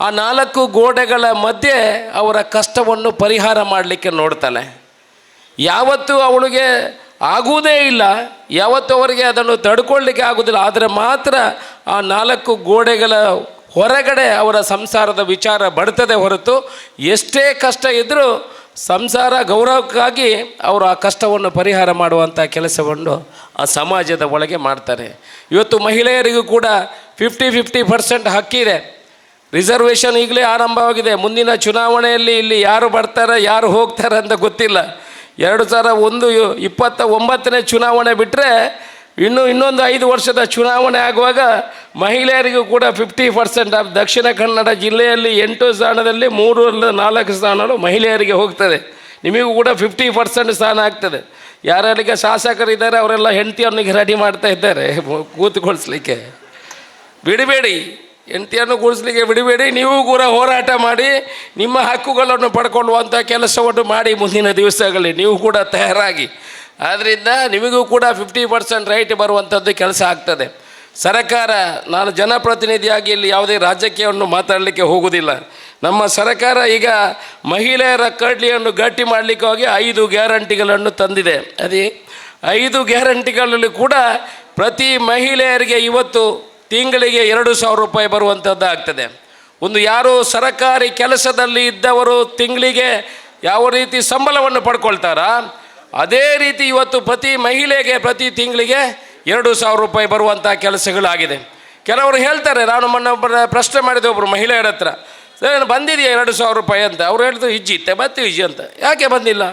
ಆ 4 ಗೋಡೆಗಳ ಮಧ್ಯೆ ಅವರ ಕಷ್ಟವನ್ನು ಪರಿಹಾರ ಮಾಡಲಿಕ್ಕೆ ನೋಡ್ತಾಳೆ. ಯಾವತ್ತೂ ಅವಳಿಗೆ ಆಗುವುದೇ ಇಲ್ಲ, ಯಾವತ್ತೂ ಅವರಿಗೆ ಅದನ್ನು ತಡ್ಕೊಳ್ಳಿಕ್ಕೆ ಆಗೋದಿಲ್ಲ. ಆದರೆ ಮಾತ್ರ ಆ 4 ಗೋಡೆಗಳ ಹೊರಗಡೆ ಅವರ ಸಂಸಾರದ ವಿಚಾರ ಬರ್ತದೆ ಹೊರತು ಎಷ್ಟೇ ಕಷ್ಟ ಇದ್ದರೂ ಸಂಸಾರ ಗೌರವಕ್ಕಾಗಿ ಅವರು ಆ ಕಷ್ಟವನ್ನು ಪರಿಹಾರ ಮಾಡುವಂಥ ಕೆಲಸವನ್ನು ಆ ಸಮಾಜದ ಒಳಗೆ ಮಾಡ್ತಾರೆ. ಇವತ್ತು ಮಹಿಳೆಯರಿಗೂ ಕೂಡ 50% ಹಕ್ಕಿದೆ. ರಿಸರ್ವೇಷನ್ ಈಗಲೇ ಆರಂಭವಾಗಿದೆ. ಮುಂದಿನ ಚುನಾವಣೆಯಲ್ಲಿ ಇಲ್ಲಿ ಯಾರು ಬರ್ತಾರೆ ಯಾರು ಹೋಗ್ತಾರೆ ಅಂತ ಗೊತ್ತಿಲ್ಲ. 2029ನೇ ಚುನಾವಣೆ ಬಿಟ್ಟರೆ ಇನ್ನೊಂದು 5 ವರ್ಷದ ಚುನಾವಣೆ ಆಗುವಾಗ ಮಹಿಳೆಯರಿಗೂ ಕೂಡ 50% ದಕ್ಷಿಣ ಕನ್ನಡ ಜಿಲ್ಲೆಯಲ್ಲಿ 8 ಸ್ಥಾನದಲ್ಲಿ 3-4 ಸ್ಥಾನಗಳು ಮಹಿಳೆಯರಿಗೆ ಹೋಗ್ತದೆ. ನಿಮಗೂ ಕೂಡ 50% ಸ್ಥಾನ ಆಗ್ತದೆ. ಯಾರ್ಯಾರಿಗೆ ಶಾಸಕರಿದ್ದಾರೆ ಅವರೆಲ್ಲ ಹೆಂಡತಿಯವ್ರಿಗೆ ರೆಡಿ ಮಾಡ್ತಾ ಇದ್ದಾರೆ ಕೂತ್ಕೊಳಿಸ್ಲಿಕ್ಕೆ. ಬಿಡಬೇಡಿ, ಹೆಂಡತಿಯನ್ನು ಕೂಡಿಸ್ಲಿಕ್ಕೆ ಬಿಡಬೇಡಿ. ನೀವು ಕೂಡ ಹೋರಾಟ ಮಾಡಿ ನಿಮ್ಮ ಹಕ್ಕುಗಳನ್ನು ಪಡ್ಕೊಳ್ಳುವಂಥ ಕೆಲಸವನ್ನು ಮಾಡಿ ಮುಂದಿನ ದಿವಸಗಳಲ್ಲಿ ನೀವು ಕೂಡ ತಯಾರಾಗಿ. ಆದ್ದರಿಂದ ನಿಮಗೂ ಕೂಡ 50% ರೈಟ್ ಬರುವಂಥದ್ದು ಕೆಲಸ ಆಗ್ತದೆ. ಸರ್ಕಾರ, ನಾನು ಜನಪ್ರತಿನಿಧಿಯಾಗಿ ಇಲ್ಲಿ ಯಾವುದೇ ರಾಜಕೀಯವನ್ನು ಮಾತಾಡಲಿಕ್ಕೆ ಹೋಗುವುದಿಲ್ಲ. ನಮ್ಮ ಸರ್ಕಾರ ಈಗ ಮಹಿಳೆಯರ ಕಡ್ಲಿಯನ್ನು ಗಟ್ಟಿ ಮಾಡಲಿಕ್ಕೆ ಹೋಗಿ 5 ಗ್ಯಾರಂಟಿಗಳನ್ನು ತಂದಿದೆ. ಅದೇ 5 ಗ್ಯಾರಂಟಿಗಳಲ್ಲಿ ಕೂಡ ಪ್ರತಿ ಮಹಿಳೆಯರಿಗೆ ಇವತ್ತು ತಿಂಗಳಿಗೆ 2,000 ರೂಪಾಯಿ ಬರುವಂಥದ್ದು ಆಗ್ತದೆ. ಒಂದು ಯಾರು ಸರಕಾರಿ ಕೆಲಸದಲ್ಲಿ ಇದ್ದವರು ತಿಂಗಳಿಗೆ ಯಾವ ರೀತಿ ಸಂಬಳವನ್ನು ಪಡ್ಕೊಳ್ತಾರಾ ಅದೇ ರೀತಿ ಇವತ್ತು ಪ್ರತಿ ಮಹಿಳೆಗೆ ಪ್ರತಿ ತಿಂಗಳಿಗೆ 2,000 ರೂಪಾಯಿ ಬರುವಂಥ ಕೆಲಸಗಳಾಗಿದೆ. ಕೆಲವರು ಹೇಳ್ತಾರೆ, ನಾನು ಮೊನ್ನೆ ಪ್ರಶ್ನೆ ಮಾಡಿದೆ ಒಬ್ಬರು ಮಹಿಳೆಯರ ಹತ್ರ, ಸರ್ ಬಂದಿದೆಯಾ 2,000 ರೂಪಾಯಿ ಅಂತ. ಅವ್ರು ಹೇಳಿದ್ರು ಇಜ್ಜಿತ್ತೆ ಬತ್ತೀಜಿ ಅಂತ. ಯಾಕೆ ಬಂದಿಲ್ಲ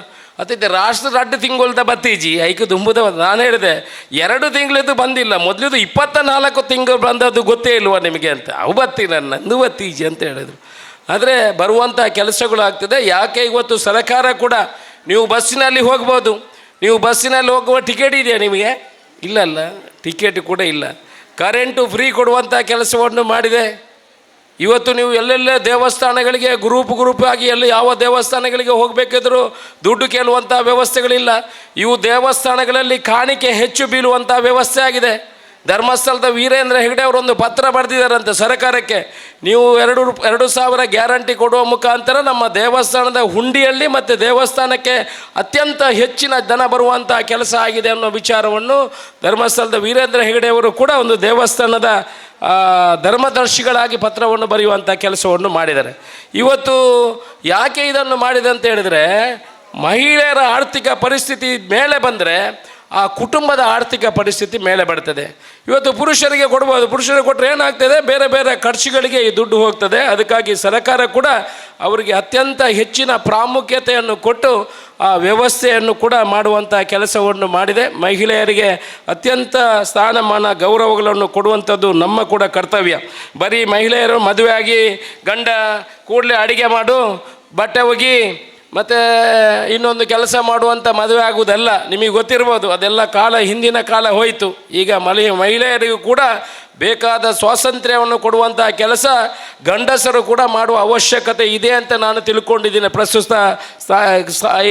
ಅತ್ತಿದ್ದೆ ರಾಷ್ಟ್ರದ 2 ತಿಂಗಳದ ಬತ್ತೀಜಿ ಐಕು ದುಂಬುದ. ನಾನು ಹೇಳಿದೆ 2 ತಿಂಗಳದ್ದು ಬಂದಿಲ್ಲ, ಮೊದಲಿದ್ದು 24 ತಿಂಗಳು ಬಂದದ್ದು ಗೊತ್ತೇ ಇಲ್ವಾ ನಿಮಗೆ ಅಂತ. ಅವು ಬತ್ತಿ ನಂದು ಬತ್ತೀಜಿ ಅಂತ ಹೇಳಿದರು. ಆದರೆ ಬರುವಂಥ ಕೆಲಸಗಳಾಗ್ತದೆ. ಯಾಕೆ ಇವತ್ತು ಸರ್ಕಾರ ಕೂಡ ನೀವು ಬಸ್ಸಿನಲ್ಲಿ ಹೋಗ್ಬೋದು, ನೀವು ಬಸ್ಸಿನಲ್ಲಿ ಹೋಗುವ ಟಿಕೆಟ್ ಇದೆಯಾ ನಿಮಗೆ? ಇಲ್ಲಲ್ಲ, ಟಿಕೆಟ್ ಕೂಡ ಇಲ್ಲ. ಕರೆಂಟು ಫ್ರೀ ಕೊಡುವಂಥ ಕೆಲಸವನ್ನು ಮಾಡಿದೆ. ಇವತ್ತು ನೀವು ಎಲ್ಲೆಲ್ಲ ದೇವಸ್ಥಾನಗಳಿಗೆ ಗ್ರೂಪ್ ಆಗಿ ಯಾವ ದೇವಸ್ಥಾನಗಳಿಗೆ ಹೋಗಬೇಕಿದ್ರೂ ದುಡ್ಡು ಕೇಳುವಂಥ ವ್ಯವಸ್ಥೆಗಳಿಲ್ಲ. ಇವು ದೇವಸ್ಥಾನಗಳಲ್ಲಿ ಕಾಣಿಕೆ ಹೆಚ್ಚು ಬೀಳುವಂಥ ವ್ಯವಸ್ಥೆ ಆಗಿದೆ. ಧರ್ಮಸ್ಥಳದ ವೀರೇಂದ್ರ ಹೆಗಡೆ ಅವರೊಂದು ಪತ್ರ ಬರೆದಿದ್ದಾರಂತೆ ಸರ್ಕಾರಕ್ಕೆ, ನೀವು 2,000 ಗ್ಯಾರಂಟಿ ಕೊಡುವ ಮುಖಾಂತರ ನಮ್ಮ ದೇವಸ್ಥಾನದ ಹುಂಡಿಯಲ್ಲಿ ಮತ್ತು ದೇವಸ್ಥಾನಕ್ಕೆ ಅತ್ಯಂತ ಹೆಚ್ಚಿನ ಧನ ಬರುವಂಥ ಕೆಲಸ ಆಗಿದೆ ಅನ್ನೋ ವಿಚಾರವನ್ನು ಧರ್ಮಸ್ಥಳದ ವೀರೇಂದ್ರ ಹೆಗಡೆ ಅವರು ಕೂಡ ಒಂದು ದೇವಸ್ಥಾನದ ಧರ್ಮದರ್ಶಿಗಳಾಗಿ ಪತ್ರವನ್ನು ಬರೆಯುವಂಥ ಕೆಲಸವನ್ನು ಮಾಡಿದ್ದಾರೆ. ಇವತ್ತು ಯಾಕೆ ಇದನ್ನು ಮಾಡಿದೆ ಅಂತ ಹೇಳಿದರೆ, ಮಹಿಳೆಯರ ಆರ್ಥಿಕ ಪರಿಸ್ಥಿತಿ ಮೇಲೆ ಬಂದರೆ ಆ ಕುಟುಂಬದ ಆರ್ಥಿಕ ಪರಿಸ್ಥಿತಿ ಮೇಲೆ ಬರ್ತದೆ. ಇವತ್ತು ಪುರುಷರಿಗೆ ಕೊಡ್ಬೋದು, ಪುರುಷರಿಗೆ ಕೊಟ್ಟರೆ ಏನಾಗ್ತದೆ, ಬೇರೆ ಬೇರೆ ಖರ್ಚುಗಳಿಗೆ ಈ ದುಡ್ಡು ಹೋಗ್ತದೆ. ಅದಕ್ಕಾಗಿ ಸರ್ಕಾರ ಕೂಡ ಅವರಿಗೆ ಅತ್ಯಂತ ಹೆಚ್ಚಿನ ಪ್ರಾಮುಖ್ಯತೆಯನ್ನು ಕೊಟ್ಟು ಆ ವ್ಯವಸ್ಥೆಯನ್ನು ಕೂಡ ಮಾಡುವಂಥ ಕೆಲಸವನ್ನು ಮಾಡಿದೆ. ಮಹಿಳೆಯರಿಗೆ ಅತ್ಯಂತ ಸ್ಥಾನಮಾನ ಗೌರವಗಳನ್ನು ಕೊಡುವಂಥದ್ದು ನಮ್ಮ ಕೂಡ ಕರ್ತವ್ಯ. ಬರೀ ಮಹಿಳೆಯರು ಮದುವೆಯಾಗಿ ಗಂಡ ಕೂಡಲೇ ಅಡಿಗೆ ಮಾಡು, ಬಟ್ಟೆ ಒಗಿ, ಮತ್ತು ಇನ್ನೊಂದು ಕೆಲಸ ಮಾಡುವಂಥ ಮದುವೆ ಆಗುವುದಲ್ಲ. ನಿಮಗೆ ಗೊತ್ತಿರ್ಬೋದು, ಅದೆಲ್ಲ ಕಾಲ, ಹಿಂದಿನ ಕಾಲ ಹೋಯಿತು. ಈಗ ಮಹಿಳೆಯರಿಗೂ ಕೂಡ ಬೇಕಾದ ಸ್ವಾತಂತ್ರ್ಯವನ್ನು ಕೊಡುವಂಥ ಕೆಲಸ ಗಂಡಸರು ಕೂಡ ಮಾಡುವ ಅವಶ್ಯಕತೆ ಇದೆ ಅಂತ ನಾನು ತಿಳ್ಕೊಂಡಿದ್ದೀನಿ ಪ್ರಸ್ತುತ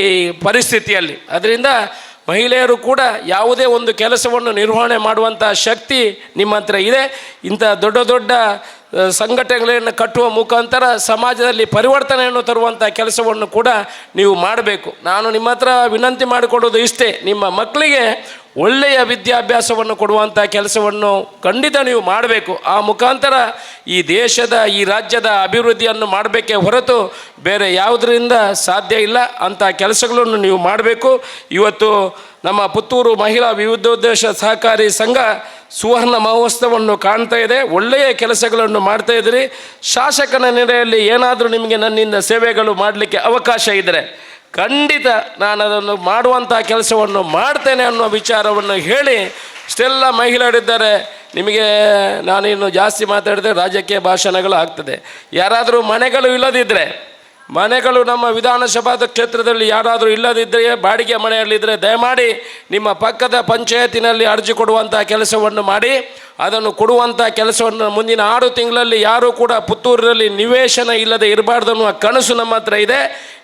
ಈ ಪರಿಸ್ಥಿತಿಯಲ್ಲಿ. ಅದರಿಂದ ಮಹಿಳೆಯರು ಕೂಡ ಯಾವುದೇ ಒಂದು ಕೆಲಸವನ್ನು ನಿರ್ವಹಣೆ ಮಾಡುವಂಥ ಶಕ್ತಿ ನಿಮ್ಮ ಹತ್ರ ಇದೆ. ಇಂಥ ದೊಡ್ಡ ದೊಡ್ಡ ಸಂಘಟನೆಗಳನ್ನು ಕಟ್ಟುವ ಮುಖಾಂತರ ಸಮಾಜದಲ್ಲಿ ಪರಿವರ್ತನೆಯನ್ನು ತರುವಂಥ ಕೆಲಸವನ್ನು ಕೂಡ ನೀವು ಮಾಡಬೇಕು. ನಾನು ನಿಮ್ಮ ಹತ್ರ ವಿನಂತಿ ಮಾಡಿಕೊಡೋದು ಇಷ್ಟೇ, ನಿಮ್ಮ ಮಕ್ಕಳಿಗೆ ಒಳ್ಳೆಯ ವಿದ್ಯಾಭ್ಯಾಸವನ್ನು ಕೊಡುವಂಥ ಕೆಲಸವನ್ನು ಖಂಡಿತ ನೀವು ಮಾಡಬೇಕು. ಆ ಮುಖಾಂತರ ಈ ದೇಶದ, ಈ ರಾಜ್ಯದ ಅಭಿವೃದ್ಧಿಯನ್ನು ಮಾಡಬೇಕೇ ಹೊರತು ಬೇರೆ ಯಾವುದರಿಂದ ಸಾಧ್ಯ ಇಲ್ಲ. ಅಂಥ ಕೆಲಸಗಳನ್ನು ನೀವು ಮಾಡಬೇಕು. ಇವತ್ತು ನಮ್ಮ ಪುತ್ತೂರು ಮಹಿಳಾ ವಿವಿಧೋದ್ದೇಶ ಸಹಕಾರಿ ಸಂಘ ಸುವರ್ಣ ಮಹೋತ್ಸವವನ್ನು ಕಾಣ್ತಾ ಇದೆ. ಒಳ್ಳೆಯ ಕೆಲಸಗಳನ್ನು ಮಾಡ್ತಾ ಇದ್ದೀರಿ. ಶಾಸಕನ ನೆಲೆಯಲ್ಲಿ ಏನಾದರೂ ನಿಮಗೆ ನನ್ನಿಂದ ಸೇವೆಗಳು ಮಾಡಲಿಕ್ಕೆ ಅವಕಾಶ ಇದ್ದರೆ ಖಂಡಿತ ನಾನು ಅದನ್ನು ಮಾಡುವಂಥ ಕೆಲಸವನ್ನು ಮಾಡ್ತೇನೆ ಅನ್ನೋ ವಿಚಾರವನ್ನು ಹೇಳಿ, ಇಷ್ಟೆಲ್ಲ ಮಹಿಳೆಯರಿದ್ದಾರೆ. ನಿಮಗೆ ನಾನಿನ್ನು ಜಾಸ್ತಿ ಮಾತಾಡಿದ್ರೆ ರಾಜಕೀಯ ಭಾಷಣಗಳು ಆಗ್ತದೆ. ಯಾರಾದರೂ ಮನೆಗಳು ಇಲ್ಲದಿದ್ದರೆ, ಮನೆಗಳು ನಮ್ಮ ವಿಧಾನಸಭಾ ಕ್ಷೇತ್ರದಲ್ಲಿ ಯಾರಾದರೂ ಇಲ್ಲದಿದ್ದರೆ, ಬಾಡಿಗೆ ಮನೆಯಲ್ಲಿದ್ದರೆ ದಯಮಾಡಿ ನಿಮ್ಮ ಪಕ್ಕದ ಪಂಚಾಯತಿನಲ್ಲಿ ಅರ್ಜಿ ಕೊಡುವಂಥ ಕೆಲಸವನ್ನು ಮಾಡಿ. ಅದನ್ನು ಕೊಡುವಂಥ ಕೆಲಸವನ್ನು ಮುಂದಿನ 6 ತಿಂಗಳಲ್ಲಿ ಯಾರೂ ಕೂಡ ಪುತ್ತೂರಿನಲ್ಲಿ ನಿವೇಶನ ಇಲ್ಲದೆ ಇರಬಾರ್ದು ಅನ್ನುವ ಕನಸು ನಮ್ಮ ಹತ್ರ ಇದೆ.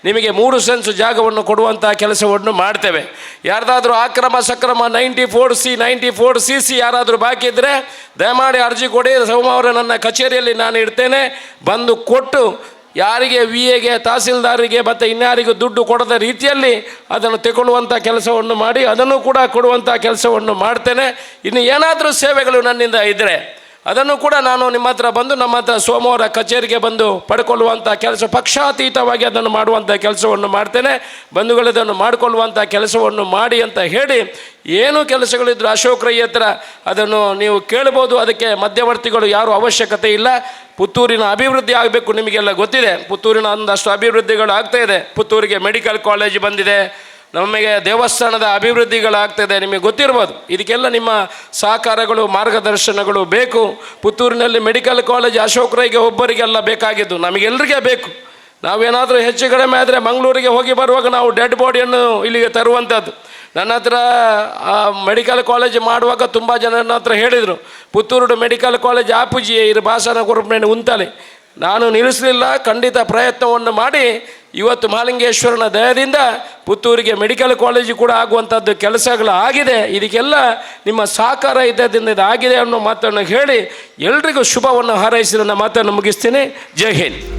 ನಿಮಗೆ 3 ಸೆನ್ಸ್ ಜಾಗವನ್ನು ಕೊಡುವಂಥ ಕೆಲಸವನ್ನು ಮಾಡ್ತೇವೆ. ಯಾರ್ದಾದ್ರೂ ಅಕ್ರಮ ಸಕ್ರಮ 94C 94CC ಯಾರಾದರೂ ಬಾಕಿ ಇದ್ದರೆ ದಯಮಾಡಿ ಅರ್ಜಿ ಕೊಡಿ. ಸೋಮವಾರ ನನ್ನ ಕಚೇರಿಯಲ್ಲಿ ನಾನು ಇಡ್ತೇನೆ. ಬಂದು ಕೊಟ್ಟು ಯಾರಿಗೆ VAಗೆ, ತಹಸೀಲ್ದಾರಿಗೆ ಮತ್ತು ಇನ್ಯಾರಿಗೂ ದುಡ್ಡು ಕೊಡದ ರೀತಿಯಲ್ಲಿ ಅದನ್ನು ತಗೊಳ್ಳುವಂಥ ಕೆಲಸವನ್ನು ಮಾಡಿ, ಅದನ್ನು ಕೂಡ ಕೊಡುವಂಥ ಕೆಲಸವನ್ನು ಮಾಡ್ತೇನೆ. ಇನ್ನು ಏನಾದರೂ ಸೇವೆಗಳು ನನ್ನಿಂದ ಇದ್ದರೆ ಅದನ್ನು ಕೂಡ ನಾನು ನಿಮ್ಮ ಹತ್ರ ಬಂದು, ನಮ್ಮ ಹತ್ರ ಸೋಮವಾರ ಕಚೇರಿಗೆ ಬಂದು ಪಡ್ಕೊಳ್ಳುವಂಥ ಕೆಲಸ, ಪಕ್ಷಾತೀತವಾಗಿ ಅದನ್ನು ಮಾಡುವಂಥ ಕೆಲಸವನ್ನು ಮಾಡ್ತೇನೆ. ಬಂಧುಗಳದನ್ನು ಮಾಡಿಕೊಳ್ಳುವಂಥ ಕೆಲಸವನ್ನು ಮಾಡಿ ಅಂತ ಹೇಳಿ, ಏನು ಕೆಲಸಗಳಿದ್ರು ಅಶೋಕ್ ರೈ ಹತ್ರ ಅದನ್ನು ನೀವು ಕೇಳ್ಬೋದು. ಅದಕ್ಕೆ ಮಧ್ಯವರ್ತಿಗಳು ಯಾರೂ ಅವಶ್ಯಕತೆ ಇಲ್ಲ. ಪುತ್ತೂರಿನ ಅಭಿವೃದ್ಧಿ ಆಗಬೇಕು. ನಿಮಗೆಲ್ಲ ಗೊತ್ತಿದೆ, ಪುತ್ತೂರಿನ ಒಂದಷ್ಟು ಅಭಿವೃದ್ಧಿಗಳು ಆಗ್ತಾಯಿದೆ. ಪುತ್ತೂರಿಗೆ ಮೆಡಿಕಲ್ ಕಾಲೇಜ್ ಬಂದಿದೆ, ನಮಗೆ ದೇವಸ್ಥಾನದ ಅಭಿವೃದ್ಧಿಗಳಾಗ್ತದೆ, ನಿಮಗೆ ಗೊತ್ತಿರ್ಬೋದು. ಇದಕ್ಕೆಲ್ಲ ನಿಮ್ಮ ಸಹಕಾರಗಳು, ಮಾರ್ಗದರ್ಶನಗಳು ಬೇಕು. ಪುತ್ತೂರಿನಲ್ಲಿ ಮೆಡಿಕಲ್ ಕಾಲೇಜ್ ಅಶೋಕ್ ರೈಗೆ ಒಬ್ಬರಿಗೆಲ್ಲ ಬೇಕಾಗಿದ್ದು, ನಮಗೆಲ್ಲರಿಗೆ ಬೇಕು. ನಾವೇನಾದರೂ ಹೆಚ್ಚು ಕಡಿಮೆ ಆದರೆ ಮಂಗಳೂರಿಗೆ ಹೋಗಿ ಬರುವಾಗ ನಾವು ಡೆಡ್ ಬಾಡಿಯನ್ನು ಇಲ್ಲಿಗೆ ತರುವಂಥದ್ದು. ನನ್ನ ಹತ್ರ ಮೆಡಿಕಲ್ ಕಾಲೇಜ್ ಮಾಡುವಾಗ ತುಂಬ ಜನ ನನ್ನ ಹತ್ರ ಹೇಳಿದರು, ಪುತ್ತೂರು ಮೆಡಿಕಲ್ ಕಾಲೇಜ್ ಆಪುಜಿಯೇ ಇರು ಭಾಷಣ ಗುರುಪ್ನೇನು ಉಂತಲೆ. ನಾನು ನಿಲ್ಲಿಸಲಿಲ್ಲ, ಖಂಡಿತ ಪ್ರಯತ್ನವನ್ನು ಮಾಡಿ ಇವತ್ತು ಮಹಾಲಿಂಗೇಶ್ವರನ ದಯದಿಂದ ಪುತ್ತೂರಿಗೆ ಮೆಡಿಕಲ್ ಕಾಲೇಜು ಕೂಡ ಆಗುವಂಥದ್ದು ಕೆಲಸಗಳು ಆಗಿದೆ. ಇದಕ್ಕೆಲ್ಲ ನಿಮ್ಮ ಸಹಕಾರ ಇದ್ದದಿಂದ ಇದಾಗಿದೆ ಅನ್ನೋ ಮಾತನ್ನು ಹೇಳಿ ಎಲ್ರಿಗೂ ಶುಭವನ್ನು ಹಾರೈಸಿ ನನ್ನ ಮಾತನ್ನು ಮುಗಿಸ್ತೀನಿ. ಜೈ ಹಿಂದ್.